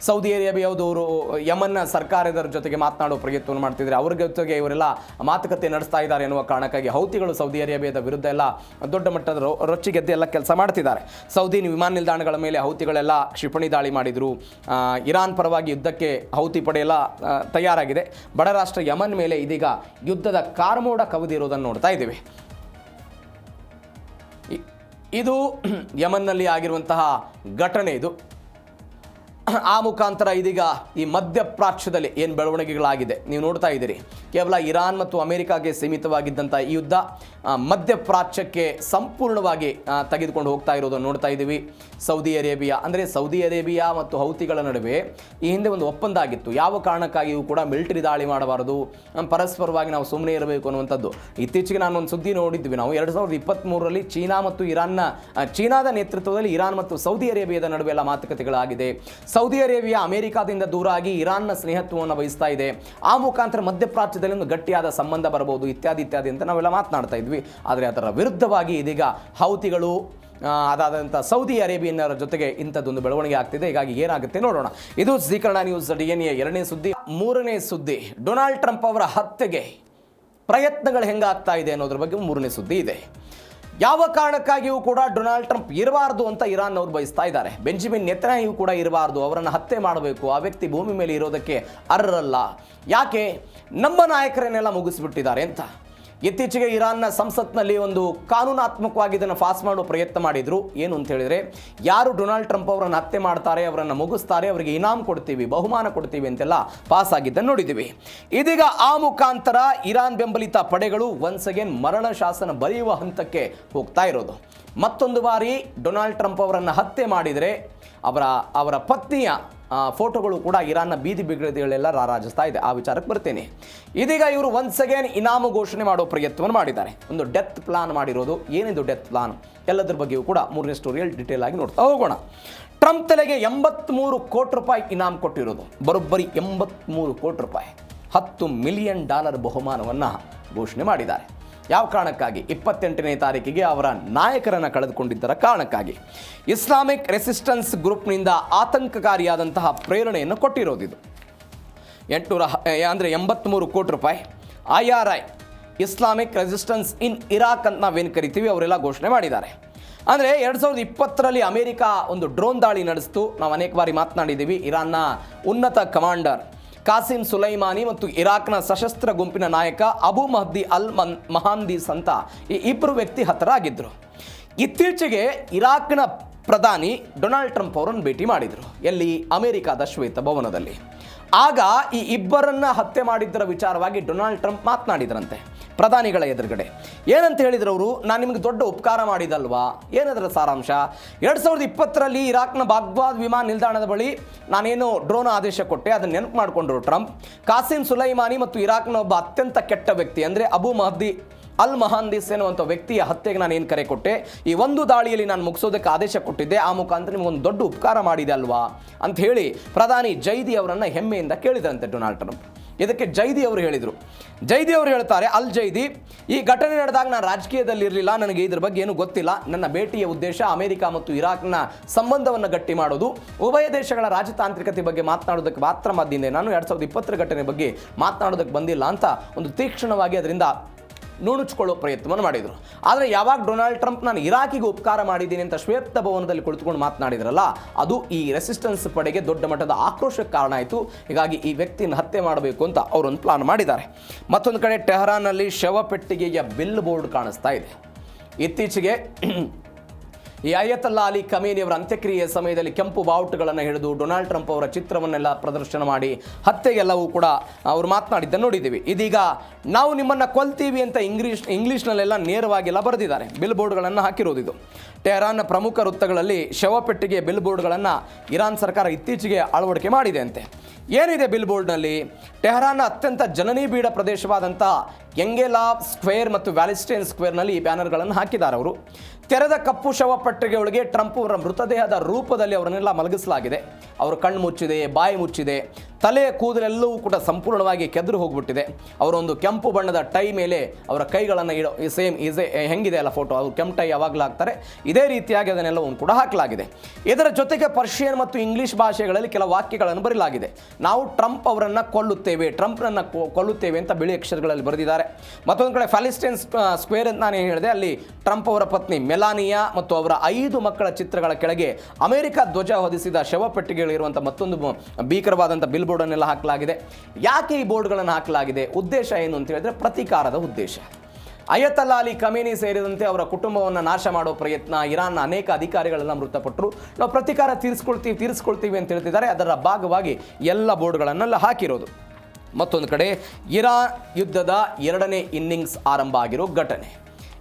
ಸೌದಿ ಅರೇಬಿಯಾದವರು ಯಮನ್ನ ಸರ್ಕಾರದ ಜೊತೆಗೆ ಮಾತನಾಡೋ ಪ್ರಯತ್ನವನ್ನು ಮಾಡ್ತಿದ್ದಾರೆ. ಅವ್ರ ಜೊತೆಗೆ ಇವರೆಲ್ಲ ಮಾತುಕತೆ ನಡೆಸ್ತಾ ಇದ್ದಾರೆ ಎನ್ನುವ ಕಾರಣಕ್ಕಾಗಿ ಹೌತಿಗಳು ಸೌದಿ ಅರೇಬಿಯಾದ ವಿರುದ್ಧ ಎಲ್ಲ ದೊಡ್ಡ ಮಟ್ಟದ ರೊಚ್ಚಿಗೆದ್ದು ಎಲ್ಲ ಕೆಲಸ ಮಾಡ್ತಿದ್ದಾರೆ. ಸೌದಿ ವಿಮಾನ ನಿಲ್ದಾಣಗಳ ಮೇಲೆ ಹೌತಿಗಳೆಲ್ಲ ಕ್ಷಿಪಣಿ ದಾಳಿ ಮಾಡಿದರು. ಇರಾನ್ ಪರವಾಗಿ ಯುದ್ಧಕ್ಕೆ ಹೌತಿ ಪಡೆಯೆಲ್ಲ ತಯಾರಾಗಿದೆ. ಬಡ ರಾಷ್ಟ್ರ ಯಮನ್ ಮೇಲೆ ಇದೀಗ ಯುದ್ಧದ ಕಾರ್ಮೋಡ ಕವಿದಿರೋದನ್ನು ನೋಡ್ತಾ ಇದ್ದೀವಿ. ಇದು ಯಮನ್ನಲ್ಲಿ ಆಗಿರುವಂತಹ ಘಟನೆ. ಇದು ಆ ಮುಖಾಂತರ ಇದೀಗ ಈ ಮಧ್ಯಪ್ರಾಚ್ಯದಲ್ಲಿ ಏನು ಬೆಳವಣಿಗೆಗಳಾಗಿದೆ ನೀವು ನೋಡ್ತಾ ಇದ್ದೀರಿ. ಕೇವಲ ಇರಾನ್ ಮತ್ತು ಅಮೆರಿಕಾಗೆ ಸೀಮಿತವಾಗಿದ್ದಂಥ ಈ ಯುದ್ಧ ಮಧ್ಯಪ್ರಾಚ್ಯಕ್ಕೆ ಸಂಪೂರ್ಣವಾಗಿ ತೆಗೆದುಕೊಂಡು ಹೋಗ್ತಾ ಇರೋದನ್ನು ನೋಡ್ತಾ ಇದ್ದೀವಿ. ಸೌದಿ ಅರೇಬಿಯಾ ಮತ್ತು ಹೌತಿಗಳ ನಡುವೆ ಈ ಹಿಂದೆ ಒಂದು ಒಪ್ಪಂದ ಆಗಿತ್ತು. ಯಾವ ಕಾರಣಕ್ಕಾಗಿಯೂ ಕೂಡ ಮಿಲಿಟರಿ ದಾಳಿ ಮಾಡಬಾರದು, ಪರಸ್ಪರವಾಗಿ ನಾವು ಸುಮ್ಮನೆ ಇರಬೇಕು ಅನ್ನುವಂಥದ್ದು. ಇತ್ತೀಚೆಗೆ ನಾನು ಒಂದು ಸುದ್ದಿ ನೋಡಿದ್ವಿ ನಾವು. 2023ರಲ್ಲಿ ಚೀನಾದ ನೇತೃತ್ವದಲ್ಲಿ ಇರಾನ್ ಮತ್ತು ಸೌದಿ ಅರೇಬಿಯಾದ ನಡುವೆ ಎಲ್ಲ ಮಾತುಕತೆಗಳಾಗಿದೆ. ಸೌದಿ ಅರೇಬಿಯಾ ಅಮೆರಿಕಾದಿಂದ ದೂರ ಆಗಿ ಇರಾನ್ನ ಸ್ನೇಹತ್ವವನ್ನು ವಹಿಸ್ತಾ ಇದೆ. ಆ ಮುಖಾಂತರ ಮಧ್ಯಪ್ರಾಚ್ಯದಲ್ಲಿ ಒಂದು ಗಟ್ಟಿಯಾದ ಸಂಬಂಧ ಬರಬಹುದು ಇತ್ಯಾದಿ ಅಂತ ನಾವೆಲ್ಲ ಮಾತನಾಡ್ತಾ ಇದ್ವಿ. ಆದರೆ ಅದರ ವಿರುದ್ಧವಾಗಿ ಇದೀಗ ಹೌತಿಗಳು ಅದಾದಂಥ ಸೌದಿ ಅರೇಬಿಯನ್ನರ ಜೊತೆಗೆ ಇಂಥದ್ದೊಂದು ಬೆಳವಣಿಗೆ ಆಗ್ತಿದೆ. ಹೀಗಾಗಿ ಏನಾಗುತ್ತೆ ನೋಡೋಣ. ಇದು ಜೀ ಕನ್ನಡ ನ್ಯೂಸ್ DNA 2ನೇ ಸುದ್ದಿ. 3ನೇ ಸುದ್ದಿ, ಡೊನಾಲ್ಡ್ ಟ್ರಂಪ್ ಅವರ ಹತ್ಯೆಗೆ ಪ್ರಯತ್ನಗಳು ಹೆಂಗಾಗ್ತಾ ಇದೆ ಅನ್ನೋದ್ರ ಬಗ್ಗೆ 3ನೇ ಸುದ್ದಿ ಇದೆ. ಯಾವ ಕಾರಣಕ್ಕಾಗಿಯೂ ಕೂಡ ಡೊನಾಲ್ಡ್ ಟ್ರಂಪ್ ಇರಬಾರ್ದು ಅಂತ ಇರಾನ್ ಅವರು ಬಯಸ್ತಾ ಇದ್ದಾರೆ. ಬೆಂಜಮಿನ್ ನೆತನ್ಯಾಹು ಕೂಡ ಇರಬಾರ್ದು, ಅವರನ್ನು ಹತ್ಯೆ ಮಾಡಬೇಕು, ಆ ವ್ಯಕ್ತಿ ಭೂಮಿ ಮೇಲೆ ಇರೋದಕ್ಕೆ ಅರ್ಹರಲ್ಲ. ಯಾಕೆ? ನಮ್ಮ ನಾಯಕರನ್ನೆಲ್ಲ ಮುಗಿಸ್ಬಿಟ್ಟಿದ್ದಾರೆ ಅಂತ. ಇತ್ತೀಚೆಗೆ ಇರಾನ್ನ ಸಂಸತ್ನಲ್ಲಿ ಒಂದು ಕಾನೂನಾತ್ಮಕವಾಗಿ ಇದನ್ನು ಪಾಸ್ ಮಾಡೋ ಪ್ರಯತ್ನ ಮಾಡಿದ್ರು. ಏನು ಅಂತ ಹೇಳಿದರೆ, ಯಾರು ಡೊನಾಲ್ಡ್ ಟ್ರಂಪ್ ಅವರನ್ನು ಹತ್ಯೆ ಮಾಡ್ತಾರೆ, ಅವರನ್ನು ಮುಗಿಸ್ತಾರೆ, ಅವರಿಗೆ ಇನಾಮ್ ಕೊಡ್ತೀವಿ, ಬಹುಮಾನ ಕೊಡ್ತೀವಿ ಅಂತೆಲ್ಲ ಪಾಸ್ ಆಗಿದ್ದನ್ನು ನೋಡಿದ್ದೀವಿ. ಇದೀಗ ಆ ಮುಖಾಂತರ ಇರಾನ್ ಬೆಂಬಲಿತ ಪಡೆಗಳು ಒನ್ಸ್ ಅಗೇನ್ ಮರಣ ಶಾಸನ ಬರೆಯುವ ಹಂತಕ್ಕೆ ಹೋಗ್ತಾ ಇರೋದು. ಮತ್ತೊಂದು ಬಾರಿ ಡೊನಾಲ್ಡ್ ಟ್ರಂಪ್ ಅವರನ್ನು ಹತ್ಯೆ ಮಾಡಿದರೆ ಅವರ ಪತ್ನಿಯ ಫೋಟೋಗಳು ಕೂಡ ಇರಾನ್ನ ಬೀದಿ ಬಿಗಡಿಗಳೆಲ್ಲ ರಾರಾಜಿಸ್ತಾ ಇದೆ. ಆ ವಿಚಾರಕ್ಕೆ ಬರ್ತೇನೆ. ಇದೀಗ ಇವರು ಒನ್ಸ್ ಅಗೇನ್ ಇನಾಮು ಘೋಷಣೆ ಮಾಡೋ ಪ್ರಯತ್ನವನ್ನು ಮಾಡಿದ್ದಾರೆ. ಒಂದು ಡೆತ್ ಪ್ಲಾನ್ ಮಾಡಿರೋದು. ಏನಿದು ಡೆತ್ ಪ್ಲಾನ್ ಎಲ್ಲದರ ಬಗ್ಗೆಯೂ ಕೂಡ ಮೂರನೇ ಸ್ಟೋರಿಯಲ್ಲಿ ಡೀಟೇಲ್ ಆಗಿ ನೋಡ್ತಾ ಹೋಗೋಣ. ಟ್ರಂಪ್ ತಲೆಗೆ 83 ಕೋಟಿ ರೂಪಾಯಿ ಇನಾಮ್ ಕೊಟ್ಟಿರೋದು. ಬರೋಬ್ಬರಿ 83 ಕೋಟಿ ರೂಪಾಯಿ, $10 ಮಿಲಿಯನ್ ಬಹುಮಾನವನ್ನು ಘೋಷಣೆ ಮಾಡಿದ್ದಾರೆ. ಯಾವ ಕಾರಣಕ್ಕಾಗಿ? 28ನೇ ತಾರೀಕಿಗೆ ಅವರ ನಾಯಕರನ್ನು ಕಳೆದುಕೊಂಡಿದ್ದರ ಕಾರಣಕ್ಕಾಗಿ. ಇಸ್ಲಾಮಿಕ್ ರೆಸಿಸ್ಟೆನ್ಸ್ ಗ್ರೂಪ್ನಿಂದ ಆತಂಕಕಾರಿಯಾದಂತಹ ಪ್ರೇರಣೆಯನ್ನು ಕೊಟ್ಟಿರೋದಿದು. 83 ಕೋಟಿ ರೂಪಾಯಿ. IRI ಇಸ್ಲಾಮಿಕ್ ರೆಸಿಸ್ಟೆನ್ಸ್ ಇನ್ ಇರಾಕ್ ಅಂತ ನಾವೇನು ಕರಿತೀವಿ ಅವರೆಲ್ಲ ಘೋಷಣೆ ಮಾಡಿದ್ದಾರೆ. ಅಂದರೆ 2020ರಲ್ಲಿ ಅಮೆರಿಕ ಒಂದು ಡ್ರೋನ್ ದಾಳಿ ನಡೆಸಿತು. ನಾವು ಅನೇಕ ಬಾರಿ ಮಾತನಾಡಿದ್ದೀವಿ. ಇರಾನ್ನ ಉನ್ನತ ಕಮಾಂಡರ್ ಕಾಸಿಂ ಸುಲೈಮಾನಿ ಮತ್ತು ಇರಾಕ್ನ ಸಶಸ್ತ್ರ ಗುಂಪಿನ ನಾಯಕ ಅಬು ಮಹದಿ ಅಲ್ ಮಹಾಂದೀಸ್ ಅಂತ ಈ ಇಬ್ಬರು ವ್ಯಕ್ತಿ ಹತರಾಗಿದ್ದರು. ಇತ್ತೀಚೆಗೆ ಇರಾಕ್ನ ಪ್ರಧಾನಿ ಡೊನಾಲ್ಡ್ ಟ್ರಂಪ್ ಅವರನ್ನು ಭೇಟಿ ಮಾಡಿದರು. ಎಲ್ಲಿ? ಅಮೆರಿಕಾದ ಶ್ವೇತಭವನದಲ್ಲಿ. ಆಗ ಈ ಇಬ್ಬರನ್ನ ಹತ್ಯೆ ಮಾಡಿದ್ದರ ವಿಚಾರವಾಗಿ ಡೊನಾಲ್ಡ್ ಟ್ರಂಪ್ ಮಾತನಾಡಿದ್ರಂತೆ ಪ್ರಧಾನಿಗಳ ಎದುರುಗಡೆ. ಏನಂತ ಹೇಳಿದ್ರು ಅವರು? ನಾನು ನಿಮಗೆ ದೊಡ್ಡ ಉಪಕಾರ ಮಾಡಿದಲ್ವಾ? ಏನದರ ಸಾರಾಂಶ? 2020ರಲ್ಲಿ ಇರಾಕ್ನ ಬಾಗ್ದಾದ್ ವಿಮಾನ ನಿಲ್ದಾಣದ ಬಳಿ ನಾನೇನು ಡ್ರೋನ್ ಆದೇಶ ಕೊಟ್ಟೆ, ಅದನ್ನು ನೆನಪು ಮಾಡಿಕೊಂಡ್ರು ಟ್ರಂಪ್. ಕಾಸಿಂ ಸುಲೈಮಾನಿ ಮತ್ತು ಇರಾಕ್ನ ಒಬ್ಬ ಅತ್ಯಂತ ಕೆಟ್ಟ ವ್ಯಕ್ತಿ ಅಂದರೆ ಅಬು ಮಹದಿ ಅಲ್ ಮಹಾಂದೀಸ್ ಎನ್ನುವಂಥ ವ್ಯಕ್ತಿಯ ಹತ್ಯೆಗೆ ನಾನು ಏನು ಕರೆ ಕೊಟ್ಟೆ, ಈ ಒಂದು ದಾಳಿಯಲ್ಲಿ ನಾನು ಮುಗಿಸೋದಕ್ಕೆ ಆದೇಶ ಕೊಟ್ಟಿದ್ದೆ, ಆ ಮುಖಾಂತರ ನಿಮಗೊಂದು ದೊಡ್ಡ ಉಪಕಾರ ಮಾಡಿದೆ ಅಲ್ವಾ ಅಂತ ಹೇಳಿ ಪ್ರಧಾನಿ ಜೈದಿ ಅವರನ್ನು ಹೆಮ್ಮೆಯಿಂದ ಕೇಳಿದ್ರಂತೆ ಡೊನಾಲ್ಡ್ ಟ್ರಂಪ್. ಇದಕ್ಕೆ ಜೈದಿ ಅವರು ಹೇಳಿದರು. ಜೈದಿ ಅವರು ಹೇಳ್ತಾರೆ, ಅಲ್ ಜೈದಿ, ಈ ಘಟನೆ ನಡೆದಾಗ ನಾನು ರಾಜಕೀಯದಲ್ಲಿರಲಿಲ್ಲ, ನನಗೆ ಇದ್ರ ಬಗ್ಗೆ ಏನೂ ಗೊತ್ತಿಲ್ಲ. ನನ್ನ ಭೇಟಿಯ ಉದ್ದೇಶ ಅಮೆರಿಕ ಮತ್ತು ಇರಾಕ್ನ ಸಂಬಂಧವನ್ನು ಗಟ್ಟಿ ಮಾಡೋದು, ಉಭಯ ದೇಶಗಳ ರಾಜತಾಂತ್ರಿಕತೆ ಬಗ್ಗೆ ಮಾತನಾಡೋದಕ್ಕೆ ಮಾತ್ರ ಬಂದಿದ್ದೆ. ನಾನು 2020 ಘಟನೆ ಬಗ್ಗೆ ಮಾತನಾಡೋದಕ್ಕೆ ಬಂದಿಲ್ಲ ಅಂತ ಒಂದು ತೀಕ್ಷ್ಣವಾಗಿ ಅದರಿಂದ ನುಣುಚ್ಕೊಳ್ಳೋ ಪ್ರಯತ್ನವನ್ನು ಮಾಡಿದರು. ಆದರೆ ಯಾವಾಗ ಡೊನಾಲ್ಡ್ ಟ್ರಂಪ್ ನಾನು ಇರಾಕಿಗೆ ಉಪಕಾರ ಮಾಡಿದ್ದೀನಿ ಅಂತ ಶ್ವೇತ ಭವನದಲ್ಲಿ ಕುಳಿತುಕೊಂಡು ಮಾತನಾಡಿದ್ರಲ್ಲ, ಅದು ಈ ರೆಸಿಸ್ಟೆನ್ಸ್ ಪಡೆಗೆ ದೊಡ್ಡ ಮಟ್ಟದ ಆಕ್ರೋಶಕ್ಕೆ ಕಾರಣ ಆಯಿತು. ಹೀಗಾಗಿ ಈ ವ್ಯಕ್ತಿಯನ್ನು ಹತ್ಯೆ ಮಾಡಬೇಕು ಅಂತ ಅವರೊಂದು ಪ್ಲಾನ್ ಮಾಡಿದ್ದಾರೆ. ಮತ್ತೊಂದು ಕಡೆ ಟೆಹರಾನ್ನಲ್ಲಿ ಶವಪೆಟ್ಟಿಗೆಯ ಬಿಲ್ ಬೋರ್ಡ್ ಕಾಣಿಸ್ತಾ ಇದೆ. ಇತ್ತೀಚೆಗೆ ಈ ಅಯತಲ್ಲಾ ಅಲಿ ಖಮೇನಿ ಅವರ ಅಂತ್ಯಕ್ರಿಯೆಯ ಸಮಯದಲ್ಲಿ ಕೆಂಪು ಬಾವುಟಗಳನ್ನು ಹಿಡಿದು ಡೊನಾಲ್ಡ್ ಟ್ರಂಪ್ ಅವರ ಚಿತ್ರವನ್ನೆಲ್ಲ ಪ್ರದರ್ಶನ ಮಾಡಿ ಹತ್ಯೆಗೆಲ್ಲವೂ ಕೂಡ ಅವರು ಮಾತನಾಡಿದ್ದನ್ನು ನೋಡಿದ್ದೀವಿ. ಇದೀಗ ನಾವು ನಿಮ್ಮನ್ನು ಕೊಲ್ತೀವಿ ಅಂತ ಇಂಗ್ಲೀಷ್ನಲ್ಲೆಲ್ಲ ನೇರವಾಗೆಲ್ಲ ಬರೆದಿದ್ದಾರೆ. ಬಿಲ್ ಬೋರ್ಡ್ಗಳನ್ನು ಹಾಕಿರೋದು ಇದು. ಟೆಹರಾನ್ನ ಪ್ರಮುಖ ವೃತ್ತಗಳಲ್ಲಿ ಶವಪೆಟ್ಟಿಗೆ ಬಿಲ್ ಬೋರ್ಡ್ಗಳನ್ನು ಇರಾನ್ ಸರ್ಕಾರ ಇತ್ತೀಚೆಗೆ ಅಳವಡಿಕೆ ಮಾಡಿದೆ ಅಂತೆ. ಏನಿದೆ ಬಿಲ್ ಬೋರ್ಡ್ನಲ್ಲಿ? ಟೆಹರಾನ್ನ ಅತ್ಯಂತ ಜನನಿಬಿಡ ಪ್ರದೇಶವಾದಂಥ ಎಂಗೆಲಾಬ್ ಸ್ಕ್ವೇರ್ ಮತ್ತು ವ್ಯಾಲಿಸ್ಟೇನ್ ಸ್ಕ್ವೇರ್ನಲ್ಲಿ ಈ ಬ್ಯಾನರ್ಗಳನ್ನು ಹಾಕಿದ್ದಾರೆ ಅವರು. ತೆರೆದ ಕಪ್ಪು ಶವಪೆಟ್ಟಿಗೆಯೊಳಗೆ ಟ್ರಂಪ್ ಅವರ ಮೃತದೇಹದ ರೂಪದಲ್ಲಿ ಅವರನ್ನೆಲ್ಲ ಮಲಗಿಸಲಾಗಿದೆ. ಅವರು ಕಣ್ಣು ಮುಚ್ಚಿದೆ, ಬಾಯಿ ಮುಚ್ಚಿದೆ, ತಲೆಯ ಕೂದಲೆಲ್ಲವೂ ಕೂಡ ಸಂಪೂರ್ಣವಾಗಿ ಕೆದರು ಹೋಗ್ಬಿಟ್ಟಿದೆ. ಅವರೊಂದು ಕೆಂಪು ಬಣ್ಣದ ಟೈ ಮೇಲೆ ಅವರ ಕೈಗಳನ್ನು ಇಡೋ ಸೇಮ್ ಹೆಂಗಿದೆ ಅಲ್ಲ ಫೋಟೋ, ಅದು ಕೆಂಪು ಟೈ ಯಾವಾಗಲೂ ಹಾಕ್ತಾರೆ, ಇದೇ ರೀತಿಯಾಗಿ ಅದನ್ನೆಲ್ಲವನ್ನು ಕೂಡ ಹಾಕಲಾಗಿದೆ. ಇದರ ಜೊತೆಗೆ ಪರ್ಷಿಯನ್ ಮತ್ತು ಇಂಗ್ಲಿಷ್ ಭಾಷೆಗಳಲ್ಲಿ ಕೆಲ ವಾಕ್ಯಗಳನ್ನು ಬರೆಯಲಾಗಿದೆ. ನಾವು ಟ್ರಂಪ್ ಅವರನ್ನು ಕೊಲ್ಲುತ್ತೇವೆ, ಟ್ರಂಪ್ನನ್ನು ಕೊಲ್ಲುತ್ತೇವೆ ಅಂತ ಬಿಳಿ ಅಕ್ಷರಗಳಲ್ಲಿ ಬರೆದಿದ್ದಾರೆ. ಮತ್ತೊಂದು ಕಡೆ ಪ್ಯಾಲೆಸ್ಟೈನ್ ಸ್ಕ್ವೇರ್ ಅಂತ ನಾನು ಹೇಳಿದೆ, ಅಲ್ಲಿ ಟ್ರಂಪ್ ಅವರ ಪತ್ನಿ ಮೆಲಾನಿಯಾ ಮತ್ತು ಅವರ 5 ಮಕ್ಕಳ ಚಿತ್ರಗಳ ಕೆಳಗೆ ಅಮೆರಿಕ ಧ್ವಜ ಹೊದಿಸಿದ ಶವಪೆಟ್ಟಿಗೆಗಳಿರುವಂಥ ಮತ್ತೊಂದು ಭೀಕರವಾದಂಥ ಬಿಲ್ ಬೋರ್ಡನ್ನೆಲ್ಲ ಹಾಕಲಾಗಿದೆ. ಯಾಕೆ ಈ ಬೋರ್ಡ್ಗಳನ್ನು ಹಾಕಲಾಗಿದೆ? ಉದ್ದೇಶ ಏನು ಅಂತ ಹೇಳಿದ್ರೆ ಪ್ರತೀಕಾರದ ಉದ್ದೇಶ. ಅಯತಲ್ಲಾ ಅಲಿ ಖಮೇನಿ ಸೇರಿದಂತೆ ಅವರ ಕುಟುಂಬವನ್ನು ನಾಶ ಮಾಡೋ ಪ್ರಯತ್ನ, ಇರಾನ್ನ ಅನೇಕ ಅಧಿಕಾರಿಗಳೆಲ್ಲ ಮೃತಪಟ್ಟರು, ನಾವು ಪ್ರತೀಕಾರ ತೀರಿಸ್ಕೊಳ್ತೀವಿ ಅಂತ ಹೇಳ್ತಿದ್ದಾರೆ. ಅದರ ಭಾಗವಾಗಿ ಎಲ್ಲ ಬೋರ್ಡ್ಗಳನ್ನೆಲ್ಲ ಹಾಕಿರೋದು. ಮತ್ತೊಂದು ಕಡೆ ಇರಾನ್ ಯುದ್ಧದ 2ನೇ ಇನ್ನಿಂಗ್ಸ್ ಆರಂಭ ಆಗಿರೋ ಘಟನೆ.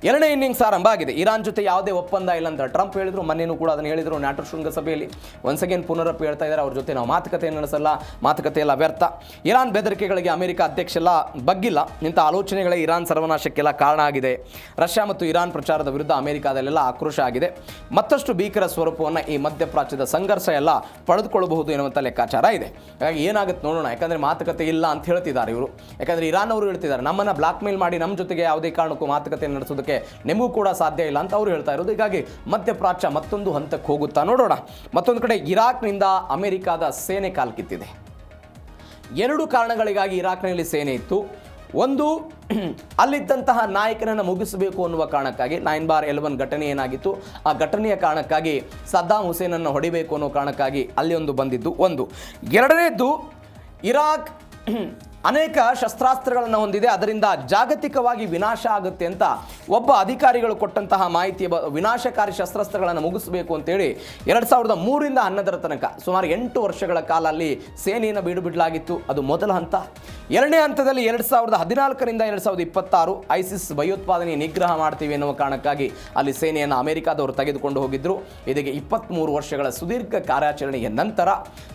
2ನೇ ಇನ್ನಿಂಗ್ಸ್ ಆರಂಭ ಆಗಿದೆ. ಇರಾನ್ ಜೊತೆ ಯಾವುದೇ ಒಪ್ಪಂದ ಇಲ್ಲ ಅಂತ ಟ್ರಂಪ್ ಹೇಳಿದರು. ಮೊನ್ನೆನೂ ಕೂಡ ಅದನ್ನು ಹೇಳಿದರು ನ್ಯಾಟೋ ಶೃಂಗಸಭೆಯಲ್ಲಿ. ಒನ್ಸ್ ಅಗೇನ್ ಪುನರಪ್ಪಿ ಹೇಳ್ತಾ ಇದ್ದಾರೆ, ಅವ್ರ ಜೊತೆ ನಾವು ಮಾತುಕತೆ ನಡೆಸಲ್ಲ, ಮಾತುಕತೆ ಎಲ್ಲ ವ್ಯರ್ಥ. ಇರಾನ್ ಬೆದರಿಕೆಗಳಿಗೆ ಅಮೆರಿಕ ಅಧ್ಯಕ್ಷೆಲ್ಲ ಬಗ್ಗಿಲ್ಲ. ಇಂಥ ಆಲೋಚನೆಗಳೇ ಇರಾನ್ ಸರ್ವನಾಶಕ್ಕೆಲ್ಲ ಕಾರಣ ಆಗಿದೆ. ರಷ್ಯಾ ಮತ್ತು ಇರಾನ್ ಪ್ರಚಾರದ ವಿರುದ್ಧ ಅಮೆರಿಕಾದಲ್ಲೆಲ್ಲ ಆಕ್ರೋಶ ಆಗಿದೆ. ಮತ್ತಷ್ಟು ಭೀಕರ ಸ್ವರೂಪವನ್ನು ಈ ಮಧ್ಯಪ್ರಾಚ್ಯದ ಸಂಘರ್ಷ ಎಲ್ಲ ಪಡೆದುಕೊಳ್ಳಬಹುದು ಎನ್ನುವಂಥ ಲೆಕ್ಕಾಚಾರ ಇದೆ. ಹಾಗಾಗಿ ಏನಾಗುತ್ತೆ ನೋಡೋಣ. ಯಾಕಂದರೆ ಮಾತುಕತೆ ಇಲ್ಲ ಅಂತ ಹೇಳ್ತಿದ್ದಾರೆ ಇವರು. ಯಾಕಂದರೆ ಇರಾನ್ ಅವರು ಹೇಳ್ತಿದ್ದಾರೆ, ನಮ್ಮನ್ನು ಬ್ಲಾಕ್ ಮೇಲ್ ಮಾಡಿ ನಮ್ಮ ಜೊತೆಗೆ ಯಾವುದೇ ಕಾರಣಕ್ಕೂ ಮಾತುಕತೆ ನಡೆಸೋದಕ್ಕೆ ನಿಮಗೂ ಕೂಡ ಸಾಧ್ಯ ಇಲ್ಲ ಅಂತ ಅವರು ಹೇಳ್ತಾ ಇರೋದು. ಹೀಗಾಗಿ ಮಧ್ಯಪ್ರಾಚ್ಯ ಮತ್ತೊಂದು ಹಂತಕ್ಕೆ ಹೋಗುತ್ತಾ ನೋಡೋಣ. ಮತ್ತೊಂದು ಕಡೆ ಇರಾಕ್ನಿಂದ ಅಮೆರಿಕಾದ ಸೇನೆ ಕಾಲ್ಕಿತ್ತಿದೆ. 2 ಕಾರಣಗಳಿಗಾಗಿ ಇರಾಕ್ನಲ್ಲಿ ಸೇನೆ ಇತ್ತು. ಒಂದು, ಅಲ್ಲಿದ್ದಂತಹ ನಾಯಕನನ್ನು ಮುಗಿಸಬೇಕು ಅನ್ನುವ ಕಾರಣಕ್ಕಾಗಿ 9/11 ಘಟನೆ ಏನಾಗಿತ್ತು, ಆ ಘಟನೆಯ ಕಾರಣಕ್ಕಾಗಿ ಸದ್ದಾಂ ಹುಸೇನನ್ನು ಹೊಡಿಬೇಕು ಅನ್ನೋ ಕಾರಣಕ್ಕಾಗಿ ಅಲ್ಲಿ ಒಂದು ಬಂದಿದ್ದು ಒಂದು. ಎರಡನೇದ್ದು, ಇರಾಕ್ ಅನೇಕ ಶಸ್ತ್ರಾಸ್ತ್ರಗಳನ್ನು ಹೊಂದಿದೆ, ಅದರಿಂದ ಜಾಗತಿಕವಾಗಿ ವಿನಾಶ ಆಗುತ್ತೆ ಅಂತ ಒಬ್ಬ ಅಧಿಕಾರಿಗಳು ಕೊಟ್ಟಂತಹ ಮಾಹಿತಿಯ ವಿನಾಶಕಾರಿ ಶಸ್ತ್ರಾಸ್ತ್ರಗಳನ್ನು ಮುಗಿಸಬೇಕು ಅಂತೇಳಿ 2003ರಿಂದ 2011 ತನಕ ಸುಮಾರು 8 ವರ್ಷಗಳ ಕಾಲ ಅಲ್ಲಿ ಸೇನೆಯನ್ನು ಬಿಡಲಾಗಿತ್ತು. ಅದು ಮೊದಲ ಹಂತ. ಎರಡನೇ ಹಂತದಲ್ಲಿ 2014ರಿಂದ 2026 ಐಸಿಸ್ ಭಯೋತ್ಪಾದನೆ ನಿಗ್ರಹ ಮಾಡ್ತೀವಿ ಎನ್ನುವ ಕಾರಣಕ್ಕಾಗಿ ಅಲ್ಲಿ ಸೇನೆಯನ್ನು ಅಮೆರಿಕಾದವರು ತೆಗೆದುಕೊಂಡು ಹೋಗಿದ್ರು. ಇದಕ್ಕೆ 23 ವರ್ಷಗಳ ಸುದೀರ್ಘ ಕಾರ್ಯಾಚರಣೆಯ ನಂತರ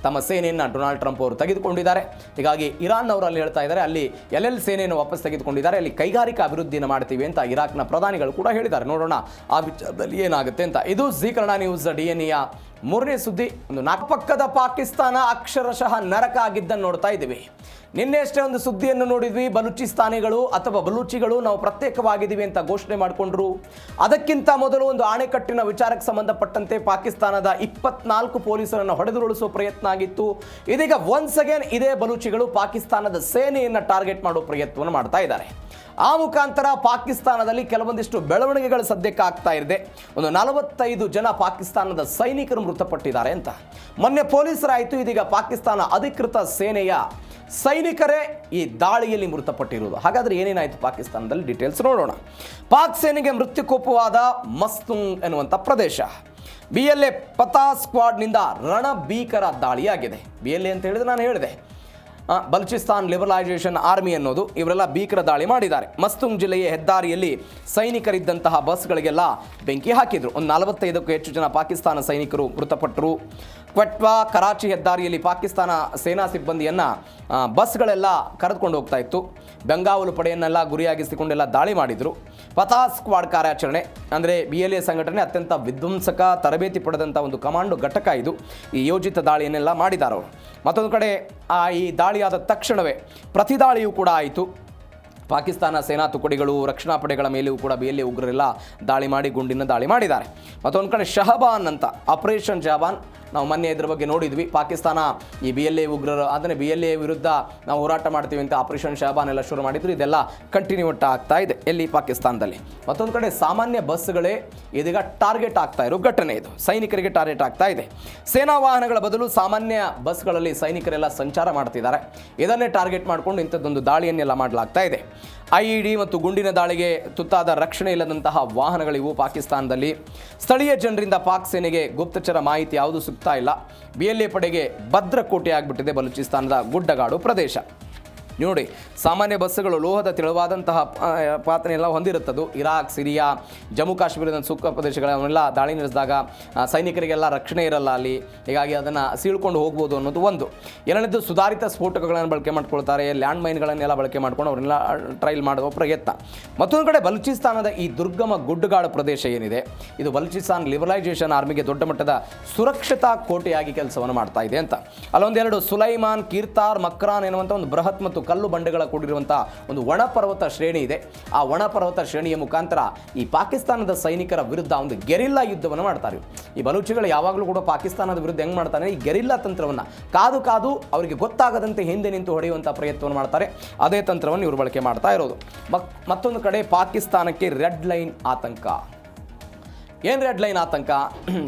ತಮ್ಮ ಸೇನೆಯನ್ನು ಡೊನಾಲ್ಡ್ ಟ್ರಂಪ್ ಅವರು ತೆಗೆದುಕೊಂಡಿದ್ದಾರೆ. ಹೀಗಾಗಿ ಇರಾನ್ ಅವರು ಅಲ್ಲಿ ಹೇಳ್ತಾ ಇದ್ದಾರೆ, ಅಲ್ಲಿ ಎಲ್ಲೆಲ್ಲಿ ಸೇನೆಯನ್ನು ವಾಪಸ್ ತೆಗೆದುಕೊಂಡಿದ್ದಾರೆ, ಅಲ್ಲಿ ಕೈಗಾರಿಕಾ ಅಭಿವೃದ್ಧಿಯನ್ನು ಮಾಡ್ತೀವಿ ಅಂತ ಇರಾಕ್ನ ಪ್ರಧಾನಿಗಳು ಕೂಡ ಹೇಳಿದ್ದಾರೆ. ನೋಡೋಣ ಆ ವಿಚಾರದಲ್ಲಿ ಏನಾಗುತ್ತೆ ಅಂತ. ಇದು ಜೀ ಕನ್ನಡ ನ್ಯೂಸ್ DNA ಮೂರನೇ ಸುದ್ದಿ. ಒಂದು ಪಕ್ಕದ ಪಾಕಿಸ್ತಾನ ಅಕ್ಷರಶಃ ನರಕ ಆಗಿದ್ದನ್ನು ನೋಡ್ತಾ ಇದ್ದೀವಿ. ನಿನ್ನೆ ಅಷ್ಟೇ ಒಂದು ಸುದ್ದಿಯನ್ನು ನೋಡಿದ್ವಿ, ಬಲೂಚಿಸ್ತಾನಿಗಳು ಅಥವಾ ಬಲೂಚಿಗಳು ನಾವು ಪ್ರತ್ಯೇಕವಾಗಿದ್ದೀವಿ ಅಂತ ಘೋಷಣೆ ಮಾಡಿಕೊಂಡ್ರು. ಅದಕ್ಕಿಂತ ಮೊದಲು ಒಂದು ಆಣೆಕಟ್ಟಿನ ವಿಚಾರಕ್ಕೆ ಸಂಬಂಧಪಟ್ಟಂತೆ ಪಾಕಿಸ್ತಾನದ 24 ಪೊಲೀಸರನ್ನು ಹೊಡೆದುರುಳಿಸುವ ಪ್ರಯತ್ನ ಆಗಿತ್ತು. ಇದೀಗ ಒನ್ಸ್ ಅಗೇನ್ ಇದೇ ಬಲೂಚಿಗಳು ಪಾಕಿಸ್ತಾನದ ಸೇನೆಯನ್ನು ಟಾರ್ಗೆಟ್ ಮಾಡುವ ಪ್ರಯತ್ನವನ್ನು ಮಾಡ್ತಾ ಇದ್ದಾರೆ. ಆ ಮುಖಾಂತರ ಪಾಕಿಸ್ತಾನದಲ್ಲಿ ಕೆಲವೊಂದಿಷ್ಟು ಬೆಳವಣಿಗೆಗಳು ಸದ್ಯಕ್ಕೆ ಆಗ್ತಾ ಇದೆ. ಒಂದು 45 ಜನ ಪಾಕಿಸ್ತಾನದ ಸೈನಿಕರು ಮೃತಪಟ್ಟಿದ್ದಾರೆ ಅಂತ ಮೊನ್ನೆ ಪೊಲೀಸರಾಯಿತು. ಇದೀಗ ಪಾಕಿಸ್ತಾನ ಅಧಿಕೃತ ಸೇನೆಯ ಸೈನಿಕರೇ ಈ ದಾಳಿಯಲ್ಲಿ ಮೃತಪಟ್ಟಿರುವುದು. ಹಾಗಾದರೆ ಏನೇನಾಯಿತು ಪಾಕಿಸ್ತಾನದಲ್ಲಿ ಡೀಟೇಲ್ಸ್ ನೋಡೋಣ. ಪಾಕ್ ಸೇನೆಗೆ ಮೃತ್ಯುಕೋಪವಾದ ಮಸ್ತುಂಗ್ ಎನ್ನುವಂಥ ಪ್ರದೇಶ. BLA ಪತಾ ಸ್ಕ್ವಾಡ್ನಿಂದ ರಣಭೀಕರ ದಾಳಿಯಾಗಿದೆ. BLA ಅಂತ ಹೇಳಿದ್ರೆ ನಾನು ಹೇಳಿದೆ, ಬಲೂಚಿಸ್ತಾನ್ ಲಿಬರಲೈಸೇಷನ್ ಆರ್ಮಿ ಅನ್ನೋದು, ಇವರೆಲ್ಲ ಭೀಕರ ದಾಳಿ ಮಾಡಿದ್ದಾರೆ. ಮಸ್ತುಂಗ್ ಜಿಲ್ಲೆಯ ಹೆದ್ದಾರಿಯಲ್ಲಿ ಸೈನಿಕರಿದ್ದಂತಹ ಬಸ್ಗಳಿಗೆಲ್ಲ ಬೆಂಕಿ ಹಾಕಿದ್ರು. ಒಂದು 45ಕ್ಕೂ ಹೆಚ್ಚು ಜನ ಪಾಕಿಸ್ತಾನ ಸೈನಿಕರು ಮೃತಪಟ್ಟರು. ಕ್ವೆಟ್ವಾ ಕರಾಚಿ ಹೆದ್ದಾರಿಯಲ್ಲಿ ಪಾಕಿಸ್ತಾನ ಸೇನಾ ಸಿಬ್ಬಂದಿಯನ್ನು ಬಸ್ಗಳೆಲ್ಲ ಕರೆದುಕೊಂಡು ಹೋಗ್ತಾ ಇತ್ತು. ಬೆಂಗಾವಲು ಪಡೆಯನ್ನೆಲ್ಲ ಗುರಿಯಾಗಿಸಿಕೊಂಡೆಲ್ಲ ದಾಳಿ ಮಾಡಿದರು. ಪತಾ ಸ್ಕ್ವಾಡ್ ಕಾರ್ಯಾಚರಣೆ ಅಂದರೆ BLA ಸಂಘಟನೆ ಅತ್ಯಂತ ವಿಧ್ವಂಸಕ ತರಬೇತಿ ಪಡೆದಂಥ ಒಂದು ಕಮಾಂಡೋ ಘಟಕ ಇದು. ಈ ಯೋಜಿತ ದಾಳಿಯನ್ನೆಲ್ಲ ಮಾಡಿದ್ದಾರೆ ಅವರು. ಮತ್ತೊಂದು ಕಡೆ ಈ ದಾಳಿಯಾದ ತಕ್ಷಣವೇ ಪ್ರತಿದಾಳಿಯೂ ಕೂಡ ಆಯಿತು. ಪಾಕಿಸ್ತಾನ ಸೇನಾ ತುಕಡಿಗಳು, ರಕ್ಷಣಾ ಪಡೆಗಳ ಮೇಲೆಯೂ ಕೂಡ BLA ಉಗ್ರರೆಲ್ಲ ದಾಳಿ ಮಾಡಿ ಗುಂಡಿನ ದಾಳಿ ಮಾಡಿದ್ದಾರೆ. ಮತ್ತೊಂದು ಕಡೆ ಶಹಬಾನ್ ಅಂತ ಆಪರೇಷನ್ ಶಹಬಾನ್, ನಾವು ಮೊನ್ನೆ ಇದ್ರ ಬಗ್ಗೆ ನೋಡಿದ್ವಿ. ಪಾಕಿಸ್ತಾನ ಈ BLA ಉಗ್ರರು ಅದನ್ನೇ BLA ವಿರುದ್ಧ ನಾವು ಹೋರಾಟ ಮಾಡ್ತೀವಿ ಅಂತ ಆಪರೇಷನ್ ಶಹಬಾನ್ ಎಲ್ಲ ಶುರು ಮಾಡಿದ್ರು. ಇದೆಲ್ಲ ಕಂಟಿನ್ಯೂ ಆಗ್ತಾ ಇದೆ ಎಲ್ಲಿ ಪಾಕಿಸ್ತಾನದಲ್ಲಿ. ಮತ್ತೊಂದು ಕಡೆ ಸಾಮಾನ್ಯ ಬಸ್ಗಳೇ ಇದೀಗ ಟಾರ್ಗೆಟ್ ಆಗ್ತಾ ಇರೋ ಘಟನೆ ಇದು. ಸೈನಿಕರಿಗೆ ಟಾರ್ಗೆಟ್ ಆಗ್ತಾ ಇದೆ. ಸೇನಾ ವಾಹನಗಳ ಬದಲು ಸಾಮಾನ್ಯ ಬಸ್ಗಳಲ್ಲಿ ಸೈನಿಕರೆಲ್ಲ ಸಂಚಾರ ಮಾಡ್ತಿದ್ದಾರೆ. ಇದನ್ನೇ ಟಾರ್ಗೆಟ್ ಮಾಡಿಕೊಂಡು ಇಂಥದ್ದೊಂದು ದಾಳಿಯನ್ನೆಲ್ಲ ಮಾಡಲಾಗ್ತಾ ಇದೆ. IED ಮತ್ತು ಗುಂಡಿನ ದಾಳಿಗೆ ತುತ್ತಾದ ರಕ್ಷಣೆ ಇಲ್ಲದಂತಹ ವಾಹನಗಳಿವು ಪಾಕಿಸ್ತಾನದಲ್ಲಿ. ಸ್ಥಳೀಯ ಜನರಿಂದ ಪಾಕ್ ಸೇನೆಗೆ ಗುಪ್ತಚರ ಮಾಹಿತಿ ಯಾವುದೂ ಸಿಗ್ತಾ ಇಲ್ಲ. BLA ಪಡೆಗೆ ಭದ್ರಕೋಟೆ ಆಗಿಬಿಟ್ಟಿದೆ ಬಲೂಚಿಸ್ತಾನದ ಗುಡ್ಡಗಾಡು ಪ್ರದೇಶ. ನೋಡಿ, ಸಾಮಾನ್ಯ ಬಸ್ಸುಗಳು ಲೋಹದ ತೆಳುವಾದಂತಹ ಪಾತ್ರೆಯೆಲ್ಲ ಹೊಂದಿರುತ್ತದು. ಇರಾಕ್, ಸಿರಿಯಾ, ಜಮ್ಮು ಕಾಶ್ಮೀರದ ಸೂಕ್ಷ್ಮ ಪ್ರದೇಶಗಳನ್ನೆಲ್ಲ ದಾಳಿ ನಡೆಸಿದಾಗ ಸೈನಿಕರಿಗೆಲ್ಲ ರಕ್ಷಣೆ ಇರಲ್ಲ ಅಲ್ಲಿ. ಹೀಗಾಗಿ ಅದನ್ನು ಸೀಳ್ಕೊಂಡು ಹೋಗ್ಬೋದು ಅನ್ನೋದು ಒಂದು. ಎರಡನೇದು ಸುಧಾರಿತ ಸ್ಫೋಟಕಗಳನ್ನು ಬಳಕೆ ಮಾಡ್ಕೊಳ್ತಾರೆ, ಲ್ಯಾಂಡ್ ಮೈನ್ಗಳನ್ನೆಲ್ಲ ಬಳಕೆ ಮಾಡ್ಕೊಂಡು ಅವರೆಲ್ಲ ಟ್ರೈಲ್ ಮಾಡುವ ಪ್ರಯತ್ನ. ಮತ್ತೊಂದು ಕಡೆ ಬಲೂಚಿಸ್ತಾನದ ಈ ದುರ್ಗಮ ಗುಡ್ಡಗಾಡು ಪ್ರದೇಶ ಏನಿದೆ, ಇದು ಬಲೂಚಿಸ್ತಾನ್ ಲಿಬರಲೈಸೇಷನ್ ಆರ್ಮಿಗೆ ದೊಡ್ಡ ಮಟ್ಟದ ಸುರಕ್ಷತಾ ಕೋಟೆಯಾಗಿ ಕೆಲಸವನ್ನು ಮಾಡ್ತಾ ಇದೆ ಅಂತ. ಅಲ್ಲೊಂದೆರಡು ಸುಲೈಮಾನ್, ಕೀರ್ತಾರ್, ಮಕ್ರಾನ್ ಎನ್ನುವಂಥ ಒಂದು ಬೃಹತ್ ಮತ್ತು ಕಲ್ಲು ಬಂಡೆಗಳ ಕೂಡಿರುವಂಥ ಒಂದು ಒಣ ಪರ್ವತ ಶ್ರೇಣಿ ಇದೆ. ಆ ಒಣ ಪರ್ವತ ಶ್ರೇಣಿಯ ಮುಖಾಂತರ ಈ ಪಾಕಿಸ್ತಾನದ ಸೈನಿಕರ ವಿರುದ್ಧ ಒಂದು ಗೆರಿಲ್ಲಾ ಯುದ್ಧವನ್ನು ಮಾಡ್ತಾರೆ. ಈ ಬಲೂಚಿಗಳು ಯಾವಾಗಲೂ ಕೂಡ ಪಾಕಿಸ್ತಾನದ ವಿರುದ್ಧ ಹೆಂಗೆ ಮಾಡ್ತಾರೆ, ಈ ಗೆರಿಲ್ಲಾ ತಂತ್ರವನ್ನು ಕಾದು ಅವರಿಗೆ ಗೊತ್ತಾಗದಂತೆ ಹಿಂದೆ ನಿಂತು ಹೊಡೆಯುವಂಥ ಪ್ರಯತ್ನವನ್ನು ಮಾಡ್ತಾರೆ. ಅದೇ ತಂತ್ರವನ್ನು ಇವರು ಬಳಕೆ ಮಾಡ್ತಾ ಇರೋದು. ಮತ್ತೊಂದು ಕಡೆ ಪಾಕಿಸ್ತಾನಕ್ಕೆ ರೆಡ್ ಲೈನ್ ಆತಂಕ. ಏನು ರೆಡ್ ಲೈನ್ ಆತಂಕ?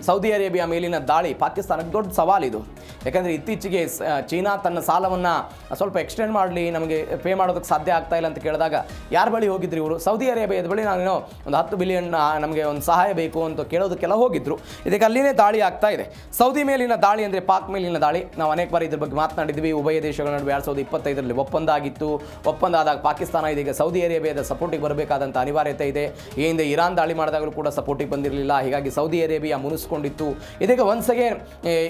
ಸೌದಿ ಅರೇಬಿಯಾ ಮೇಲಿನ ದಾಳಿ ಪಾಕಿಸ್ತಾನಕ್ಕೆ ದೊಡ್ಡ ಸವಾಲಿದು. ಯಾಕಂದರೆ ಇತ್ತೀಚೆಗೆ ಚೀನಾ ತನ್ನ ಸಾಲವನ್ನು ಸ್ವಲ್ಪ ಎಕ್ಸ್ಟೆಂಡ್ ಮಾಡಲಿ, ನಮಗೆ ಪೇ ಮಾಡೋದಕ್ಕೆ ಸಾಧ್ಯ ಆಗ್ತಾ ಇಲ್ಲ ಅಂತ ಕೇಳಿದಾಗ ಯಾರ ಬಳಿ ಹೋಗಿದ್ರು ಇವರು? ಸೌದಿ ಅರೇಬಿಯಾದ ಬಳಿ ನಾನು ಒಂದು 10 ಬಿಲಿಯನ್ ನಮಗೆ ಒಂದು ಸಹಾಯ ಬೇಕು ಅಂತ ಕೇಳೋದಕ್ಕೆಲ್ಲ ಹೋಗಿದ್ರು. ಇದಕ್ಕೆ ಅಲ್ಲಿನೇ ದಾಳಿ ಆಗ್ತಾ ಇದೆ. ಸೌದಿ ಮೇಲಿನ ದಾಳಿ ಅಂದರೆ ಪಾಕ್ ಮೇಲಿನ ದಾಳಿ. ನಾವು ಅನೇಕ ಬಾರಿ ಇದ್ರ ಬಗ್ಗೆ ಮಾತನಾಡಿದ್ವಿ. ಉಭಯ ದೇಶಗಳ ನಡುವೆ 2025ರಲ್ಲಿ ಒಪ್ಪಂದ ಆಗಿತ್ತು. ಒಪ್ಪಂದ ಆದಾಗ ಪಾಕಿಸ್ತಾನ ಇದೀಗ ಸೌದಿ ಅರೇಬಿಯಾದ ಸಪೋರ್ಟಿಗೆ ಬರಬೇಕಾದಂಥ ಅನಿವಾರ್ಯತೆ ಇದೆ. ಈ ಹಿಂದೆ ಇರಾನ್ ದಾಳಿ ಮಾಡಿದಾಗಲೂ ಕೂಡ ಸಪೋರ್ಟಿಗೆ ಬಂದಿರಲಿಲ್ಲ. ಹೀಗಾಗಿ ಸೌದಿ ಅರೇಬಿಯಾ ಮುನಿಸ್ಕೊಂಡಿತ್ತು. ಇದೀಗ ಒನ್ಸ್ ಅಗೇನ್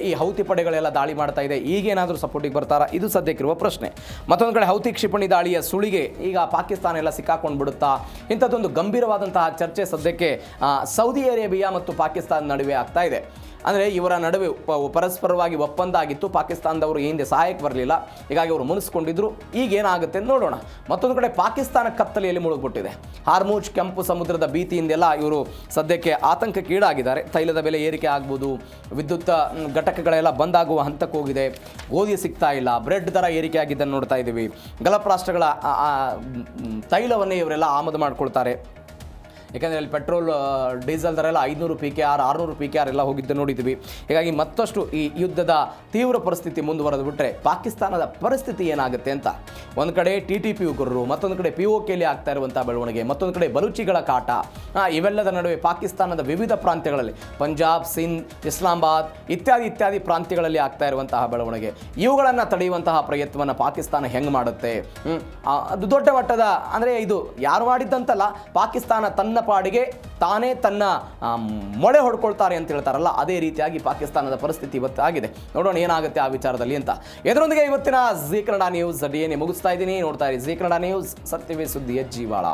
ಈ ಹೌತಿ ಪಡೆಗಳೆಲ್ಲ ದಾಳಿ ಮಾಡ್ತಾ ಇದೆ. ಈಗೇನಾದರೂ ಸಪೋರ್ಟಿಗೆ ಬರ್ತಾರಾ? ಇದು ಸದ್ಯಕ್ಕಿರುವ ಪ್ರಶ್ನೆ. ಮತ್ತೊಂದು ಕಡೆ ಹೌತಿ ಕ್ಷಿಪಣಿ ದಾಳಿಯ ಸುಳಿಗೆ ಈಗ ಪಾಕಿಸ್ತಾನ ಎಲ್ಲ ಸಿಕ್ಕಾಕೊಂಡು ಬಿಡುತ್ತಾ? ಇಂಥದ್ದೊಂದು ಗಂಭೀರವಾದಂತಹ ಚರ್ಚೆ ಸದ್ಯಕ್ಕೆ ಸೌದಿ ಅರೇಬಿಯಾ ಮತ್ತು ಪಾಕಿಸ್ತಾನ ನಡುವೆ ಆಗ್ತಾ ಇದೆ. ಅಂದರೆ ಇವರ ನಡುವೆ ಪರಸ್ಪರವಾಗಿ ಒಪ್ಪಂದ ಆಗಿತ್ತು. ಪಾಕಿಸ್ತಾನದವರು ಈ ಹಿಂದೆ ಸಹಾಯಕ್ಕೆ ಬರಲಿಲ್ಲ, ಹೀಗಾಗಿ ಅವರು ಮುನಿಸ್ಕೊಂಡಿದ್ರು. ಈಗ ಏನಾಗುತ್ತೆ ಅಂತ ನೋಡೋಣ. ಮತ್ತೊಂದು ಕಡೆ ಪಾಕಿಸ್ತಾನ ಕತ್ತಲೆಯಲ್ಲಿ ಮುಳುಗಿಬಿಟ್ಟಿದೆ. ಹಾರ್ಮುಜ್ ಕೆಂಪು ಸಮುದ್ರದ ಭೀತಿಯಿಂದೆಲ್ಲ ಇವರು ಸದ್ಯಕ್ಕೆ ಆತಂಕಕ್ಕೀಡಾಗಿದ್ದಾರೆ. ತೈಲದ ಬೆಲೆ ಏರಿಕೆ ಆಗ್ಬೋದು, ವಿದ್ಯುತ್ ಘಟಕಗಳೆಲ್ಲ ಬಂದಾಗುವ ಹಂತಕ್ಕೆ ಹೋಗಿದೆ, ಗೋಧಿ ಸಿಗ್ತಾ ಇಲ್ಲ, ಬ್ರೆಡ್ ದರ ಏರಿಕೆ ಆಗಿದ್ದನ್ನು ನೋಡ್ತಾ ಇದ್ದೀವಿ. ಗಲ್ಫ್ ರಾಷ್ಟ್ರಗಳ ತೈಲವನ್ನೇ ಇವರೆಲ್ಲ ಆಮದು ಮಾಡ್ಕೊಳ್ತಾರೆ. ಯಾಕಂದರೆ ಅಲ್ಲಿ ಪೆಟ್ರೋಲ್ ಡೀಸೆಲ್ ದರ ಎಲ್ಲ 500 PKR 600 PKR ಎಲ್ಲ ಹೋಗಿದ್ದು ನೋಡಿದ್ವಿ. ಹೀಗಾಗಿ ಮತ್ತಷ್ಟು ಈ ಯುದ್ಧದ ತೀವ್ರ ಪರಿಸ್ಥಿತಿ ಮುಂದುವರೆದು ಬಿಟ್ಟರೆ ಪಾಕಿಸ್ತಾನದ ಪರಿಸ್ಥಿತಿ ಏನಾಗುತ್ತೆ ಅಂತ ಒಂದು ಕಡೆ TTP ಉಗ್ರರು, ಮತ್ತೊಂದು ಕಡೆ POKಲಿ ಆಗ್ತಾ ಇರುವಂಥ ಬೆಳವಣಿಗೆ, ಮತ್ತೊಂದು ಕಡೆ ಬಲೂಚಿಗಳ ಕಾಟ, ಇವೆಲ್ಲದ ನಡುವೆ ಪಾಕಿಸ್ತಾನದ ವಿವಿಧ ಪ್ರಾಂತ್ಯಗಳಲ್ಲಿ ಪಂಜಾಬ್, ಸಿಂಧ್, ಇಸ್ಲಾಮಾಬಾದ್ ಇತ್ಯಾದಿ ಪ್ರಾಂತ್ಯಗಳಲ್ಲಿ ಆಗ್ತಾ ಇರುವಂತಹ ಬೆಳವಣಿಗೆ, ಇವುಗಳನ್ನು ತಡೆಯುವಂತಹ ಪ್ರಯತ್ನವನ್ನು ಪಾಕಿಸ್ತಾನ ಹೆಂಗೆ ಮಾಡುತ್ತೆ? ಅದು ದೊಡ್ಡ ಮಟ್ಟದ, ಅಂದರೆ ಇದು ಯಾರು ಮಾಡಿದ್ದಂತಲ್ಲ, ಪಾಕಿಸ್ತಾನ ತನ್ನ ಪಾಡಿಗೆ ತಾನೇ ತನ್ನ ಮೊಳೆ ಹೊಡ್ಕೊಳ್ತಾರೆ ಅಂತ ಹೇಳ್ತಾರಲ್ಲ, ಅದೇ ರೀತಿಯಾಗಿ ಪಾಕಿಸ್ತಾನದ ಪರಿಸ್ಥಿತಿ ಇವತ್ತು ಆಗಿದೆ. ನೋಡೋಣ ಏನಾಗುತ್ತೆ ಆ ವಿಚಾರದಲ್ಲಿ ಅಂತ. ಇದರೊಂದಿಗೆ ಇವತ್ತಿನ ಜಿ ಕನ್ನಡ ನ್ಯೂಸ್ DNA ಮುಗಿಸ್ತಾ ಇದ್ದೀನಿ. ನೋಡ್ತಾ ಇರಿ ಜಿ ಕನ್ನಡ ನ್ಯೂಸ್, ಸತ್ಯವೇ ಸುದ್ದಿಯ ಜೀವಾಳ.